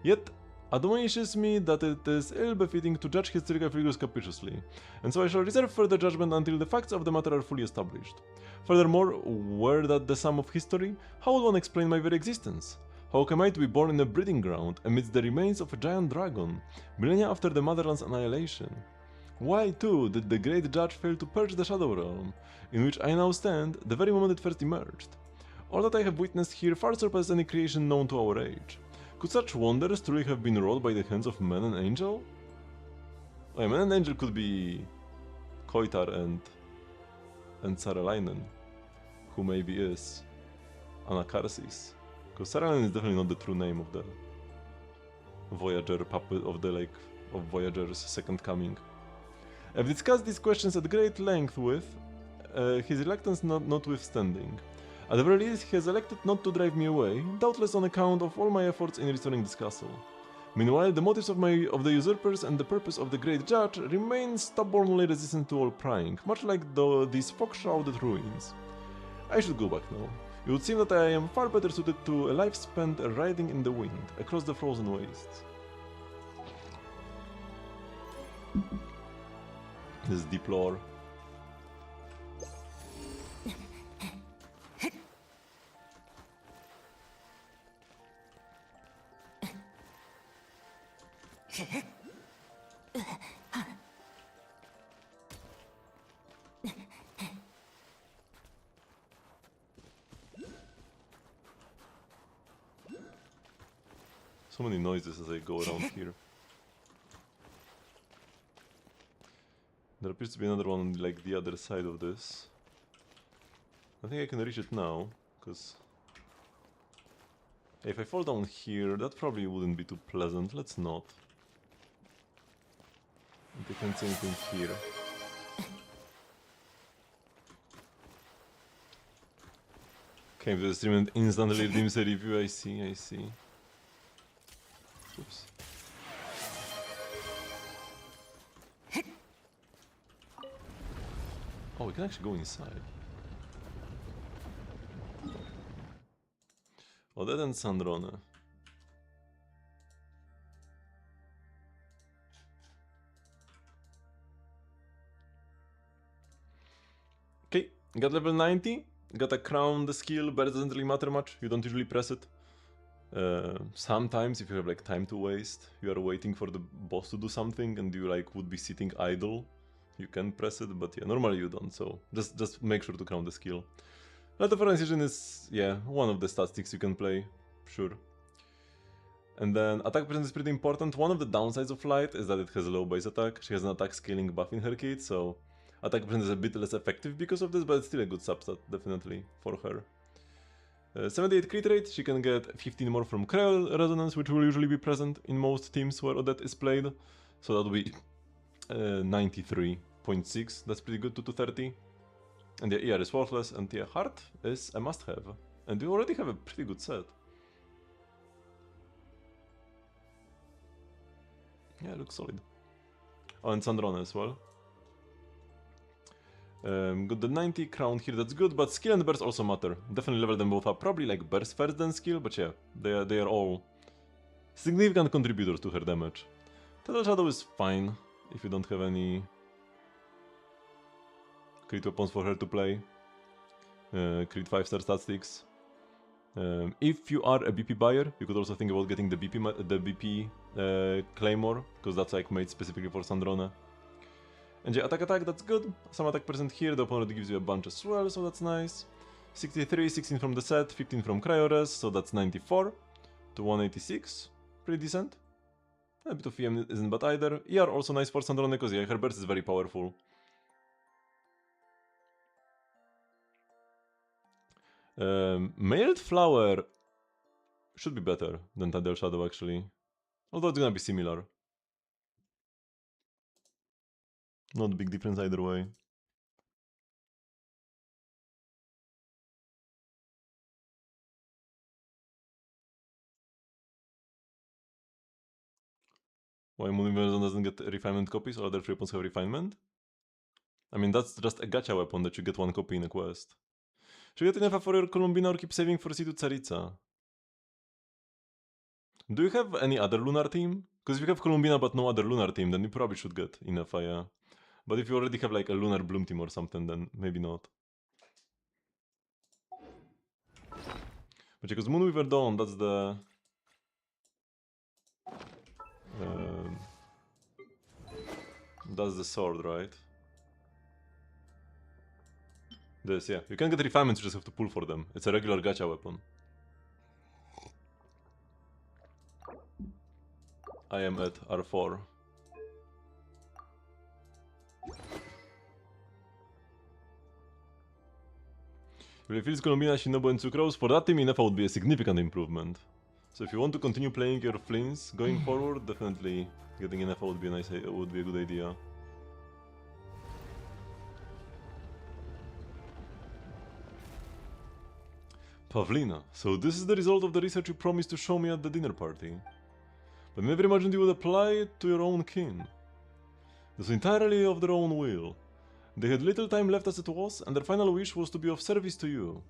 Yet, admonishes me that it is ill-befitting to judge historical figures capriciously, and so I shall reserve further judgment until the facts of the matter are fully established. Furthermore, were that the sum of history, how would one explain my very existence? How came I to be born in a breeding ground, amidst the remains of a giant dragon, millennia after the motherland's annihilation? Why, too, did the great judge fail to purge the Shadow Realm, in which I now stand, the very moment it first emerged? All that I have witnessed here far surpasses any creation known to our age. Could such wonders truly have been wrought by the hands of man and angel? Oh, yeah, man and angel could be Koitar and Saralainen, who maybe is Anakarasis. Because Saralainen is definitely not the true name of the Voyager puppet of Voyager's second coming. I've discussed these questions at great length with his reluctance notwithstanding. At the very least, he has elected not to drive me away, doubtless on account of all my efforts in restoring this castle. Meanwhile, the motives of the usurpers and the purpose of the great judge remain stubbornly resistant to all prying, much like these fog-shrouded ruins. I should go back now. It would seem that I am far better suited to a life spent riding in the wind, across the frozen wastes. This is deep lore. So many noises as I go around here. There appears to be another one on like the other side of this. I think I can reach it now, because if I fall down here, that probably wouldn't be too pleasant. Let's not. I can't see anything here. Came to the stream and instantly redeems a review. I see, I see. Oops. Oh, we can actually go inside. Odette and Sandrone. Okay, got level 90. Got a crown, the skill, but it doesn't really matter much. You don't usually press it. Sometimes if you have like time to waste, you are waiting for the boss to do something and you like would be sitting idle, you can press it, but yeah, normally you don't, so just make sure to count the skill. Light of Organization is, yeah, one of the statistics you can play, sure. And then attack percent is pretty important. One of the downsides of Light is that it has a low base attack. She has an attack scaling buff in her kit, so attack percent is a bit less effective because of this, but it's still a good substat, definitely, for her. 78 crit rate, she can get 15 more from Cryo Resonance, which will usually be present in most teams where Odette is played. So that will be 93.6, that's pretty good to 230. And yeah, ER is worthless, and yeah, Heart is a must-have. And you already have a pretty good set. Yeah, looks solid. Oh, and Sandrone as well. Got the 90 crown here, that's good, but skill and burst also matter. Definitely level them both up. Probably like burst first then skill, but yeah, they are all significant contributors to her damage. Total Shadow is fine if you don't have any crit weapons for her to play. Crit 5-star statistics. If you are a BP buyer, you could also think about getting the BP Claymore, because that's like made specifically for Sandrone. And yeah, attack, that's good. Some attack percent here, the opponent gives you a bunch as well, so that's nice. 63, 16 from the set, 15 from Cryores, so that's 94 to 186. Pretty decent. A bit of EM isn't bad either. ER also nice for Sandrone, because yeah, her burst is very powerful. Mailed Flower should be better than Tadel Shadow actually. Although it's gonna be similar. Not a big difference either way. Why Moonweapon doesn't get refinement copies or other free weapons have refinement? I mean, that's just a gacha weapon that you get one copy in a quest. Should you get enough for your Columbina or keep saving for C2 Tsaritsa? Do you have any other lunar team? Because if you have Columbina but no other lunar team, then you probably should get enough, yeah. But if you already have like a lunar bloom team or something, then maybe not. But because Moonweaver Dawn, that's the... that's the sword, right? This, yeah. You can get refinements, you just have to pull for them. It's a regular gacha weapon. I am at R4. If it feels Columbina, Shinobu and Sucrose, for that team Inefa would be a significant improvement. So if you want to continue playing your Flins going forward, definitely getting Inefa would be a good idea. Pavlina, so this is the result of the research you promised to show me at the dinner party. But never imagined you would apply it to your own kin. This was entirely of their own will. They had little time left as it was, and their final wish was to be of service to you.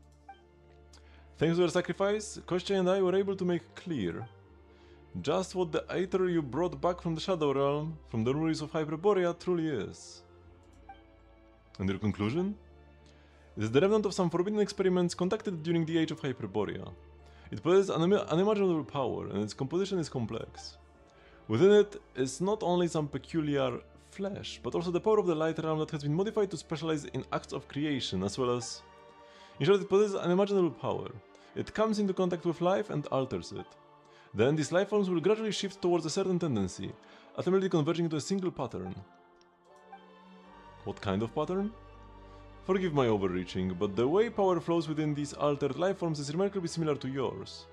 Thanks to their sacrifice, Koshchei and I were able to make clear just what the Aether you brought back from the Shadow Realm, from the ruins of Hyperborea, truly is. And your conclusion? It is the remnant of some forbidden experiments conducted during the Age of Hyperborea. It possesses unimaginable power, and its composition is complex. Within it is not only some peculiar flesh, but also the power of the Light Realm that has been modified to specialize in acts of creation, as well as... In short, it possesses unimaginable power. It comes into contact with life and alters it. Then these life forms will gradually shift towards a certain tendency, ultimately converging into a single pattern. What kind of pattern? Forgive my overreaching, but the way power flows within these altered life forms is remarkably similar to yours.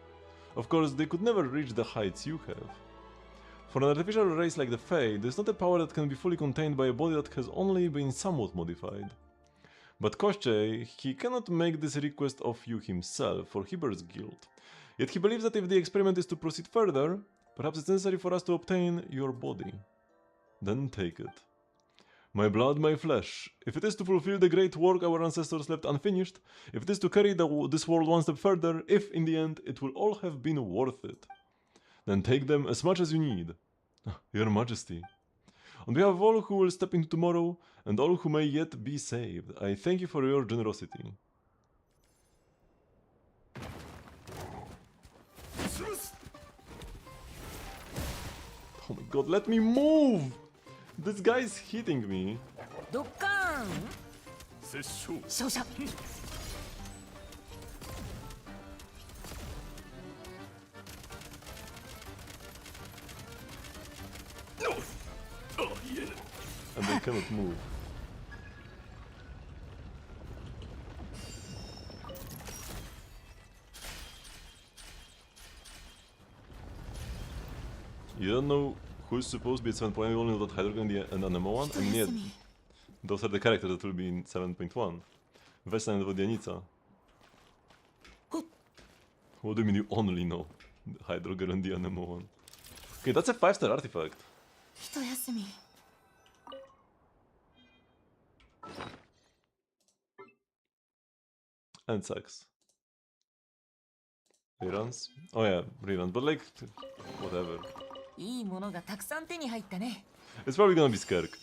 Of course, they could never reach the heights you have. For an artificial race like the Fae, there's not a power that can be fully contained by a body that has only been somewhat modified. But Koshchei, he cannot make this request of you himself, for he bears guilt. Yet he believes that if the experiment is to proceed further, perhaps it's necessary for us to obtain your body. Then take it. My blood, my flesh. If it is to fulfill the great work our ancestors left unfinished, if it is to carry this world one step further, if in the end it will all have been worth it, then take them as much as you need. Your Majesty. On behalf of all who will step into tomorrow, and all who may yet be saved, I thank you for your generosity. god, let me move! This guy's hitting me. ドッカーン殺傷勝者 And they cannot move. You don't know who's supposed to be at 7.1, you only know that Hydrogen and Anemo 1, and yet those are the characters that will be in 7.1. Vesna and Wodianica. What do you mean you only know the Hydrogen and the Anemo 1? Okay, that's a 5-star artifact. 一休み And sucks. Reruns? Oh yeah, reruns, but like, whatever. いいものがたくさん手に入ったね It's probably gonna be Skirk.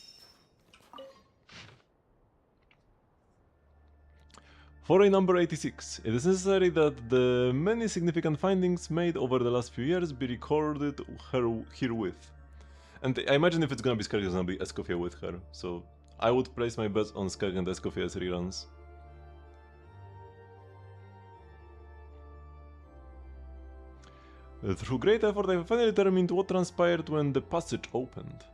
Foray number 86. It is necessary that the many significant findings made over the last few years be recorded herewith. And I imagine if it's gonna be Skirk, it's gonna be Escoffier with her. So I would place my bets on Skirk and Escoffier as reruns. Through great effort, I have finally determined what transpired when the passage opened.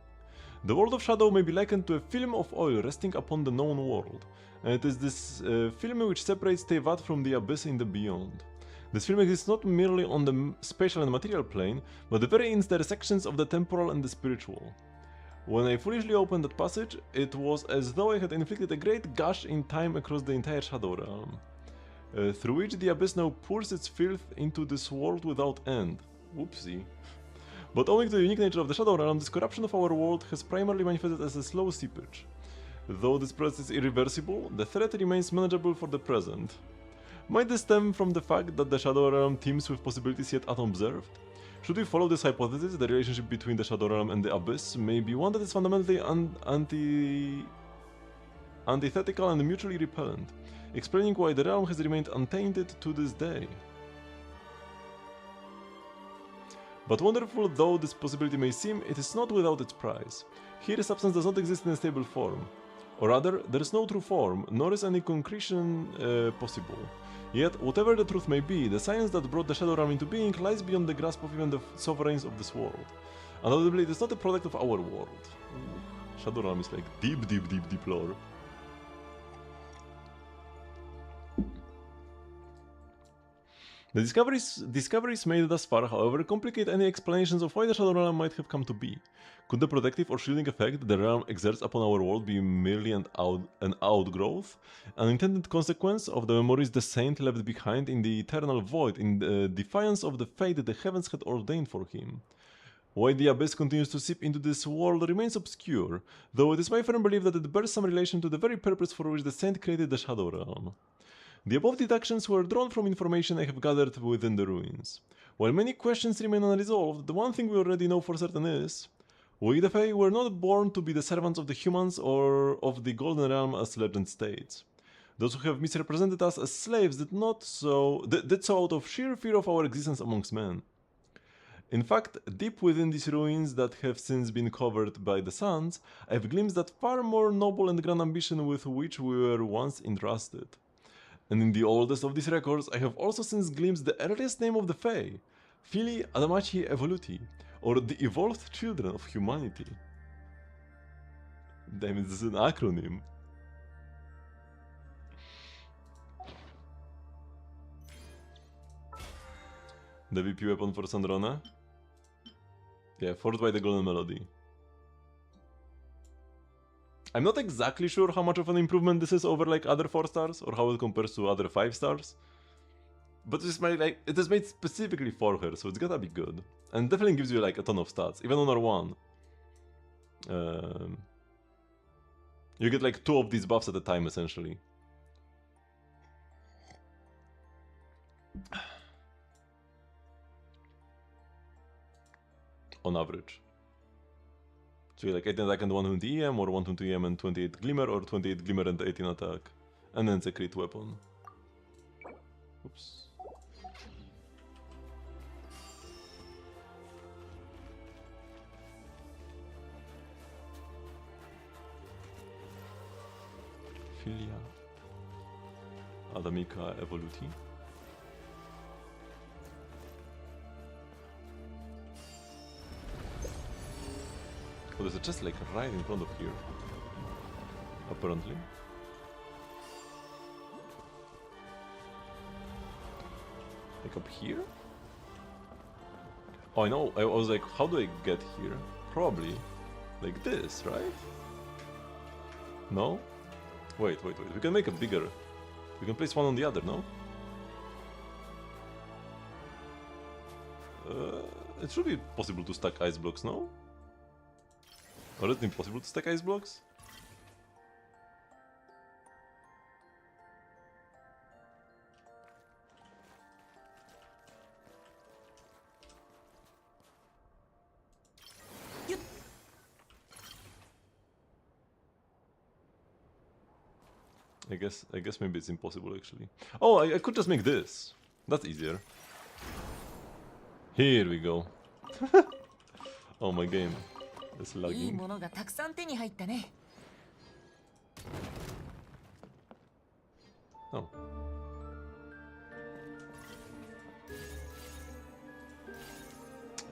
The world of Shadow may be likened to a film of oil resting upon the known world, and it is this film which separates Tevat from the abyss in the beyond. This film exists not merely on the spatial and material plane, but the very intersections of the temporal and the spiritual. When I foolishly opened that passage, it was as though I had inflicted a great gash in time across the entire Shadow realm. Through which the abyss now pours its filth into this world without end. Whoopsie. But owing to the unique nature of the Shadow Realm, this corruption of our world has primarily manifested as a slow seepage. Though this process is irreversible, the threat remains manageable for the present. Might this stem from the fact that the Shadow Realm teems with possibilities yet unobserved? Should we follow this hypothesis, the relationship between the Shadow Realm and the Abyss may be one that is fundamentally antithetical and mutually repellent, explaining why the realm has remained untainted to this day. But wonderful though this possibility may seem, it is not without its price. Here substance does not exist in a stable form. Or rather, there is no true form, nor is any concretion possible. Yet, whatever the truth may be, the science that brought the Shadow Realm into being lies beyond the grasp of even the sovereigns of this world. Undoubtedly, it is not a product of our world. Shadow Realm is like deep lore. The discoveries made thus far, however, complicate any explanations of why the Shadow Realm might have come to be. Could the protective or shielding effect the realm exerts upon our world be merely an outgrowth, an intended consequence of the memories the Saint left behind in the eternal void in defiance of the fate the heavens had ordained for him? Why the Abyss continues to seep into this world remains obscure, though it is my firm belief that it bears some relation to the very purpose for which the Saint created the Shadow Realm. The above deductions were drawn from information I have gathered within the ruins. While many questions remain unresolved, the one thing we already know for certain is, we the Fae were not born to be the servants of the humans or of the Golden Realm as legend states. Those who have misrepresented us as slaves did so out of sheer fear of our existence amongst men. In fact, deep within these ruins that have since been covered by the sands, I have glimpsed that far more noble and grand ambition with which we were once entrusted. And in the oldest of these records, I have also since glimpsed the earliest name of the Fae, Fili Adamachi Evoluti, or the Evolved Children of Humanity. Damn it, this is an acronym. The VP weapon for Sandrona? Yeah, forged by the Golden Melody. I'm not exactly sure how much of an improvement this is over like other 4 stars, or how it compares to other 5 stars. But it is made specifically for her, so it's gotta be good. And definitely gives you like a ton of stats, even on R1. You get like 2 of these buffs at a time, essentially. On average. So you like 18 attack and 120 EM, or 120 EM and 28 Glimmer, or 28 Glimmer and 18 attack. And then it's a crit weapon. Oops. Filia Adamica Evoluti. Oh, there's a chest like right in front of here. Apparently. Like up here? Oh, I know. I was like, how do I get here? Probably like this, right? No? Wait. We can make it bigger. We can place one on the other, no? It should be possible to stack ice blocks, no? Or is it impossible to stack ice blocks? I guess maybe it's impossible actually. Oh, I could just make this. That's easier. Here we go. Oh, my game is いい lagging. ものがたくさん手に入ったね。 Oh.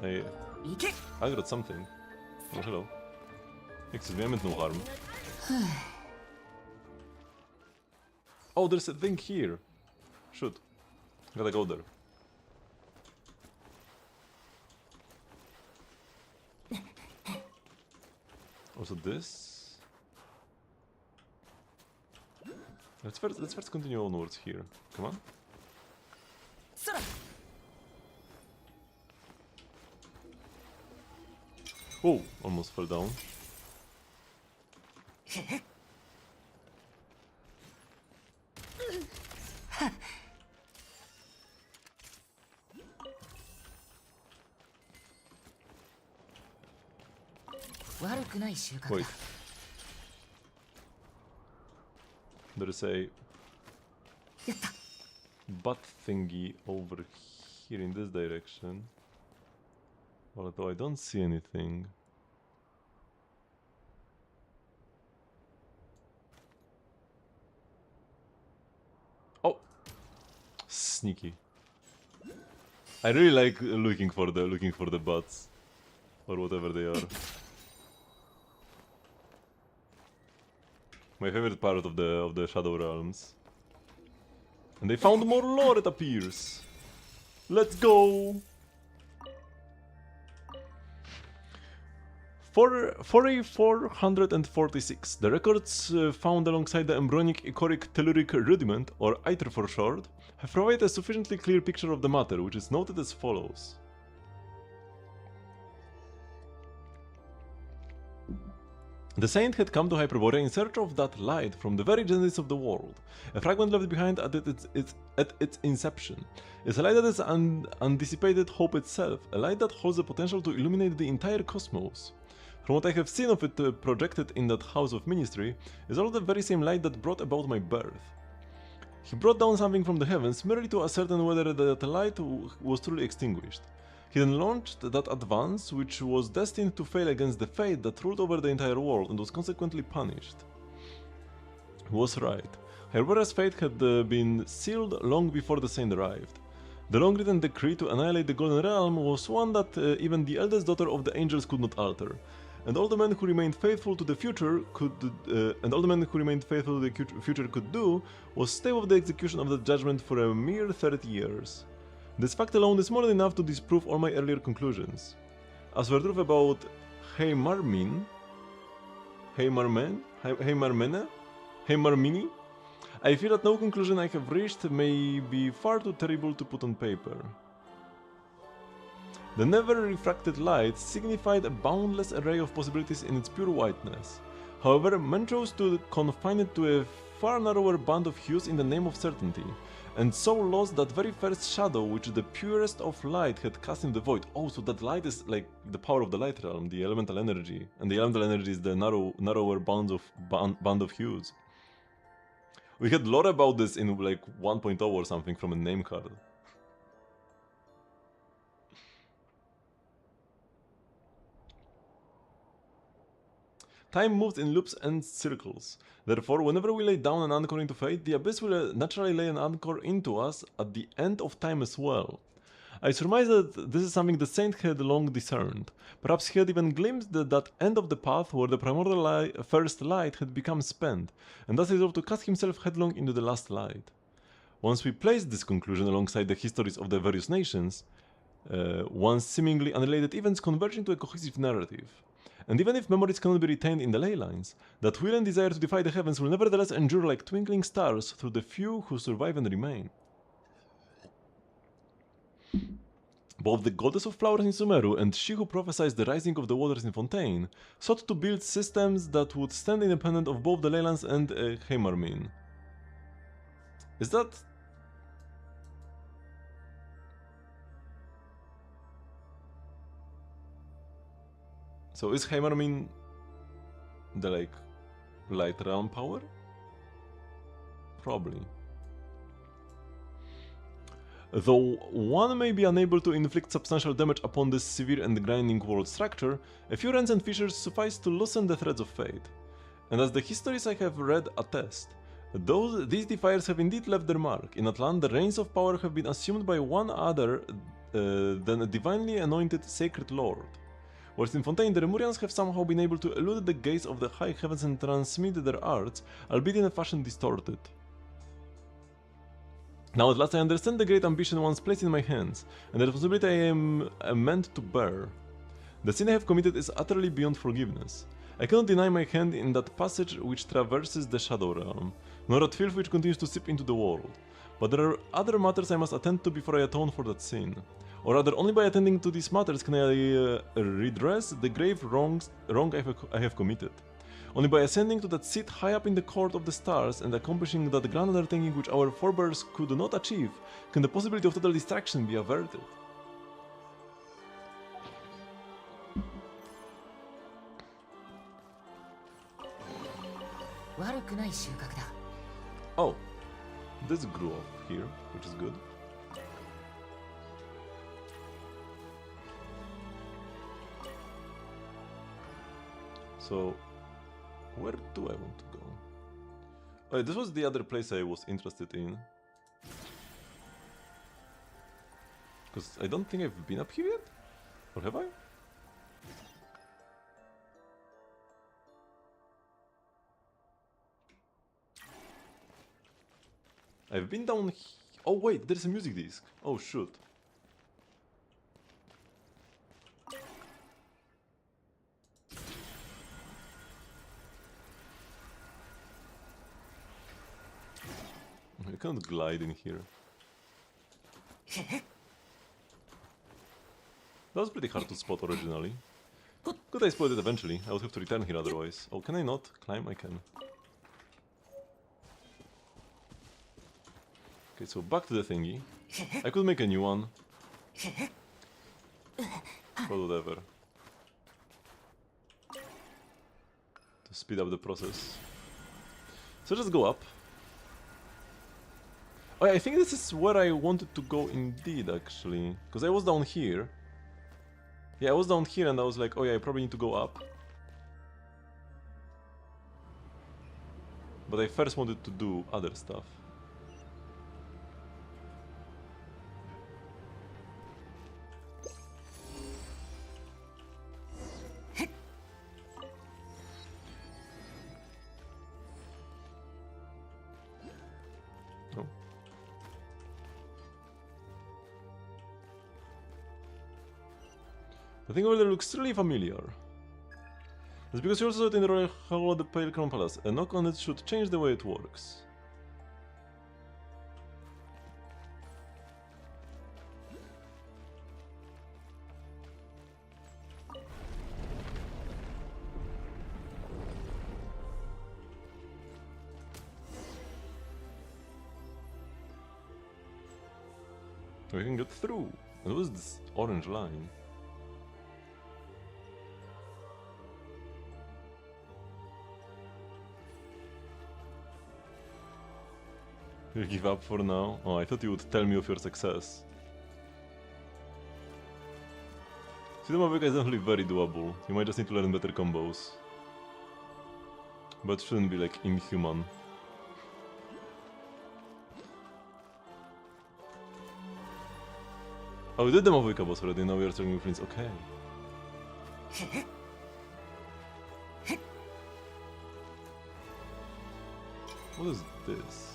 I 行け。 I got something. Oh, hello. Excuse me, I meant no harm. Oh, there's a thing here. Shoot. Gotta go there. Also this. Let's first continue onwards here. Come on. 空。 Oh, almost fell down. Wait. There is a butt thingy over here in this direction. Although I don't see anything. Oh, sneaky. I really like looking for the butts or whatever they are. My favorite part of the Shadow Realms. And they found more lore, it appears. Let's go! For a 446, the records found alongside the embryonic echoric telluric rudiment, or ITER for short, have provided a sufficiently clear picture of the matter, which is noted as follows. The Saint had come to Hyperborea in search of that light from the very genesis of the world, a fragment left behind at its inception. It's a light that is anticipated hope itself, a light that holds the potential to illuminate the entire cosmos. From what I have seen of it projected in that house of ministry, is all the very same light that brought about my birth. He brought down something from the heavens merely to ascertain whether that light was truly extinguished. He then launched that advance, which was destined to fail against the fate that ruled over the entire world and was consequently punished. He was right. Hyperborea's fate had been sealed long before the Saint arrived. The long-written decree to annihilate the Golden Realm was one that even the eldest daughter of the angels could not alter, and all the men who remained faithful to the future could do was stay with the execution of the judgment for a mere 30 years. This fact alone is more than enough to disprove all my earlier conclusions. As for the truth about Heimarmini, I fear that no conclusion I have reached may be far too terrible to put on paper. The never-refracted light signified a boundless array of possibilities in its pure whiteness. However, men chose to confine it to a far narrower band of hues in the name of certainty, and so lost that very first shadow which the purest of light had cast in the void. Oh, so that light is like the power of the light realm, the elemental energy, and the elemental energy is the narrower band of hues. We had lore about this in like 1.0 or something from a name card. Time moves in loops and circles. Therefore, whenever we lay down an anchor into fate, the abyss will naturally lay an anchor into us at the end of time as well. I surmise that this is something the saint had long discerned. Perhaps he had even glimpsed that end of the path where the primordial first light had become spent, and thus resolved to cast himself headlong into the last light. Once we place this conclusion alongside the histories of the various nations, once seemingly unrelated events converge into a cohesive narrative. And even if memories cannot be retained in the ley lines, that will and desire to defy the heavens will nevertheless endure like twinkling stars through the few who survive and remain. Both the goddess of flowers in Sumeru and she who prophesied the rising of the waters in Fontaine sought to build systems that would stand independent of both the leylands and Heimarmin. Is that... So is Heimarmin the like light realm power? Probably. Though one may be unable to inflict substantial damage upon this severe and grinding world structure, a few rents and fissures suffice to loosen the threads of fate. And as the histories I have read attest, these defiers have indeed left their mark. In Atlan, the reins of power have been assumed by one other than a divinely anointed sacred lord. Whilst in Fontaine, the Remurians have somehow been able to elude the gaze of the high heavens and transmit their arts, albeit in a fashion distorted. Now at last I understand the great ambition once placed in my hands, and the responsibility I am meant to bear. The sin I have committed is utterly beyond forgiveness. I cannot deny my hand in that passage which traverses the Shadow Realm, nor that filth which continues to seep into the world. But there are other matters I must attend to before I atone for that sin. Or rather, only by attending to these matters can I redress the grave wrong I have committed. Only by ascending to that seat high up in the court of the stars and accomplishing that grand undertaking which our forebears could not achieve, can the possibility of total destruction be averted. Oh, this grew up here, which is good. So, where do I want to go? Oh, this was the other place I was interested in. Because I don't think I've been up here yet? Or have I? I've been down here. Oh wait, there's a music disc. Oh shoot. I can't glide in here. That was pretty hard to spot originally. Good I spotted it eventually. I would have to return here otherwise. Oh, can I not climb? I can. Okay, so back to the thingy. I could make a new one. But whatever. To speed up the process. So just go up. Oh, yeah, I think this is where I wanted to go indeed, actually. Because I was down here. Yeah, I was down here and I was like, oh yeah, I probably need to go up. But I first wanted to do other stuff. The thing over there looks really familiar. That's because you also saw it in the Royal Hall of the Pale Crown Palace. A knock on it should change the way it works. We can get through. What was this orange line? You give up for now? Oh, I thought you would tell me of your success. Sidamavika is definitely very doable. You might just need to learn better combos. But shouldn't be like inhuman. Oh, we did the Mavika boss already, now we are starting with Prince, okay. What is this?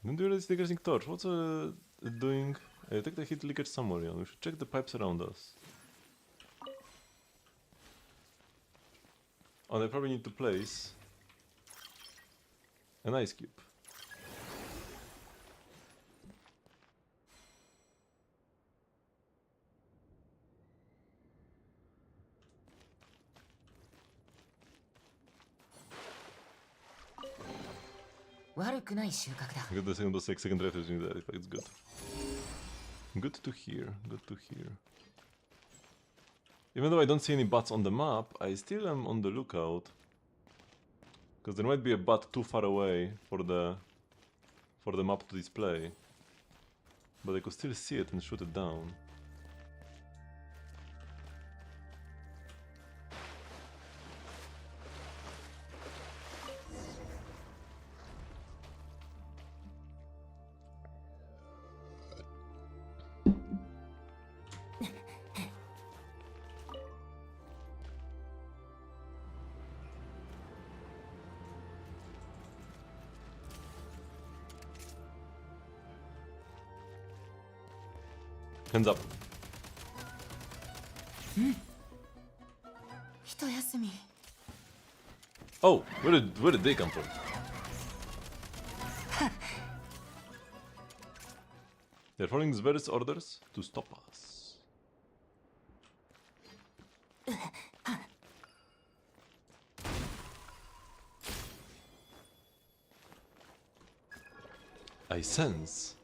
Don't do this leakering torch. What's it doing? Take the heat leakage somewhere, yeah. We should check the pipes around us. Oh, I probably need to place an ice cube. Good, the second was like second rate using that effect. It's good. Good to hear. Good to hear. Even though I don't see any bots on the map, I still am on the lookout. Because there might be a bot too far away for the map to display. But I could still see it and shoot it down. Hands up. Oh, where did they come from? They're following various orders to stop us. I sense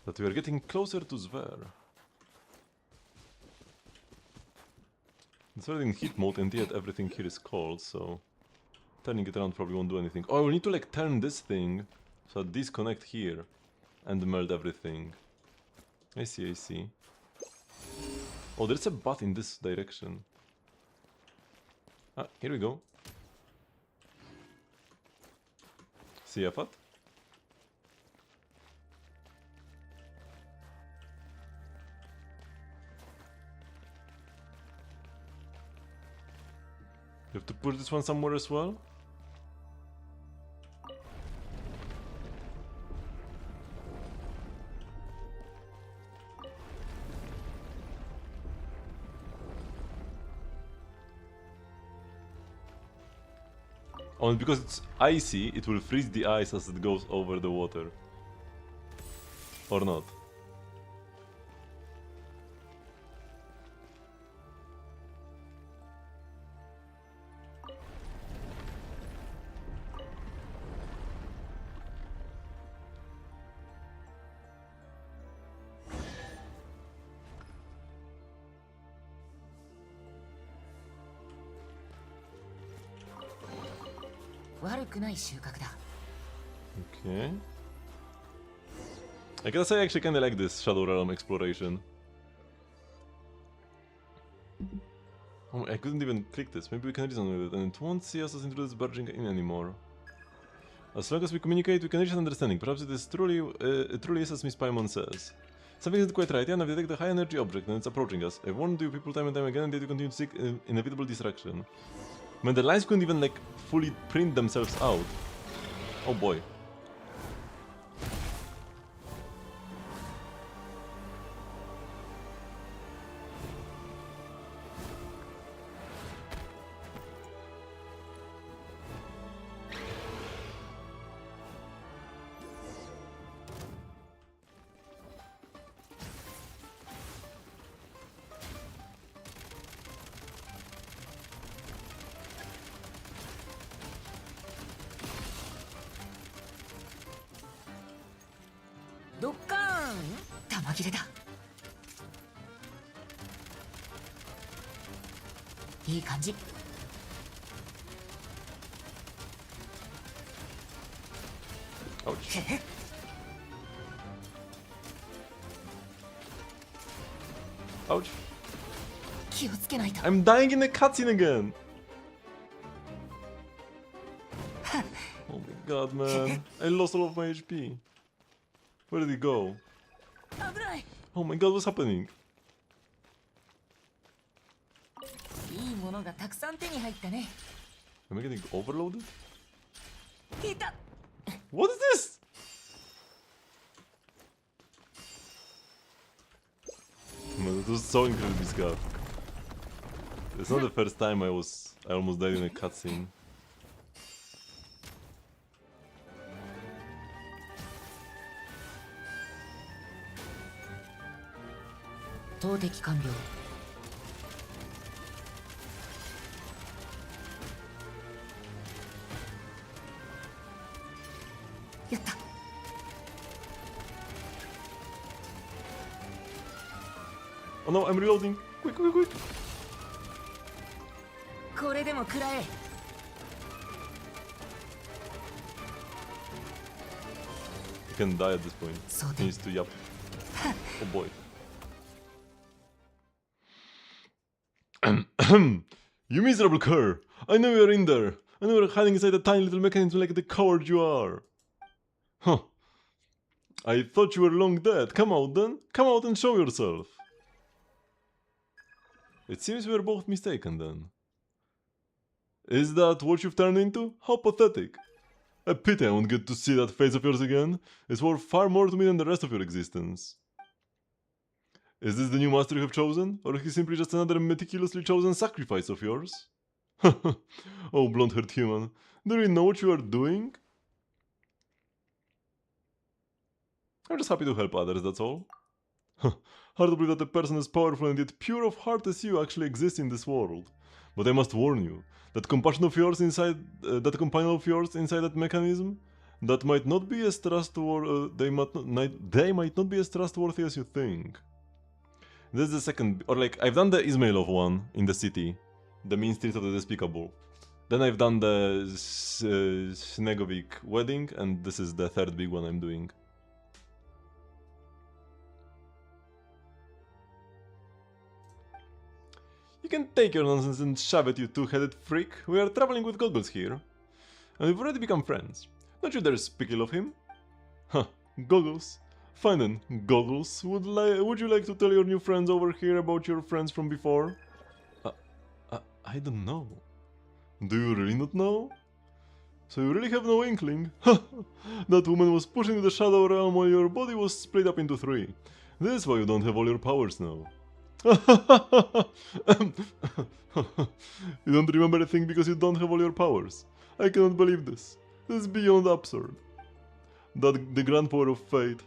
that we are getting closer to Zver. It's already in heat mode and yet everything here is cold, so turning it around probably won't do anything. Oh, we need to like turn this thing so disconnect here and melt everything. I see, I see. Oh, there's a bot in this direction. Ah, here we go. See Afat? You have to push this one somewhere as well? Oh, and because it's icy, it will freeze the ice as it goes over the water. Or not. Okay. I gotta say I actually kinda like this Shadow Realm exploration. Oh, I couldn't even click this. Maybe we can reason with it, and it won't see us as intruders barging in anymore. As long as we communicate, we can reach an understanding. Perhaps it is truly is as Miss Paimon says. Something isn't quite right, yeah? Now we detect a high energy object and it's approaching us. I've warned you people time and time again, and yet you continue to seek inevitable distraction. Man, the lines couldn't even like fully print themselves out. Oh boy. いい感じ。 Ouch. Ouch. 気をつけないと。 I'm dying in the cutscene again. Oh my god, man. I lost all of my HP. Where did he go? 危ない。 Oh my god, what's happening? いいものがたくさん手に入ったね。 Am I getting overloaded? いた。 What is this? Man, it was so incredibly scuffed. It's not the first time I almost died in a cutscene. 投擲完了。 やった。 Oh no, I'm reloading! Quick, quick, quick! これでも食らえ。 He can die at this point. So He needs to yap. Oh boy. You miserable cur! I know you're in there! I know you're hiding inside a tiny little mechanism like the coward you are! Huh. I thought you were long dead. Come out then. Come out and show yourself. It seems we were both mistaken then. Is that what you've turned into? How pathetic. A pity I won't get to see that face of yours again. It's worth far more to me than the rest of your existence. Is this the new master you have chosen? Or is he simply just another meticulously chosen sacrifice of yours? Oh, blonde-haired human. Do you know what you are doing? I'm just happy to help others, that's all. Hard to believe that a person as powerful and yet pure of heart as you actually exists in this world. But I must warn you, that compassion of yours inside, that companion of yours inside that mechanism, that might not be as trustworthy. They might not be as trustworthy as you think. This is the second, or like I've done the Ismailov one in the city, the mean streets of the despicable. Then I've done the Snegovic wedding, and this is the third big one I'm doing. You can take your nonsense and shove it, you two-headed freak. We are traveling with Goggles here. And we've already become friends. Don't you dare speak ill of him. Huh, Goggles. Fine then, Goggles. Would you like to tell your new friends over here about your friends from before? I don't know. Do you really not know? So you really have no inkling? That woman was pushed into the shadow realm while your body was split up into three. This is why you don't have all your powers now. You don't remember a thing because you don't have all your powers. I cannot believe this. This is beyond absurd. That the grand power of fate.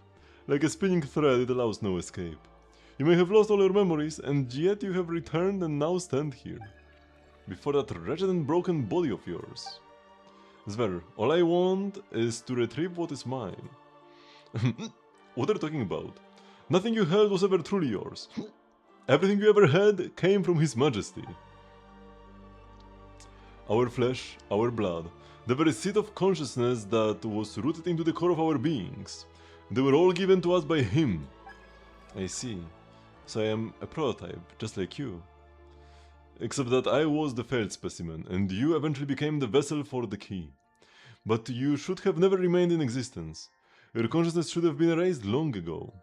Like a spinning thread, it allows no escape. You may have lost all your memories, and yet you have returned and now stand here. Before that wretched and broken body of yours. Zver, all I want is to retrieve what is mine. What are you talking about? Nothing you held was ever truly yours. Everything you ever had came from His Majesty. Our flesh, our blood, the very seed of consciousness that was rooted into the core of our beings. They were all given to us by Him. I see. So I am a prototype, just like you. Except that I was the failed specimen, and you eventually became the vessel for the key. But you should have never remained in existence. Your consciousness should have been erased long ago.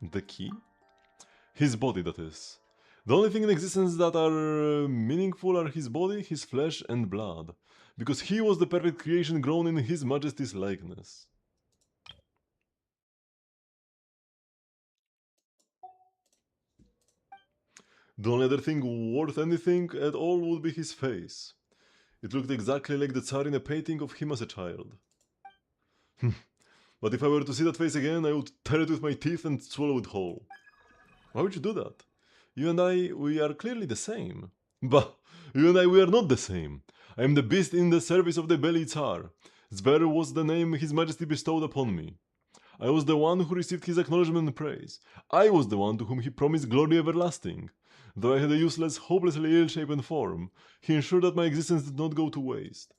The key? His body, that is. The only thing in existence that are meaningful are his body, his flesh and blood. Because he was the perfect creation grown in His Majesty's likeness. The only other thing worth anything at all would be his face. It looked exactly like the Tsar in a painting of him as a child. But if I were to see that face again, I would tear it with my teeth and swallow it whole. Why would you do that? You and I, we are clearly the same. Bah! You and I, we are not the same. I am the beast in the service of the Belly Tsar. Zver was the name His Majesty bestowed upon me. I was the one who received his acknowledgement and praise. I was the one to whom he promised glory everlasting. Though I had a useless, hopelessly ill-shapen form, he ensured that my existence did not go to waste.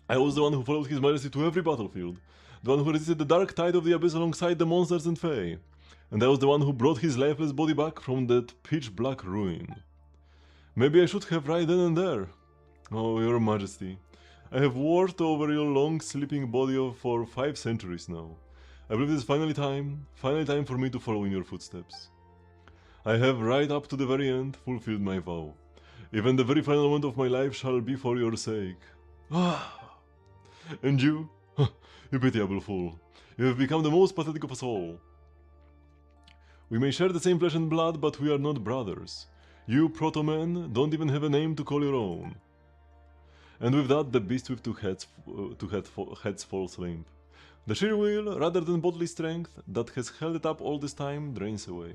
I was the one who followed his majesty to every battlefield, the one who resisted the dark tide of the abyss alongside the monsters and fae, and I was the one who brought his lifeless body back from that pitch-black ruin. Maybe I should have right then and there. Oh, your majesty, I have watched over your long sleeping body for 5 centuries now. I believe it is finally time for me to follow in your footsteps. I have right up to the very end fulfilled my vow. Even the very final moment of my life shall be for your sake. Ah! And you? You pitiable fool. You have become the most pathetic of us all. We may share the same flesh and blood, but we are not brothers. You, proto-men, don't even have a name to call your own. And with that, the beast with 2 heads falls limp. The sheer will, rather than bodily strength, that has held it up all this time, drains away.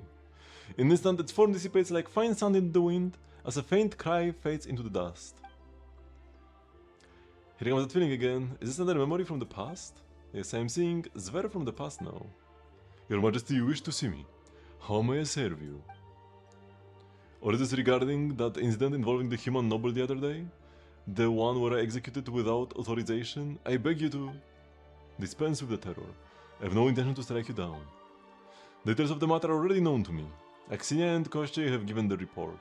In an instant, its form dissipates like fine sand in the wind, as a faint cry fades into the dust. Here comes that feeling again. Is this another memory from the past? Yes, I am seeing Zver from the past now. Your Majesty, you wish to see me. How may I serve you? Or is this regarding that incident involving the human noble the other day? The one where I executed without authorization? I beg you to dispense with the terror. I have no intention to strike you down. Details of the matter are already known to me. Axinia and Kościej have given the report.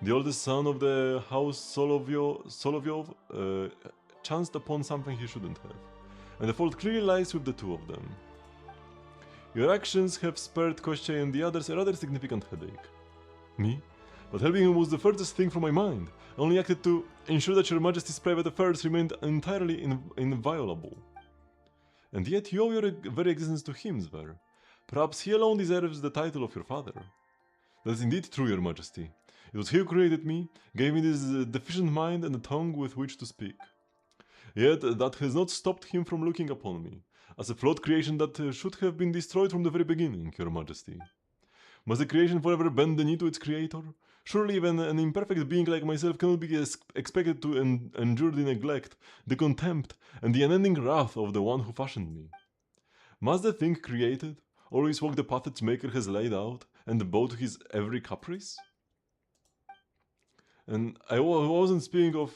The oldest son of the house Solovyov chanced upon something he shouldn't have, and the fault clearly lies with the 2 of them. Your actions have spared Kościej and the others a rather significant headache. Me? But helping him was the furthest thing from my mind. I only acted to ensure that your Majesty's private affairs remained entirely inviolable. And yet you owe your very existence to him, Zver. Perhaps he alone deserves the title of your father. That is indeed true, your Majesty. It was he who created me, gave me this deficient mind and a tongue with which to speak. Yet that has not stopped him from looking upon me, as a flawed creation that should have been destroyed from the very beginning, your Majesty. Must a creation forever bend the knee to its creator? Surely even an imperfect being like myself cannot be expected to endure the neglect, the contempt, and the unending wrath of the one who fashioned me. Must the thing created always walk the path its maker has laid out, and bow to his every caprice? And I wasn't speaking of...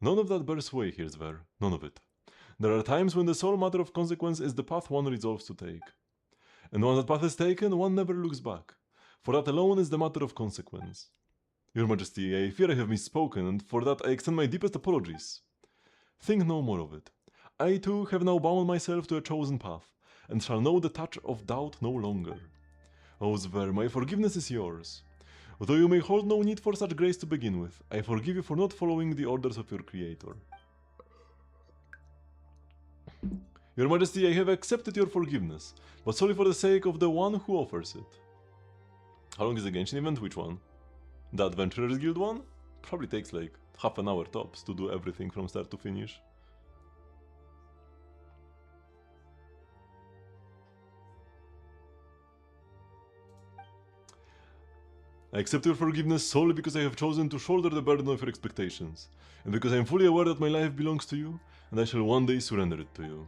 None of that bears sway here, Zver. None of it. There are times when the sole matter of consequence is the path one resolves to take. And once that path is taken, one never looks back. For that alone is the matter of consequence. Your Majesty, I fear I have misspoken, and for that I extend my deepest apologies. Think no more of it. I too have now bound myself to a chosen path, and shall know the touch of doubt no longer. O Zver, my forgiveness is yours. Though you may hold no need for such grace to begin with, I forgive you for not following the orders of your creator. Your Majesty, I have accepted your forgiveness, but solely for the sake of the one who offers it. How long is the Genshin event? Which one? The Adventurers Guild one? Probably takes like half an hour tops to do everything from start to finish. I accept your forgiveness solely because I have chosen to shoulder the burden of your expectations, and because I am fully aware that my life belongs to you, and I shall one day surrender it to you.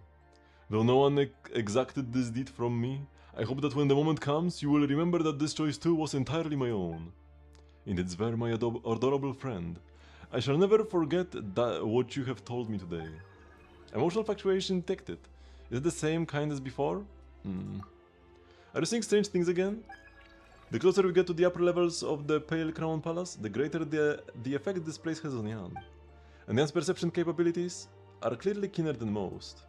Though no one exacted this deed from me, I hope that when the moment comes, you will remember that this choice too was entirely my own. Indeed, Zver, my adorable friend, I shall never forget what you have told me today. Emotional fluctuation detected. Is it the same kind as before? Are you seeing strange things again? The closer we get to the upper levels of the Pale Crown Palace, the greater the effect this place has on Yan. And Yan's perception capabilities are clearly keener than most.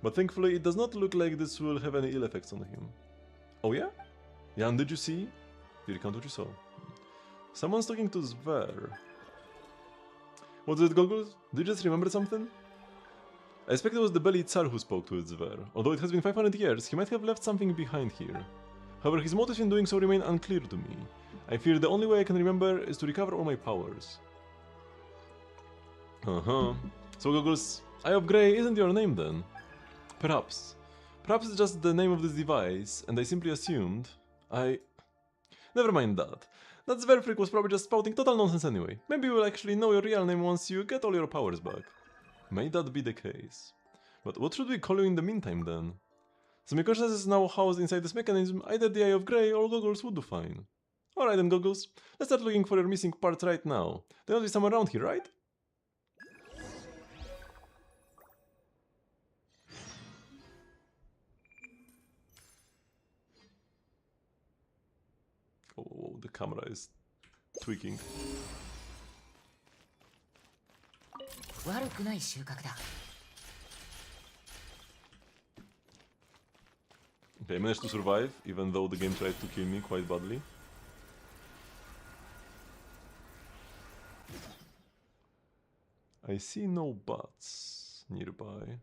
But thankfully, it does not look like this will have any ill effects on him. Oh yeah? Yan, did you see? Did you recount what you saw? Someone's talking to Zver. What's it, Goggles? Did you just remember something? I expect it was the Belly Tsar who spoke to Zver. Although it has been 500 years, he might have left something behind here. However, his motives in doing so remain unclear to me. I fear the only way I can remember is to recover all my powers. So Goggles, Eye of Grey isn't your name then? Perhaps. Perhaps it's just the name of this device, and I simply assumed... Never mind that. That Zverfreak was probably just spouting total nonsense anyway. Maybe you will actually know your real name once you get all your powers back. May that be the case. But what should we call you in the meantime then? So my consciousness is now housed inside this mechanism, either the Eye of Grey or Goggles would do fine. Alright then, Goggles, let's start looking for your missing parts right now. There must be somewhere around here, right? Oh, the camera is tweaking. 悪くない収穫だ。 Okay, I managed to survive, even though the game tried to kill me quite badly. I see no bats nearby.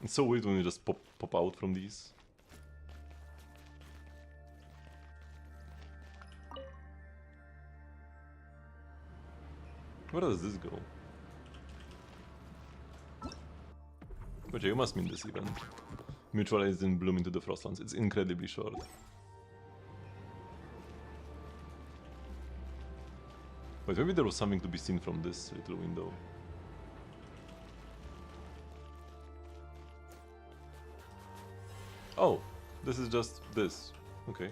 It's so weird when you just pop out from these. Where does this go? But you must mean this event. Mutualized in Bloom into the Frostlands. It's incredibly short. But maybe there was something to be seen from this little window. Oh, this is just this. Okay.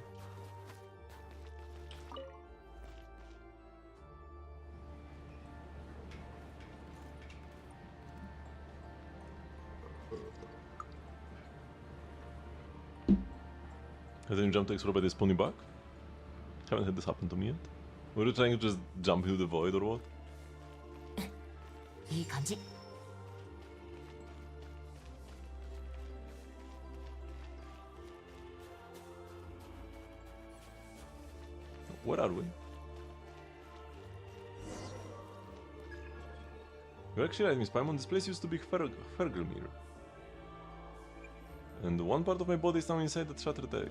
Has any jump to explore by this pony back? Haven't had this happen to me yet. Were you trying to just jump into the void or what? いい感じ。 Where are we? You're actually right, Miss Paimon. This place used to be Fergelmir. And one part of my body is now inside that shattered egg.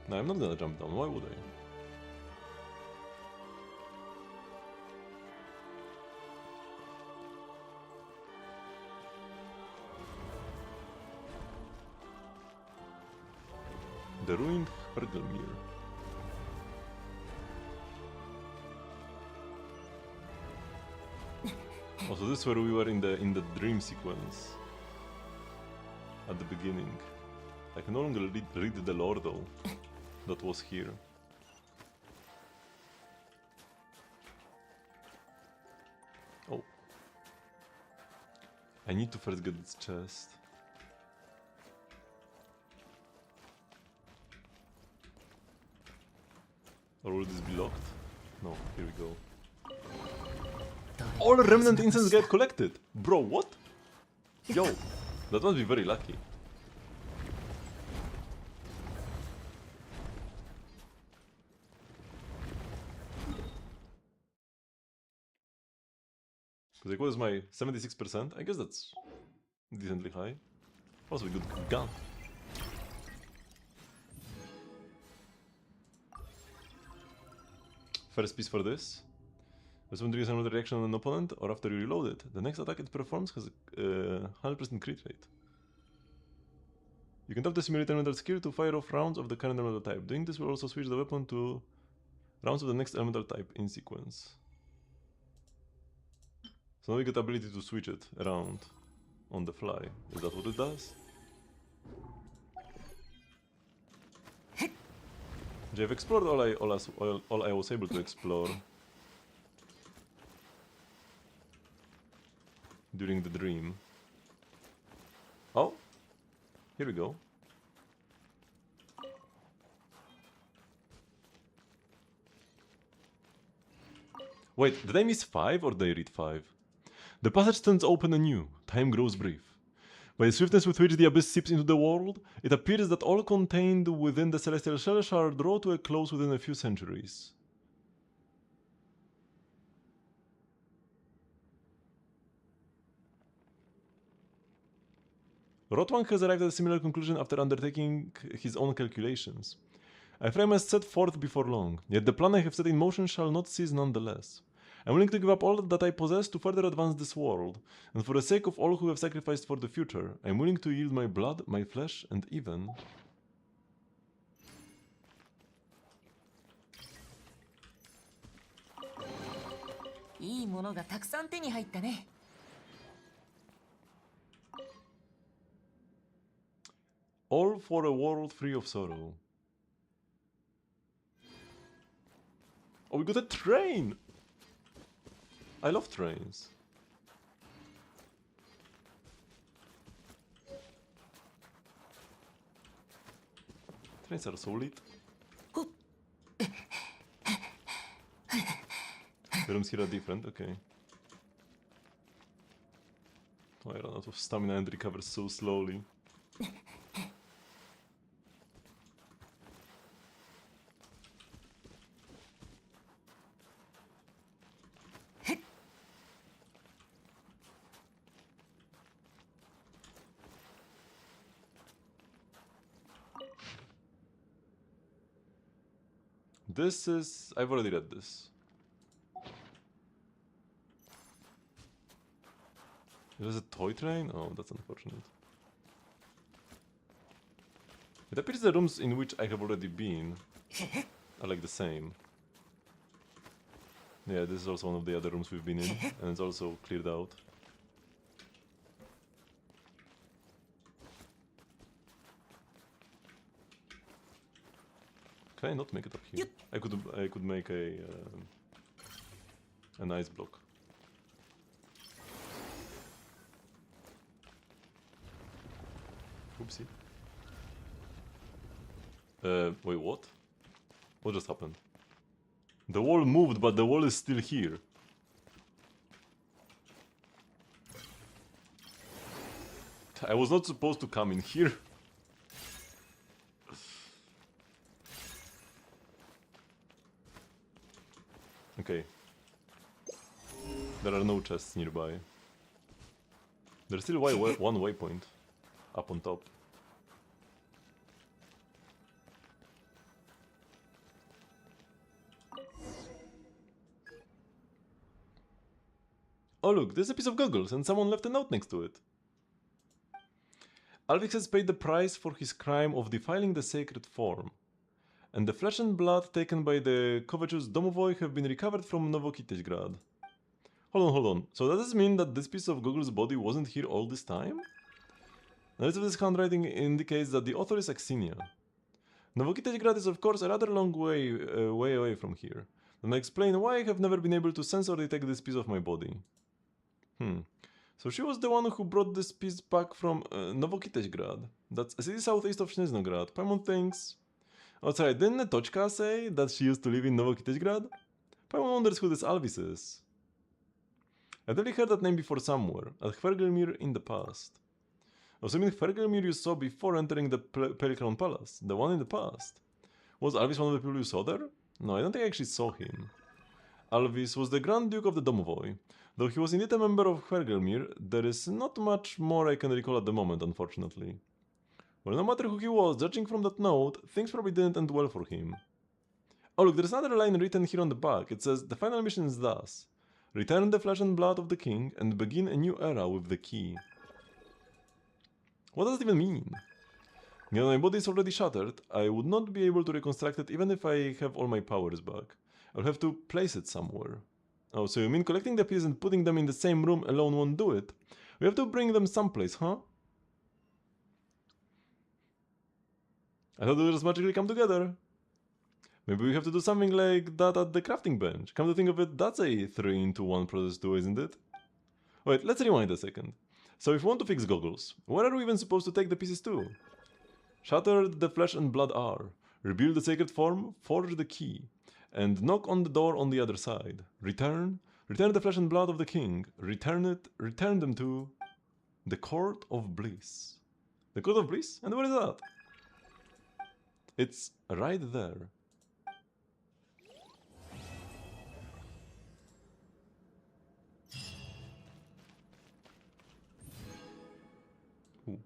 No, I'm not gonna jump down. Why would I? The ruined Fergelmir. Also, this is where we were in the dream sequence at the beginning. I can no longer read the lore though that was here. Oh, I need to first get this chest. Or will this be locked? No, here we go. All remnant incense get collected! Bro, what? Yo, that must be very lucky. Because like, what is my 76%? I guess that's decently high. Also a good gun. First piece for this. As when there is another reaction on an opponent, or after you reload it, the next attack it performs has a 100% crit rate. You can tap the simulator elemental skill to fire off rounds of the current elemental type. Doing this will also switch the weapon to rounds of the next elemental type in sequence. So now you get the ability to switch it around on the fly. Is that what it does? I've explored all I was able to explore during the dream. Oh, here we go. Wait, did I miss 5 or did I read 5? The passage stands open anew. Time grows brief. By the swiftness with which the abyss seeps into the world, it appears that all contained within the celestial shell shall draw to a close within a few centuries. Rotwang has arrived at a similar conclusion after undertaking his own calculations. A frame has set forth before long, yet the plan I have set in motion shall not cease nonetheless. I am willing to give up all that I possess to further advance this world, and for the sake of all who have sacrificed for the future, I am willing to yield my blood, my flesh, and even... いいものがたくさん手に入ったね。All for a world free of sorrow. Oh, we got a train! I love trains. Trains are so lit. The rooms here are different, okay. Oh, I run out of stamina and recover so slowly. This is... I've already read this. There's a toy train? Oh, that's unfortunate. It appears the rooms in which I have already been are like the same. Yeah, this is also one of the other rooms we've been in, and it's also cleared out. Can I not make it up here? I could make an ice block. Oopsie. Wait, what? What just happened? The wall moved, but the wall is still here. I was not supposed to come in here. Okay. There are no chests nearby. There's still one waypoint up on top. Oh look, there's a piece of goggles and someone left a note next to it. Alvix has paid the price for his crime of defiling the sacred form, and the flesh and blood taken by the covetous Domovoi have been recovered from Novokitejgrad. Hold on. So does this mean that this piece of Google's body wasn't here all this time? The rest of this handwriting indicates that the author is Axinia. Novokitejgrad is of course a rather long way away from here. That may explain why I have never been able to sense or detect this piece of my body. So she was the one who brought this piece back from Novokitejgrad. That's a city southeast of Snezhnograd. Paimon thinks... Oh, sorry, didn't Netochka say that she used to live in Novokitejgrad? Paimon wonders who this Alvis is. I definitely heard that name before somewhere, at Hvergelmir in the past. Assuming Hvergelmir you saw before entering the Pale Crown Palace, the one in the past. Was Alvis one of the people you saw there? No, I don't think I actually saw him. Alvis was the Grand Duke of the Domovoi. Though he was indeed a member of Hvergelmir, there is not much more I can recall at the moment, unfortunately. Well, no matter who he was, judging from that note, things probably didn't end well for him. Oh look, there's another line written here on the back. It says, the final mission is thus. Return the flesh and blood of the king and begin a new era with the key. What does it even mean? Given my body is already shattered, I would not be able to reconstruct it even if I have all my powers back. I'll have to place it somewhere. Oh, so you mean collecting the pieces and putting them in the same room alone won't do it? We have to bring them someplace, huh? I thought they would just magically come together. Maybe we have to do something like that at the crafting bench. Come to think of it, that's a 3-in-1 process too, isn't it? Wait, let's rewind a second. So if we want to fix goggles, where are we even supposed to take the pieces to? Shatter the flesh and blood are. Rebuild the sacred form, forge the key. And knock on the door on the other side. Return the flesh and blood of the king. Return them to the Court of Bliss. The Court of Bliss? And where is that? It's right there. Ooh.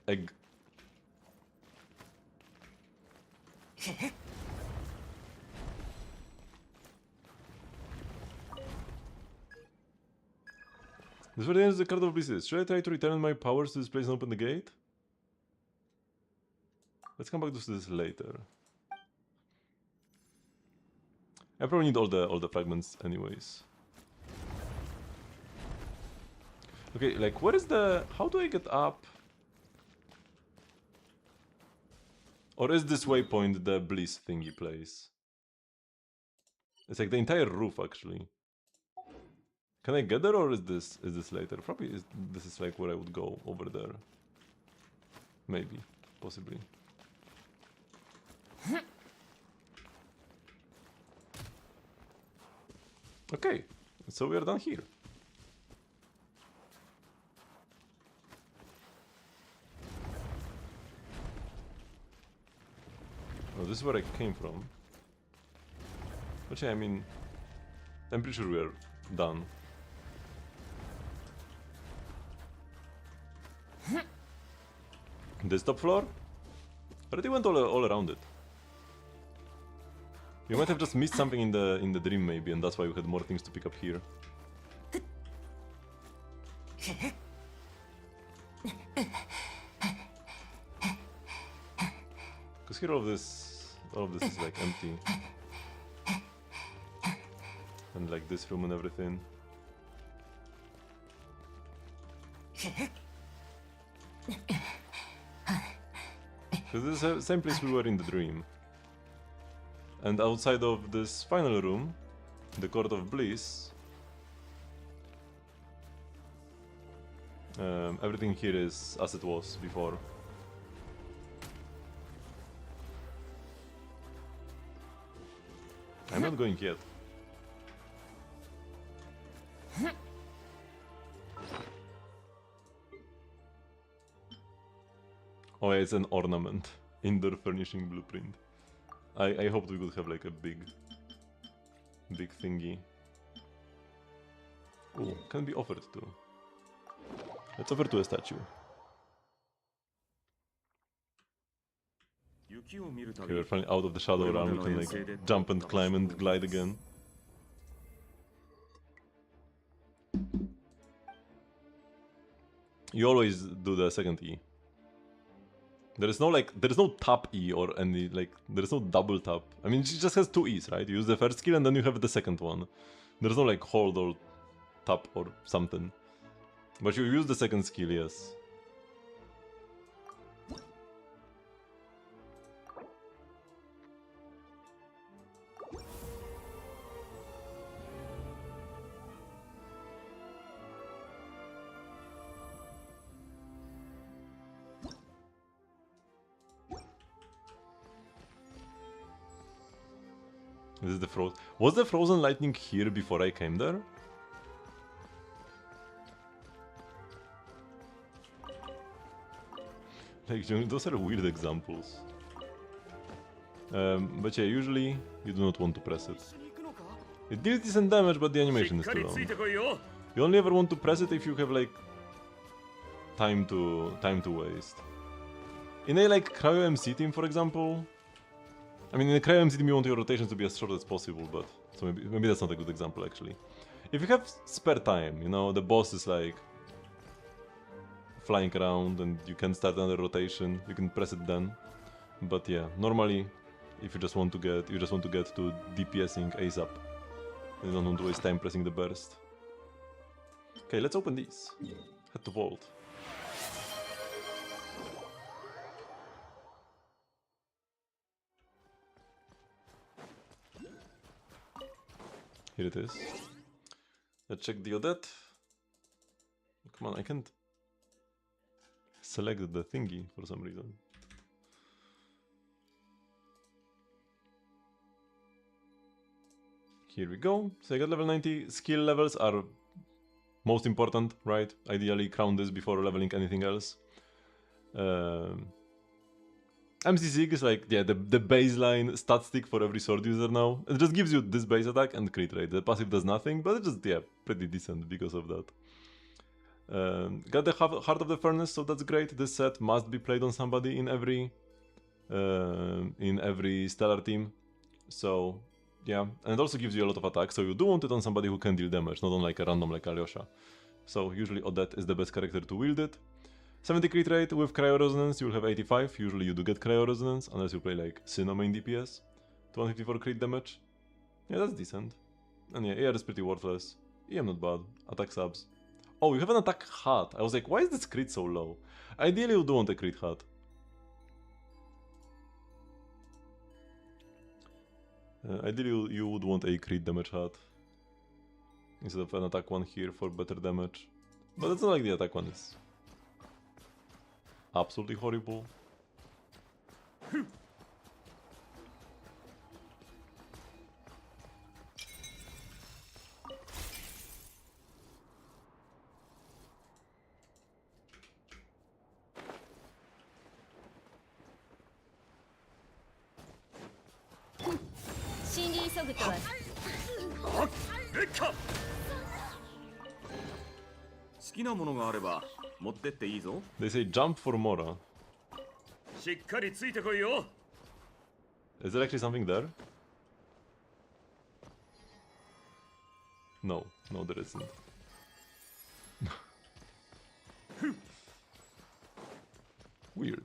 Egg. This is where the end of the card of bliss is. Should I try to return my powers to this place and open the gate? Let's come back to this later. I probably need all the fragments anyways. Okay, like what is the... How do I get up? Or is this waypoint the bliss thingy place? It's like the entire roof actually. Can I get there or is this later? Probably this is like where I would go over there. Maybe, possibly. Okay, so we are done here. Oh, this is where I came from. But yeah, I mean, I'm pretty sure we are done. This top floor? I already went all around it. You might have just missed something in the dream maybe, and that's why we had more things to pick up here. Because here all of this is like empty. And like this room and everything. Because this is the same place we were in the dream. And outside of this final room, the Court of Bliss, everything here is as it was before. I'm not going yet. Oh yeah, it's an ornament. Indoor furnishing blueprint. I hoped we could have like a big thingy. Oh, can be offered to. Let's offer to a statue. Okay, we're finally out of the shadow realm. We can like jump and climb and glide again. You always do the second E. There is no tap E or any, like, there is no double tap. I mean, she just has two E's, right? You use the first skill and then you have the second one. There's no like hold or tap or something. But you use the second skill, yes. This is the frozen. Was the frozen lightning here before I came there? Like, those are weird examples. But yeah, usually you do not want to press it. It deals decent damage, but the animation is too long. You only ever want to press it if you have like time to waste. In a like Cryo MC team, for example. I mean, in a Cryo MC team you want your rotations to be as short as possible, but so maybe that's not a good example actually. If you have spare time, you know, the boss is like flying around and you can start another rotation, you can press it then. But yeah, normally if you just want to get to DPSing ASAP. You don't want to waste time pressing the burst. Okay, let's open these. Head to vault. Here it is. Let's check the Odette. Come on, I can't select the thingy for some reason. Here we go. So I got level 90. Skill levels are most important, right? Ideally crown this before leveling anything else. MC6 is like, yeah, the baseline stat stick for every sword user now. It just gives you this base attack and crit rate. The passive does nothing, but it's just, yeah, pretty decent because of that. Got the Heart of the Furnace, so that's great. This set must be played on somebody in every stellar team. So, yeah, and it also gives you a lot of attack, so you do want it on somebody who can deal damage, not on like a random like Alyosha. So usually Odette is the best character to wield it. 70 crit rate with Cryo Resonance, you will have 85. Usually you do get Cryo Resonance, unless you play like Sinnoh main DPS. 254 crit damage. Yeah, that's decent. And yeah, AR is pretty worthless. EM not bad. Attack subs. Oh, you have an attack hat. I was like, why is this crit so low? Ideally you do want a crit hat. Ideally you would want a crit damage hat. Instead of an attack one here for better damage. But it's not like the attack one is absolutely horrible. They say jump for Mora. Is there actually something there? No, no there isn't. Weird.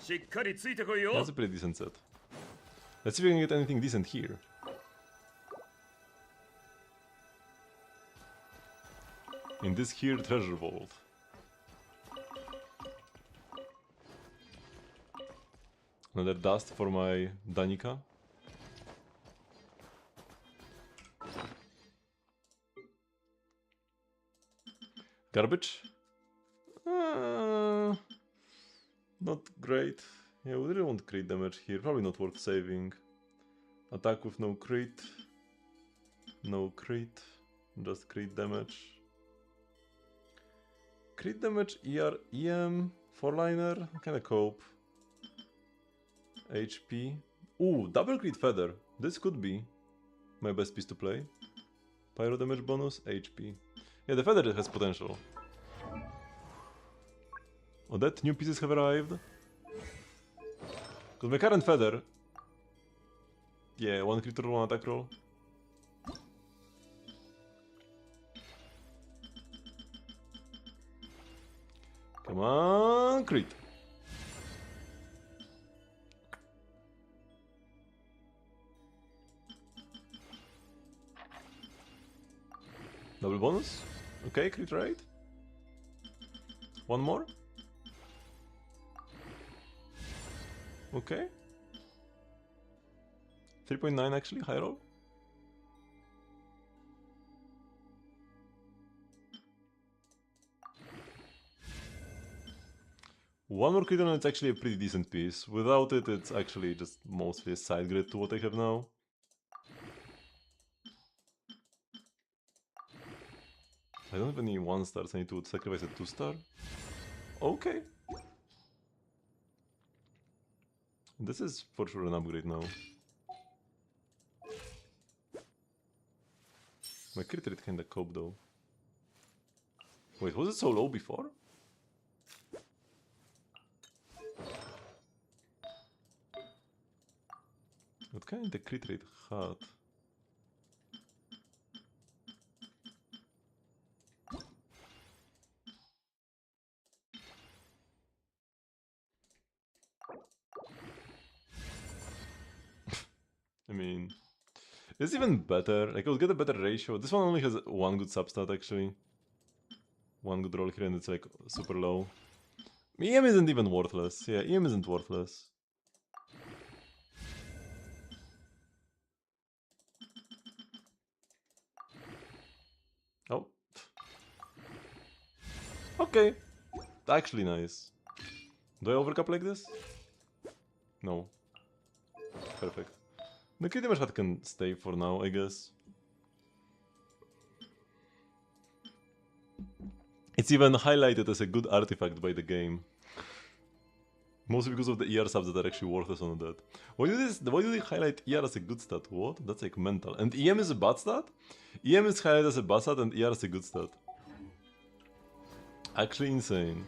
That's a pretty decent set. Let's see if we can get anything decent here. In this here treasure vault. Another dust for my Danica. Garbage? Not great. Yeah, we really want crit damage here. Probably not worth saving. Attack with no crit. No crit. Just crit damage. Crit damage, ER, EM, 4-liner. Kinda cope. HP. Ooh, double crit feather. This could be my best piece to play. Pyro damage bonus, HP. Yeah, the feather has potential. Oh, that new pieces have arrived. Because my current feather... Yeah, one crit roll, one attack roll. Come on, crit. Double bonus. Okay, crit rate. One more. Okay. 3.9 actually, high roll. One more crit and it's actually a pretty decent piece. Without it, it's actually just mostly a side grid to what I have now. I don't have any 1-stars, I need to sacrifice a 2-star. Okay. This is for sure an upgrade now. My crit rate kinda cope though. Wait, was it so low before? What kind of the crit rate had? I mean, it's even better. Like, I would get a better ratio. This one only has one good substat, actually. One good roll here, and it's like super low. EM isn't even worthless. Yeah, EM isn't worthless. Oh. Okay. Actually nice. Do I overcap like this? No. Perfect. The crit damage hat can stay for now, I guess. It's even highlighted as a good artifact by the game. Mostly because of the ER subs that are actually worthless on that. Why do they highlight ER as a good stat? What? That's like mental. And EM is a bad stat? EM is highlighted as a bad stat and ER is a good stat. Actually insane.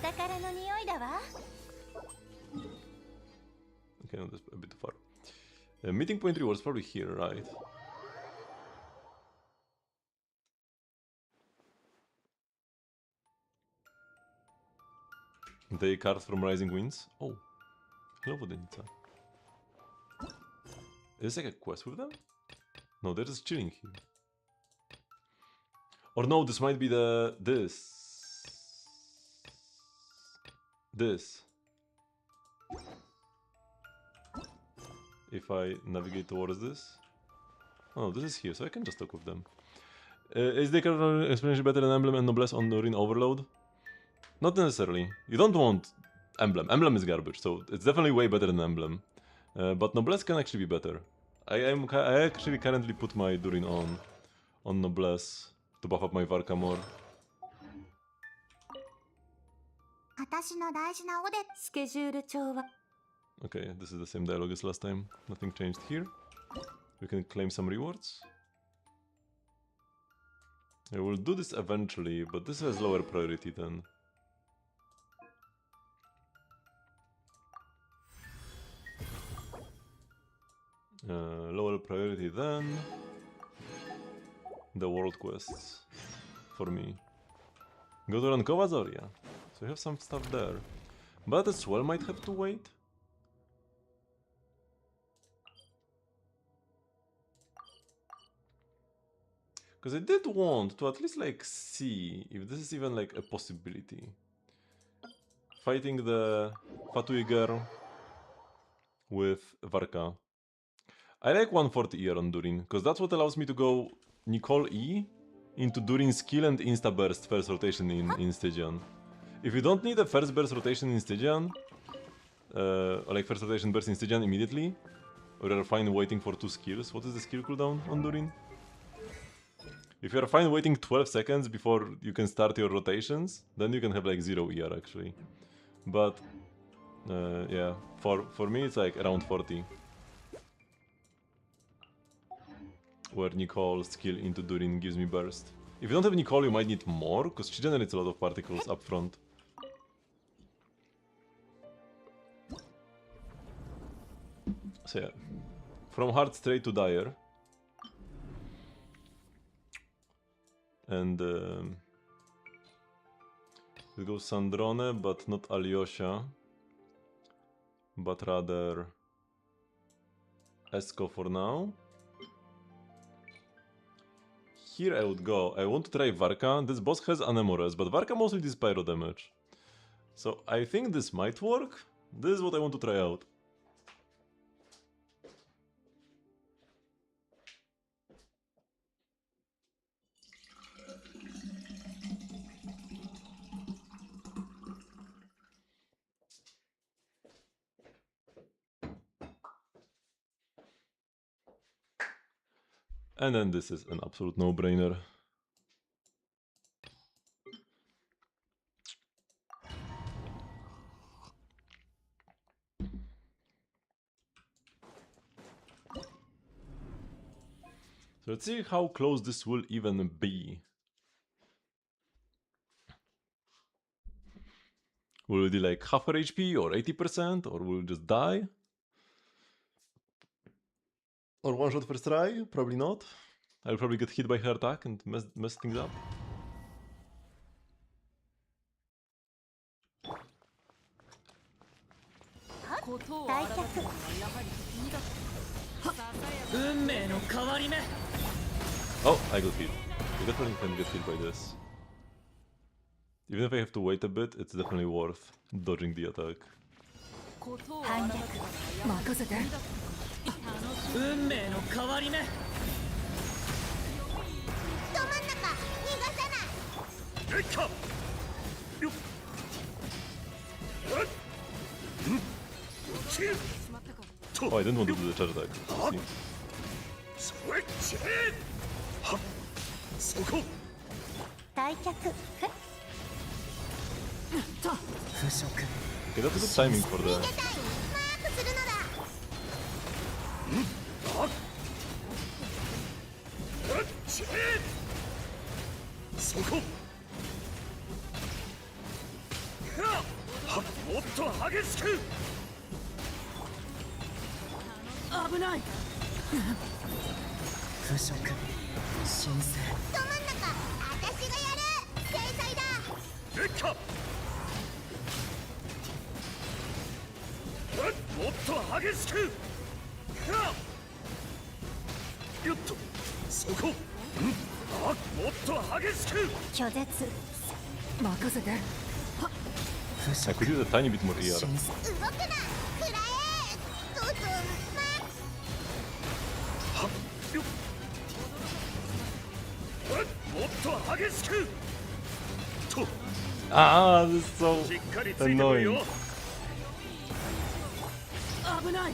宝の匂いだわ。 Okay, no, that's a bit too far. Meeting point rewards probably here, right? Take cards from Rising Winds. Oh, hello, Vodenica. Is there like a quest with them? No, they're just chilling here. Or no, this might be the... This. If I navigate towards this. Oh, this is here, so I can just talk with them. Is the card explanation better than Emblem and Noblesse on Ring Overload? Not necessarily. You don't want Emblem. Emblem is garbage, so it's definitely way better than Emblem. But Noblesse can actually be better. I actually currently put my Durin on Noblesse to buff up my Varka more. 私の大事なおでスケジュール帳は Okay, this is the same dialogue as last time. Nothing changed here. We can claim some rewards. I will do this eventually, but this has lower priority than... lower priority than... the world quests. For me. Go to Rankova Zoria. So we have some stuff there. But as well might have to wait. Because I did want to at least like see if this is even like a possibility. Fighting the Fatui girl with Varka. I like 140 here on Durin, because that's what allows me to go Nicole E into Durin skill and insta burst first rotation in Stygian. If you don't need a first burst rotation in Stygian, or like first rotation burst in Stygian immediately, or you're fine waiting for 2 skills, what is the skill cooldown on Durin? If you're fine waiting 12 seconds before you can start your rotations, then you can have like 0 ER actually. But yeah, for me it's like around 40. Where Nicole's skill into Durin gives me burst. If you don't have Nicole, you might need more, because she generates a lot of particles up front. So yeah, from hard straight to dire. And we go Sandrone, but not Alyosha, but rather Esko for now. Here I would go. I want to try Varka. This boss has Anemores, but Varka mostly does pyro damage. So I think this might work. This is what I want to try out. And then this is an absolute no-brainer. So let's see how close this will even be. Will it be like half her HP or 80%, or will it just die? Or one shot first try? Probably not. I'll probably get hit by her attack and mess things up. Oh, I got hit. I definitely can get hit by this. Even if I have to wait a bit, it's definitely worth dodging the attack. 任せて 運命の変わり目 Oh, I didn't want to do the charge attack. Okay, that's a good timing for the... もっと激しく危ない腐食神聖ど真ん中私がやる制裁だ劣化もっと激しくよっとそこもっと激しく拒絶任せて I could use a tiny bit more ER. 動くな食らえどうぞもっと激しくと Ah, this is so しっかりついてこいよ annoying. 危ない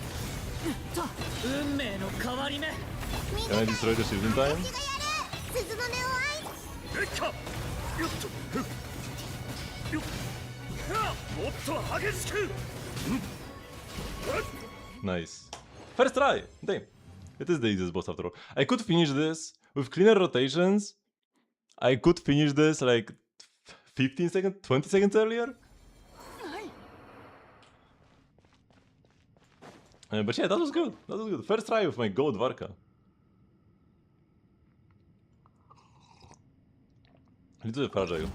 運命の変わり目 Can I destroy the shield in time? 私がやる鈴の音を合図劣化よっとよっもっと激しく Nice. First try! Damn. It is the easiest boss after all. I could finish this with cleaner rotations. I could finish this like 15 seconds, 20 seconds earlier. But yeah, that was good. That was good. First try with my goat Varka. A little fragile.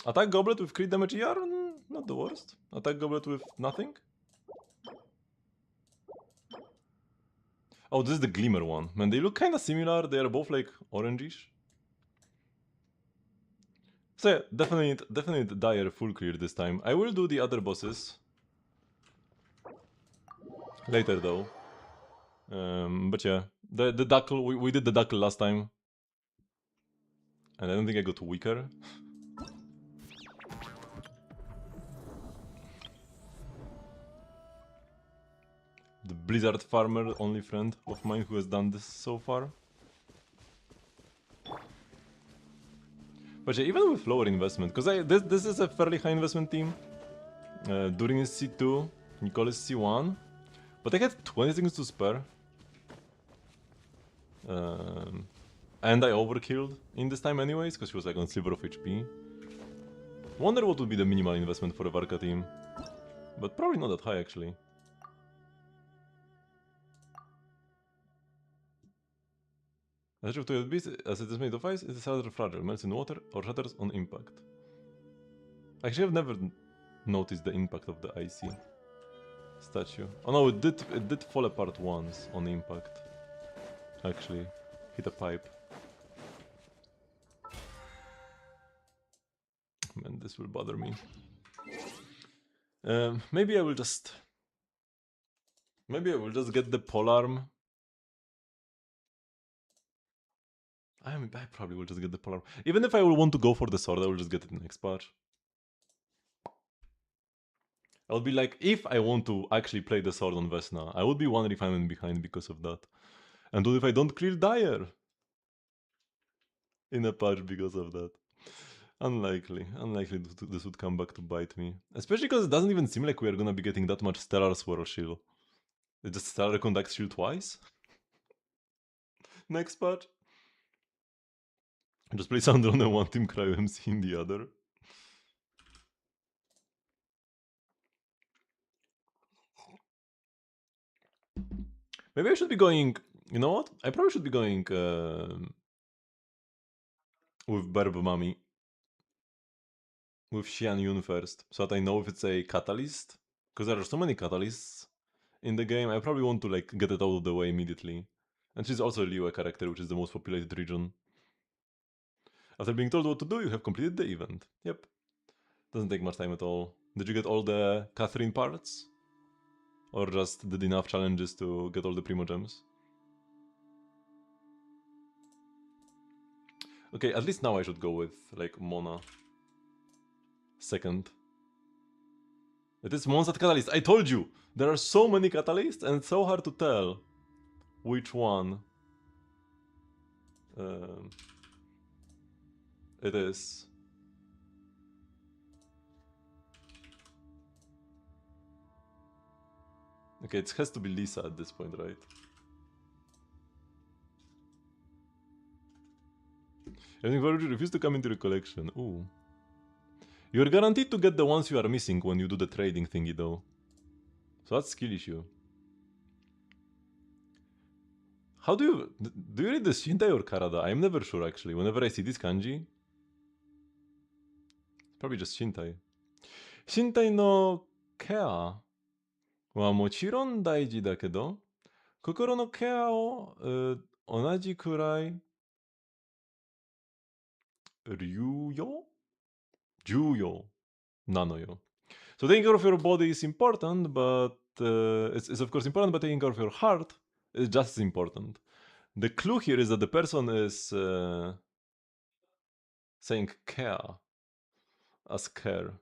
Attack Goblet with crit damage ER? Not the worst. Attack Goblet with nothing? Oh, this is the Glimmer one. Man, they look kinda similar. They are both like orangish. So yeah, definitely Dire full clear this time. I will do the other bosses later though. But yeah, the Duckle, we did the Duckle last time. And I don't think I got weaker. The Blizzard Farmer, only friend of mine who has done this so far. But yeah, even with lower investment, because this is a fairly high investment team. During is C2, Nicole is C1, but I had 20 things to spare. And I overkilled in this time anyways, because she was like on sliver of HP. Wonder what would be the minimal investment for a Varka team. But probably not that high actually. As it is made of ice, it is rather fragile, melts in water or shatters on impact. Actually, I've never noticed the impact of the icy statue. Oh no, it did fall apart once on impact. Actually, hit a pipe. Man, this will bother me. Maybe I will just get the polearm. I probably will just get the polearm. Even if I will want to go for the sword, I will just get it next patch. I'll be like, if I want to actually play the sword on Vesna, I would be one refinement behind because of that. And what if I don't clear Dire in a patch because of that? Unlikely this would come back to bite me. Especially because it doesn't even seem like we are gonna be getting that much Stellar Swirl Shield. It's just Stellar Conduct Shield twice? Next patch? Just play Sandra on one team, Cryo MC in the other. Maybe I should be going... You know what? I probably should be going with Barb Mami. With Xian Yun first, so that I know if it's a catalyst. Because there are so many catalysts in the game, I probably want to like get it out of the way immediately. And she's also a Liyue character, which is the most populated region. After being told what to do, you have completed the event. Yep. Doesn't take much time at all. Did you get all the Catherine parts? Or just did enough challenges to get all the Primo Gems? Okay, at least now I should go with, like, Mona. Second. It is Mondstadt Catalyst. I told you! There are so many catalysts and it's so hard to tell which one it is. Okay, it has to be Lisa at this point, right? Everything for you refused to come into the collection. Ooh. You're guaranteed to get the ones you are missing when you do the trading thingy though. So that's skill issue. How do you read this Shintai or Karada? I'm never sure actually. Whenever I see this kanji, it's probably just Shintai. Shintai no care はもちろん大事だけど、心のケアを、同じくらい重要なのよ。So taking care of your body is important, but it's of course important, but taking care of your heart is just as important. The clue here is that the person is saying care as care.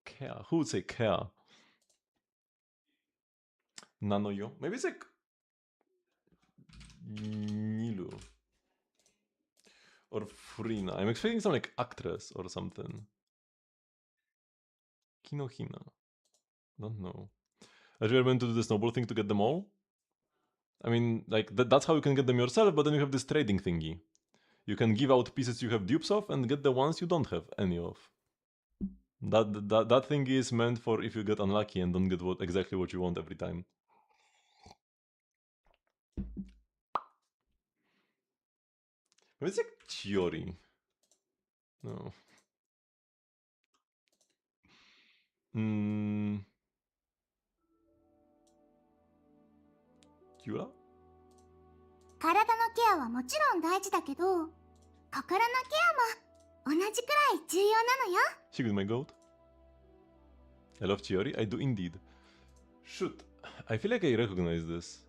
Care. Who would say care? Nanoyo. Maybe it's like Nilu. Or Furina. I'm expecting some like actress or something. Kinohina. Don't know. Are you meant to do the snowball thing to get them all? I mean, like, that's how you can get them yourself, but then you have this trading thingy. You can give out pieces you have dupes of and get the ones you don't have any of. That thing is meant for if you get unlucky and don't get exactly what you want every time. Maybe it's like Chiori. No. Yura? 体のケアはもちろん大事だけど、心のケアも同じくらい重要なのよ。She was my goat. I love Chiori. I do indeed. Shoot. I feel like I recognize this.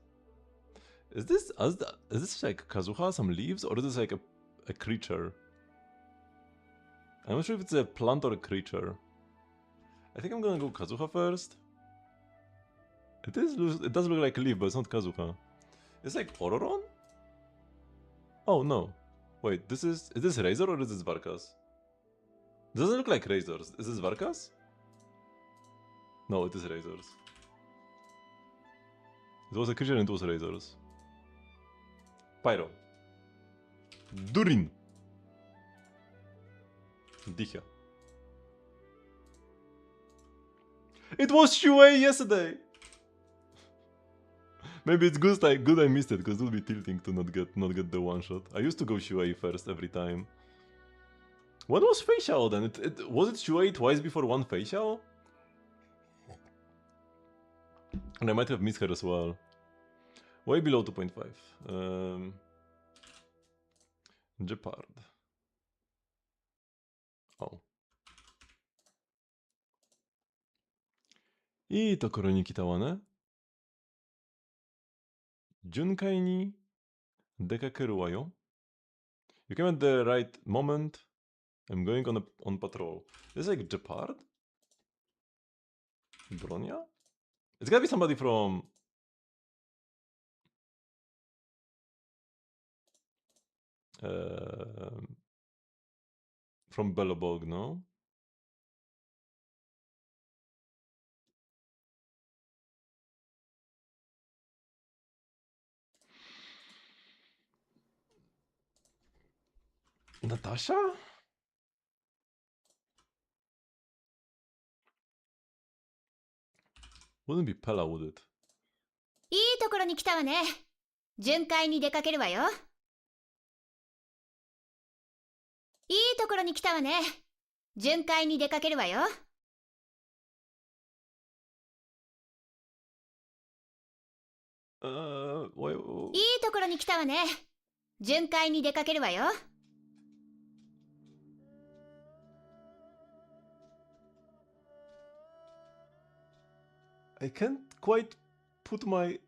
Is this like Kazuha, some leaves, or is this like a creature? I'm not sure if it's a plant or a creature. I think I'm gonna go Kazuha first. It does look like a leaf, but it's not Kazuha. It's like Ororon? Oh no. Wait, is this Razor or is this Varkas? Doesn't look like Razors. Is this Varkas? No, it is Razors. It was a creature and it was Razors. Pyro. Durin. Dicha. It was Shuei yesterday! Maybe it's good I missed it, because it would be tilting to not get the one shot. I used to go Shuei first every time. When was Fei Xiao then? Was it Shuei twice before one Fei Xiao? And I might have missed her as well. Way below 2.5. Jeopard. Oh. いいところに来たわね。巡回に出かけるわよ。You came at the right moment. I'm going on patrol. This is like Jeopard? Bronya? It's gotta be somebody from... from Belobog, no? Natasha? Wouldn't be Pella, would it? いいところに来たわね。巡回に出かけるわよ。いいところに来たわね。巡回に出かけるわよ。いいところに来たわね。巡回に出かけるわよ。I can't quite put my...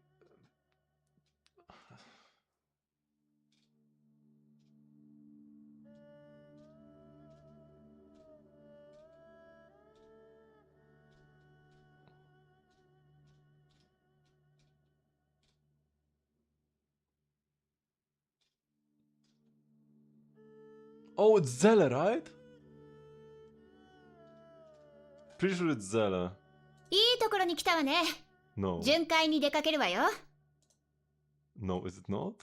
Oh, it's Zella, right? Pretty sure it's Zella. いいところに来たわね。No. 巡回に出かけるわよ。No, is it not?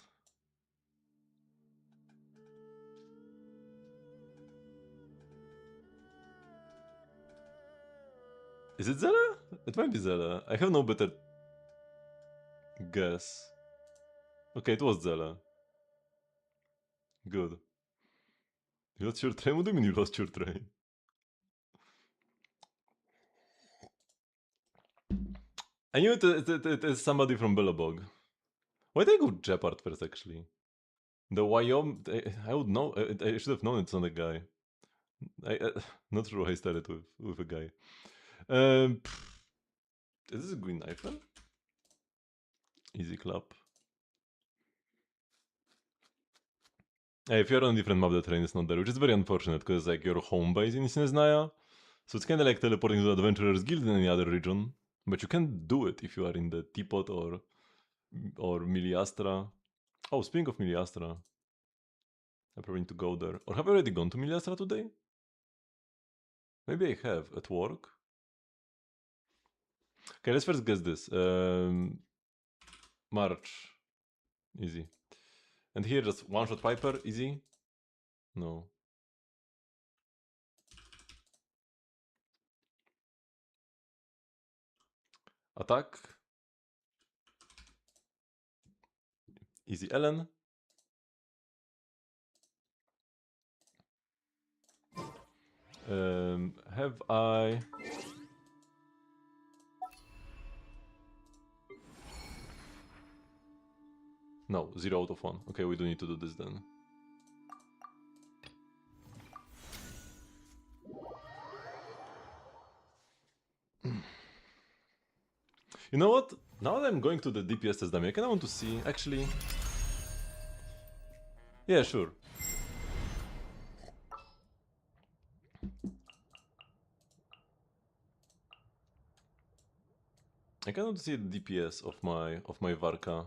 Is it Zella? It might be Zella. I have no better guess. Okay, it was Zella. Good. You lost your train? What do you mean you lost your train? I knew it is somebody from Billabong. Why did I go Jeopard first, actually? The Wyoming... I would know... I should have known it's not a guy. Not sure why I started with a guy. Is this a green knife then? Easy clap. Hey, if you're on a different map, the train is not there, which is very unfortunate, because like your home base in Sineznaya. So it's kinda like teleporting to the Adventurers Guild in any other region. But you can do it if you are in the Teapot or Miliastra. Oh, speaking of Miliastra, I probably need to go there. Or have I already gone to Miliastra today? Maybe I have, at work. Okay, let's first guess this. March. Easy. And here just one-shot Piper, easy? No. Attack. Easy Ellen. Have I... No, 0 out of 1. Okay, we do need to do this then. You know what? Now that I'm going to the DPS test dummy, I kinda want to see, actually... Yeah, sure. I kinda want to see the DPS of my Varka.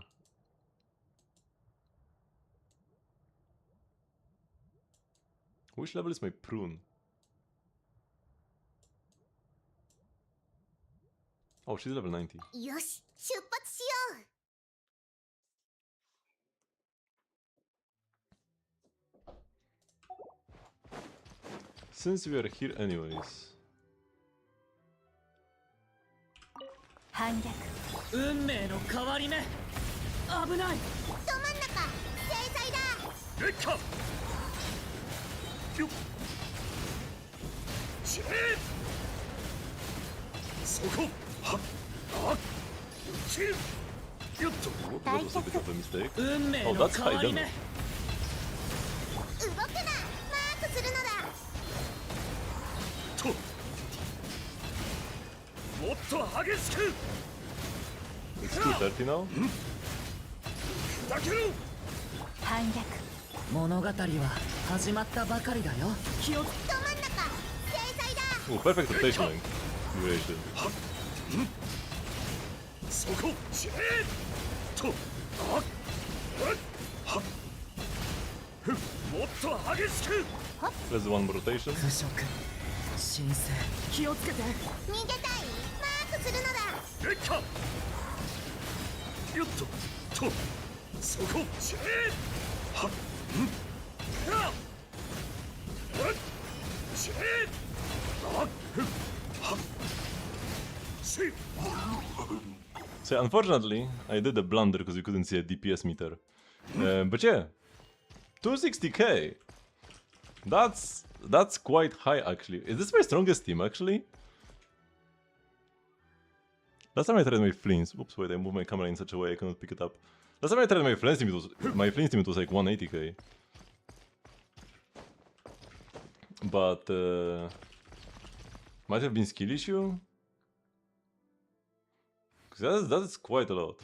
Which level is my prune? Oh, she's level 90. よし、出発しよう。 Since we are here anyways. 反逆。運命の変わり目。危ない。ど真ん中、制裁だ。劣化よっしれそこはっあっしよっと What was a bit of a mistake? 運命 Oh, の that's 変 high わり目。 damage. 動くな、マークするのだ。ともっと激しく It's 230 now? 砕けろ反逆。物語は始まったばかりだよ。気をつど真ん中、制裁だ。 Oh, perfect rotation length. Duration. そこしれとあっはっふもっと激しく Let's do one more rotation. 腐食。神聖。気をつけて。逃げたい、マークするのだ。劣化よっととそこしれはっはっはっしれあっふはっし So unfortunately, I did a blunder because we couldn't see a DPS meter. But yeah, 260k. That's quite high actually. Is this my strongest team actually? Last time I tried my flames. Oops, wait, I moved my camera in such a way I cannot pick it up. Last time I tried my flames team, it was like 180k. But might have been skill issue. Because that's quite a lot.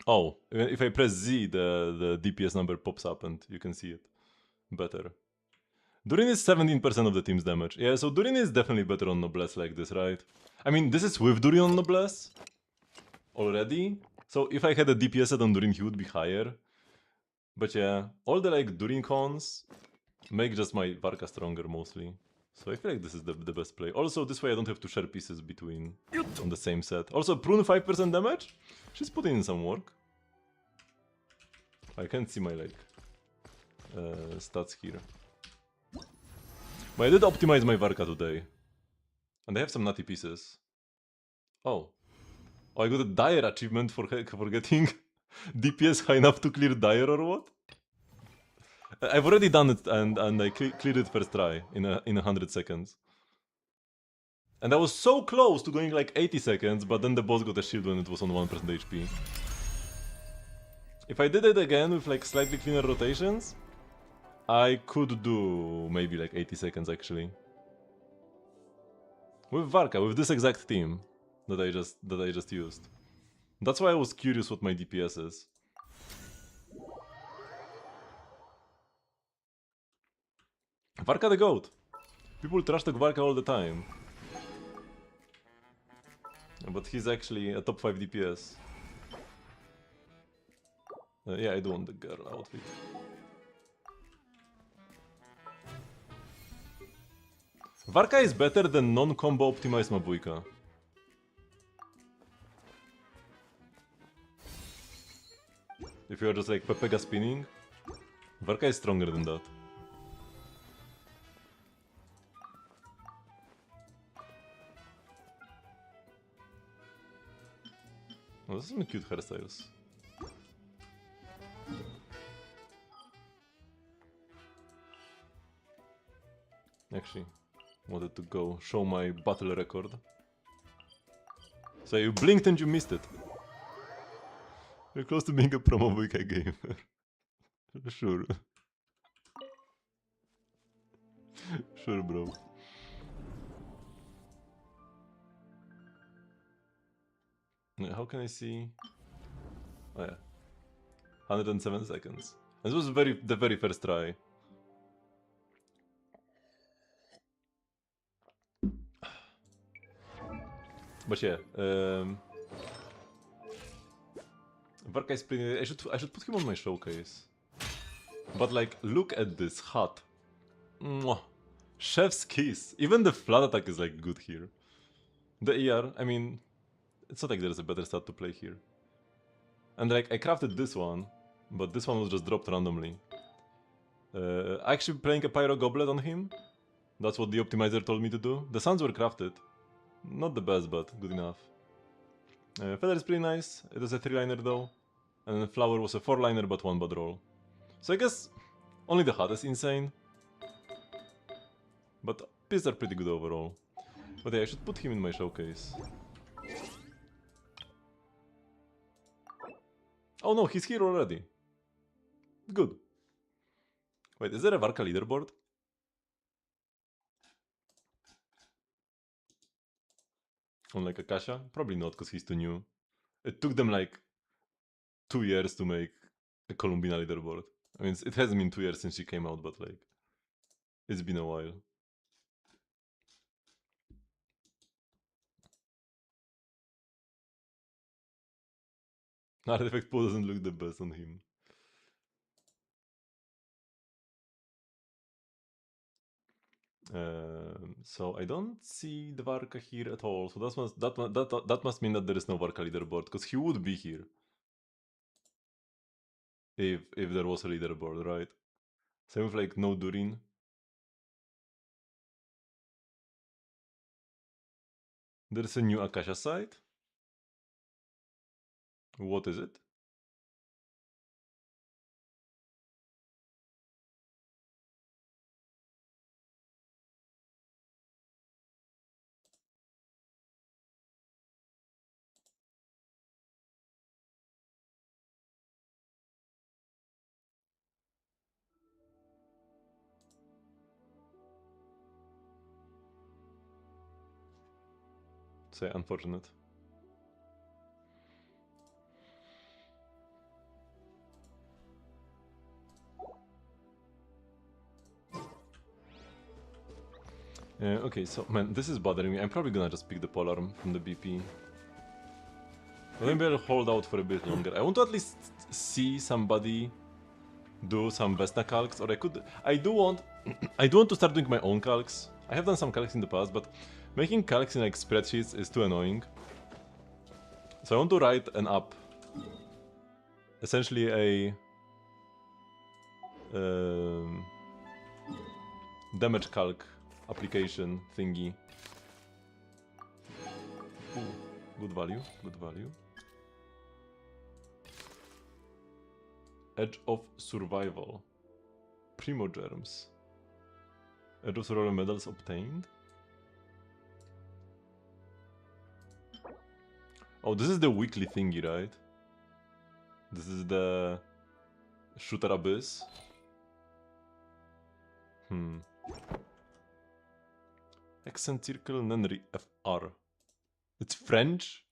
Oh, if I press Z, the DPS number pops up and you can see it better. Durin is 17% of the team's damage. Yeah, so Durin is definitely better on Noblesse like this, right? I mean, this is with Durin on Noblesse already. So if I had a DPS set on Durin, he would be higher. But yeah, all the like Durin cons make just my Varka stronger mostly. So I feel like this is the best play. Also, this way I don't have to share pieces between on the same set. Also, Prune 5% damage? She's putting in some work. I can't see my like stats here. But I did optimize my Varka today. And I have some nutty pieces. Oh. Oh, I got a Dire achievement for getting DPS high enough to clear Dire or what? I've already done it and I cleared it first try in 100 seconds. And I was so close to going like 80 seconds, but then the boss got a shield when it was on 1% HP. If I did it again with like slightly cleaner rotations, I could do maybe like 80 seconds actually. With Varka, with this exact team that I just used. That's why I was curious what my DPS is. Varka the GOAT! People trash talk Varka all the time. But he's actually a top 5 DPS. Yeah, I do want the girl outfit. Varka is better than non-combo optimized Mabuika. If you're just like Pepega spinning, Varka is stronger than that. Oh, this is some cute hairstyles. Actually, wanted to go show my battle record. So you blinked and you missed it. You're close to being a promo Mabuika gamer. Sure. Sure, bro. How can I see? Oh yeah. 107 seconds. This was the very first try. But yeah, Varka is pretty. I should put him on my showcase. But like, look at this hat. Mwah. Chef's kiss. Even the flat attack is like good here. The ER, I mean, it's not like there's a better stat to play here. And like, I crafted this one, but this one was just dropped randomly. Actually playing a Pyro Goblet on him. That's what the optimizer told me to do. The suns were crafted. Not the best, but good enough. Feather is pretty nice. It is a 3-liner though. And then Flower was a 4-liner, but 1 bad roll. So I guess only the hat is insane. But pieces are pretty good overall. But yeah, I should put him in my showcase. Oh no, he's here already. Good. Wait, is there a Varka leaderboard? On like Akasha? Probably not, because he's too new. It took them like 2 years to make a Columbina leaderboard. I mean, it hasn't been 2 years since she came out, but like, it's been a while. Artifact pool doesn't look the best on him. So I don't see the Varka here at all. So that must mean that there is no Varka leaderboard, because he would be here if there was a leaderboard, right? Same with like no Durin. There's a new Akasha site. What is it? Say unfortunate. Okay, so man, this is bothering me. I'm probably gonna just pick the polearm from the BP. But maybe I'll hold out for a bit longer. I want to at least see somebody do some Vesta calcs, or I do want to start doing my own calcs. I have done some calcs in the past, but making calcs in like spreadsheets is too annoying. So I want to write an app, essentially a damage calc application thingy. Ooh, good value, good value. Edge of Survival. Primogerms. Edge of Survival medals obtained. Oh, this is the weekly thingy, right? This is the Shooter Abyss. Accent Circle Nenri FR. It's French?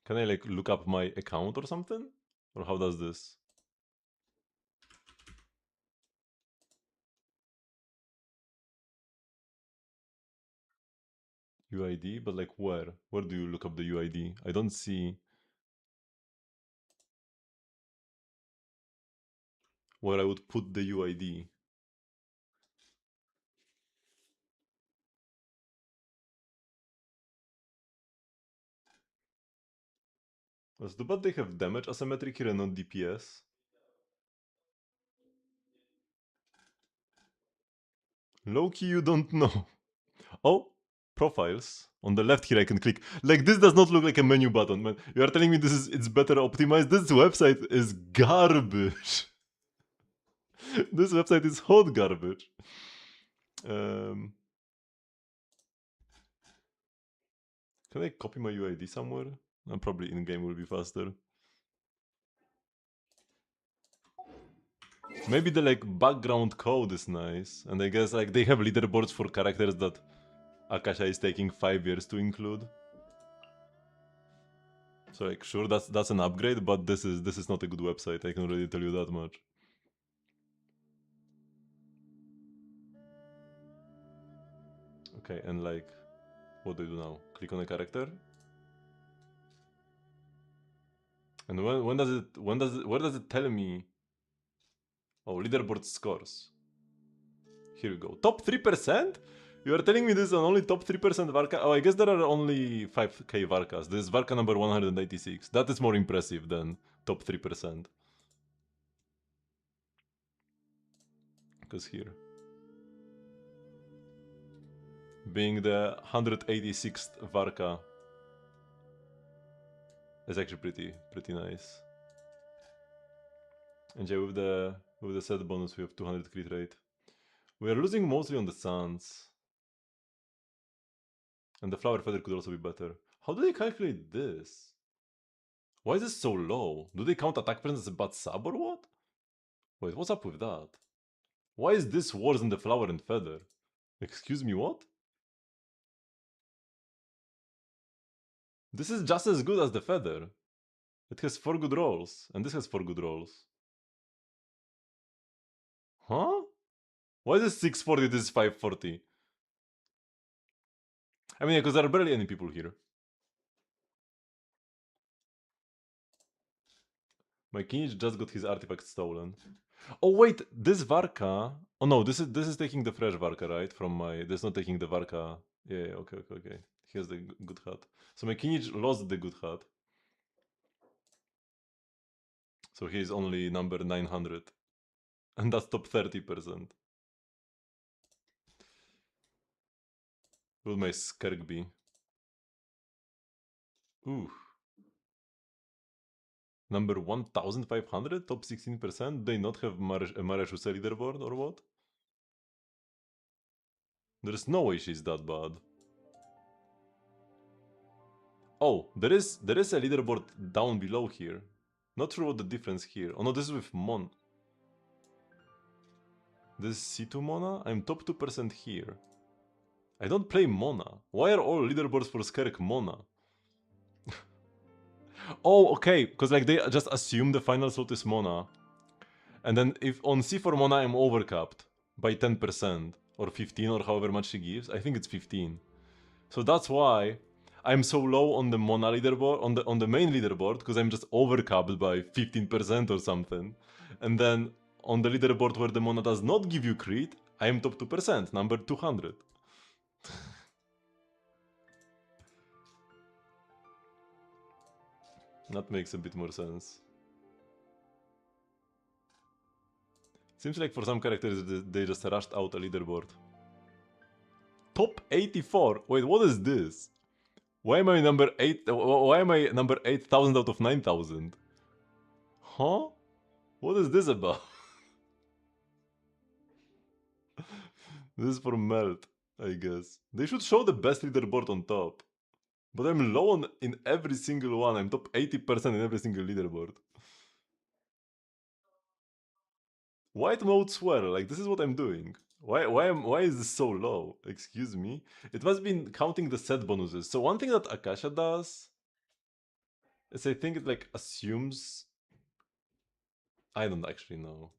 Can I like look up my account or something? Or how does this? UID? But like where? Where do you look up the UID? I don't see where I would put the UID. It's too bad they have damage asymmetric here and not DPS. Low-key you don't know. Oh, profiles. On the left here I can click. Like this does not look like a menu button, man. You are telling me it's better optimized? This website is garbage. This website is hot garbage. Can I copy my UID somewhere? Probably in-game will be faster. Maybe the like background code is nice. And I guess like they have leaderboards for characters that Akasha is taking 5 years to include. So like sure that's an upgrade, but this is not a good website, I can already tell you that much. Okay, and like what do I do now? Click on a character? And where does it tell me? Oh, leaderboard scores. Here we go. Top 3%? You are telling me this is only top 3% Varka? Oh, I guess there are only 5k Varkas. This is Varka number 186. That is more impressive than top 3%. Because here. Being the 186th Varka is actually pretty nice. And yeah, with the set bonus we have 200 crit rate. We are losing mostly on the Suns. And the Flower Feather could also be better. How do they calculate this? Why is this so low? Do they count attack presence as a bad sub or what? Wait, what's up with that? Why is this worse than the Flower and Feather? Excuse me, what? This is just as good as the Feather. It has 4 good rolls, and this has 4 good rolls. Huh? Why is this 640, this is 540? I mean, because there are barely any people here. My Kinich just got his artifact stolen. Oh wait, this Varka... Oh no, this is taking the fresh Varka, right? From my... This is not taking the Varka... Yeah, okay. He has the good hat. So my Kinich lost the good hat. So he is only number 900. And that's top 30%. Will my Skerk be? Ooh. Number 1500, top 16%? Do they not have Mareshuse leaderboard or what? There's no way she's that bad. Oh, there is a leaderboard down below here. Not sure what the difference here. Oh no, this is with Mon. This is C2 Mona? I'm top 2% here. I don't play Mona. Why are all leaderboards for Skerk Mona? Oh, okay, because like they just assume the final slot is Mona. And then if on C4 Mona I'm overcapped by 10% or 15 or however much she gives. I think it's 15. So that's why I'm so low on the Mona leaderboard, on the main leaderboard, because I'm just overcapped by 15% or something. And then on the leaderboard where the Mona does not give you crit, I am top 2%, number 200. That makes a bit more sense. Seems like for some characters they just rushed out a leaderboard. Top 84? Wait, what is this? Why am I number 8? Why am I number 8,000 out of 9,000? Huh? What is this about? This is for Melt, I guess. They should show the best leaderboard on top. But I'm low on in every single one. I'm top 80% in every single leaderboard. White mode swear, like this is what I'm doing. Why is this so low? Excuse me. It must be counting the set bonuses. So one thing that Akasha does is I think it like assumes. I don't actually know.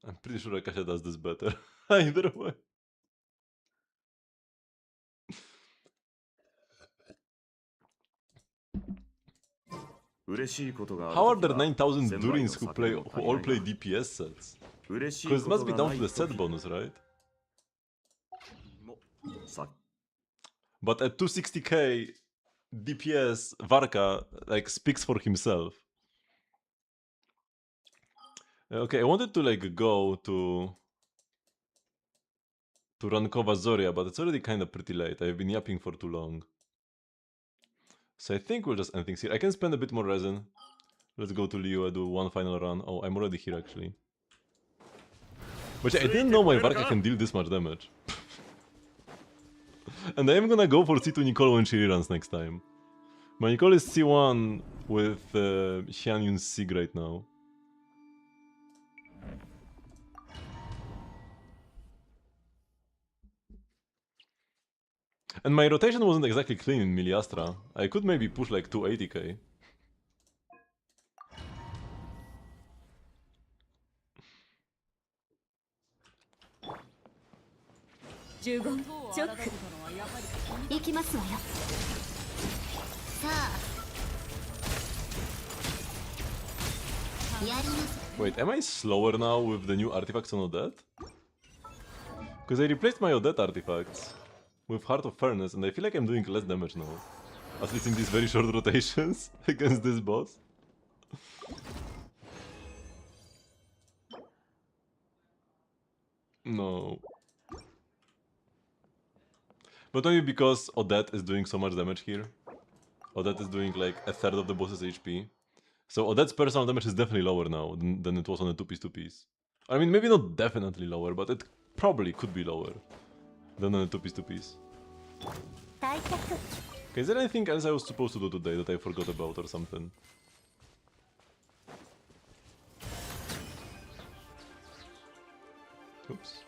I'm pretty sure Akasha does this better. Either way. How are there 9,000 Durins who all play DPS sets? Because it must be down to the set bonus, right? But at 260k DPS, Varka like speaks for himself. Okay, I wanted to like go to Rankova Zoria, but it's already kind of pretty late. I've been yapping for too long. So I think we'll just end things here. I can spend a bit more resin. Let's go to Liu, do one final run. Oh, I'm already here actually. But yeah, I didn't know my Varka can deal this much damage. And I am gonna go for C2 Nicole when she reruns next time. My Nicole is C1 with Xianyun's Sig right now. And my rotation wasn't exactly clean in Miliastra. I could maybe push like 280k. Wait, am I slower now with the new artifacts on Odette? Because I replaced my Odette artifacts with Heart of Fairness and I feel like I'm doing less damage now. At least in these very short rotations against this boss. No. But only because Odette is doing so much damage here. Odette is doing like a third of the boss's HP. So Odette's personal damage is definitely lower now than it was on a 2-piece. I mean, maybe not definitely lower, but it probably could be lower than on a 2-piece. Okay, is there anything else I was supposed to do today that I forgot about or something? Oops.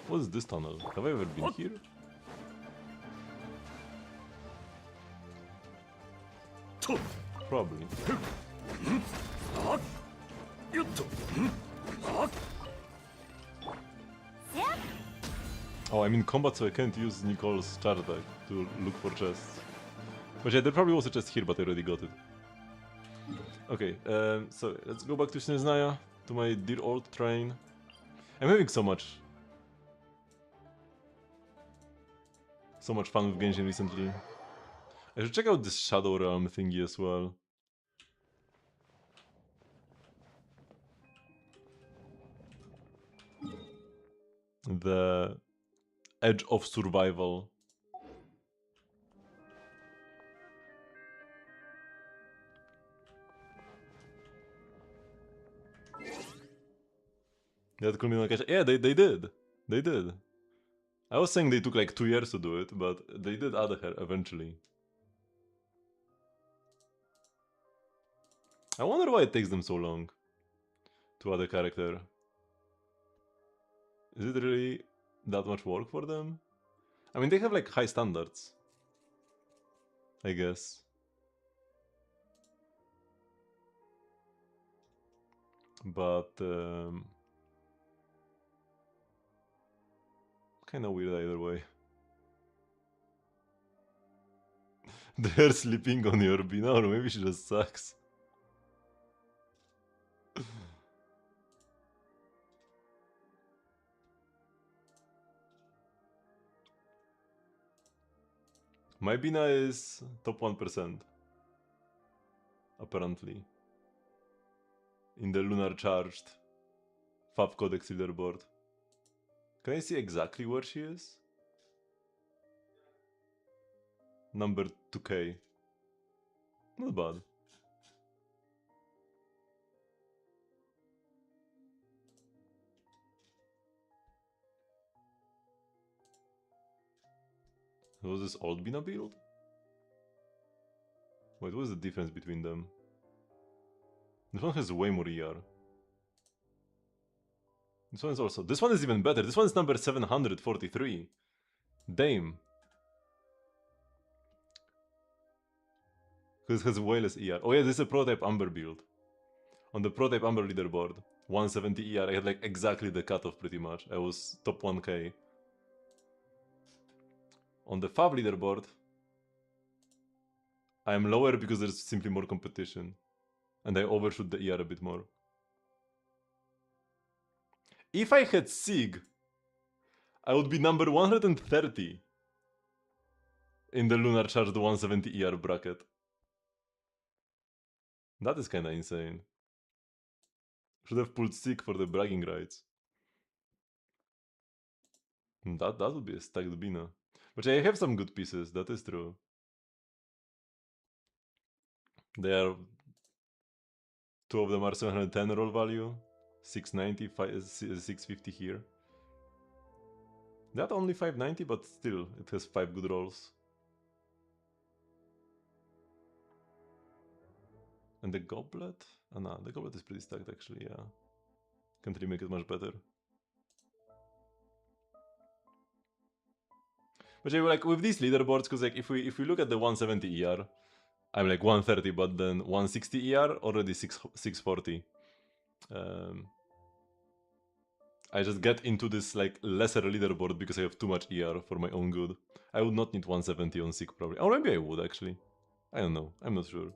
What is this tunnel? Have I ever been here? Probably. Oh, I'm in combat, so I can't use Nicole's charge attack to look for chests. But yeah, there probably was a chest here, but I already got it. Okay, so let's go back to Snezhnaya, to my dear old train. I'm having so much fun with Genshin recently. I should check out this Shadow Realm thingy as well. The Edge of Survival. That could be like, yeah, they did. They did. I was saying they took like 2 years to do it, but they did add her eventually. I wonder why it takes them so long to add a character. Is it really that much work for them? I mean, they have like high standards, I guess. But kinda weird either way. They're sleeping on your bean, or maybe she just sucks. My Bina is top 1%. Apparently. In the Lunar Charged Fab Codex leaderboard. Can I see exactly where she is? Number 2k. Not bad. Was this old Bina build? Wait, what is the difference between them? This one has way more ER. This one is also... This one is even better. This one is number 743. Damn. Because it has way less ER. Oh yeah, this is a prototype Amber build. On the prototype Amber leaderboard, 170 ER, I had like exactly the cutoff pretty much. I was top 1k. On the Fab leaderboard, I am lower because there's simply more competition. And I overshoot the ER a bit more. If I had Sig, I would be number 130 in the Lunar Charged 170 ER bracket. That is kinda insane. Should have pulled Sig for the bragging rights. That would be a stacked Bina. But I have some good pieces, that is true. They are... Two of them are 710 roll value, 690, 650 here. That only 590, but still, it has 5 good rolls. And the goblet? Oh, no, the goblet is pretty stacked actually, yeah. Can't really make it much better. But yeah, like with these leaderboards, because like if we look at the 170 ER, I'm like 130, but then 160 ER already 640. I just get into this like lesser leaderboard because I have too much ER for my own good. I would not need 170 on Sig probably. Or maybe I would actually. I don't know. I'm not sure.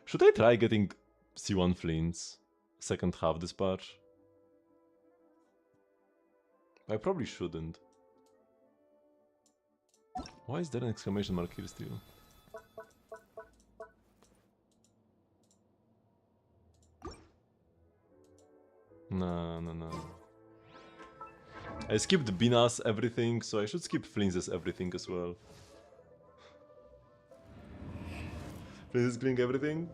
Should I try getting C1 Flints second half this patch? I probably shouldn't. Why is there an exclamation mark here still? No. I skipped Binas everything, so I should skip Flints everything as well. Flints is killing everything?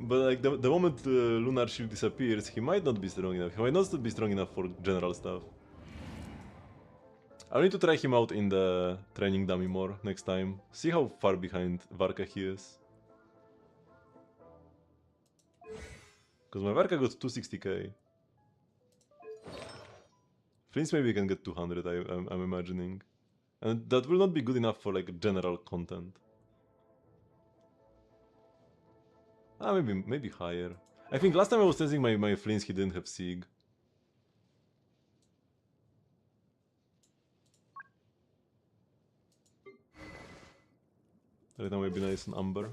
But like the moment Lunar Shield disappears, he might not be strong enough. He might not be strong enough for general stuff. I'll need to try him out in the training dummy more next time. See how far behind Varka he is. Because my Varka got 260k. Flints maybe can get 200, I'm imagining. And that will not be good enough for like general content. Ah, maybe higher. I think last time I was testing my Flints, he didn't have Sig. Right now maybe nice and Amber.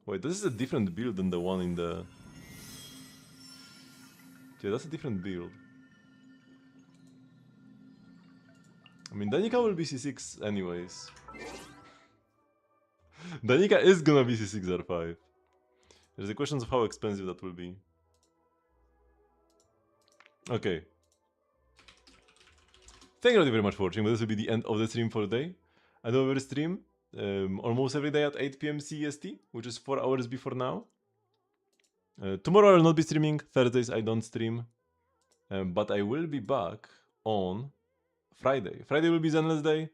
Wait, this is a different build than the one in the... Yeah, that's a different build. I mean, Danica will be C6 anyways. Danica is gonna be C6 R5. There's a question of how expensive that will be. Okay. Thank you very much for watching, but this will be the end of the stream for the day. I do over stream almost every day at 8 PM CEST, which is 4 hours before now. Tomorrow I will not be streaming, Thursdays I don't stream. But I will be back on Friday. Friday will be Zenless Day,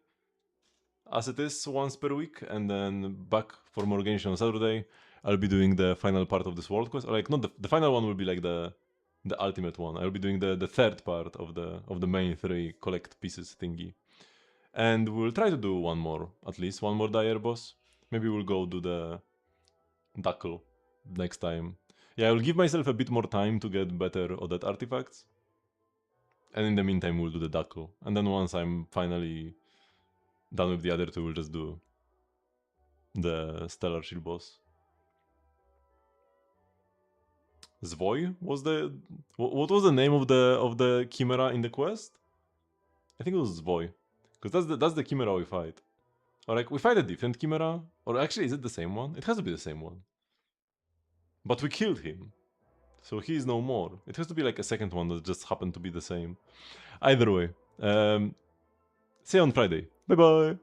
as it is once per week, and then back for more Genshin on Saturday. I'll be doing the final part of this world quest, or like not the final one will be like the ultimate one. I'll be doing the third part of the main 3 collect pieces thingy. And we'll try to do one more, at least one more dire boss. Maybe we'll go do the Duckle next time. Yeah, I will give myself a bit more time to get better Odette artifacts. And in the meantime, we'll do the Duckle. And then once I'm finally done with the other 2, we'll just do the Stellar Shield boss. Zvoy was the... What was the name of the Chimera in the quest? I think it was Zvoy. Because that's the Chimera we fight. Or like, we fight a different Chimera? Or actually, is it the same one? It has to be the same one. But we killed him. So he is no more. It has to be like a second one that just happened to be the same. Either way. See you on Friday. Bye bye!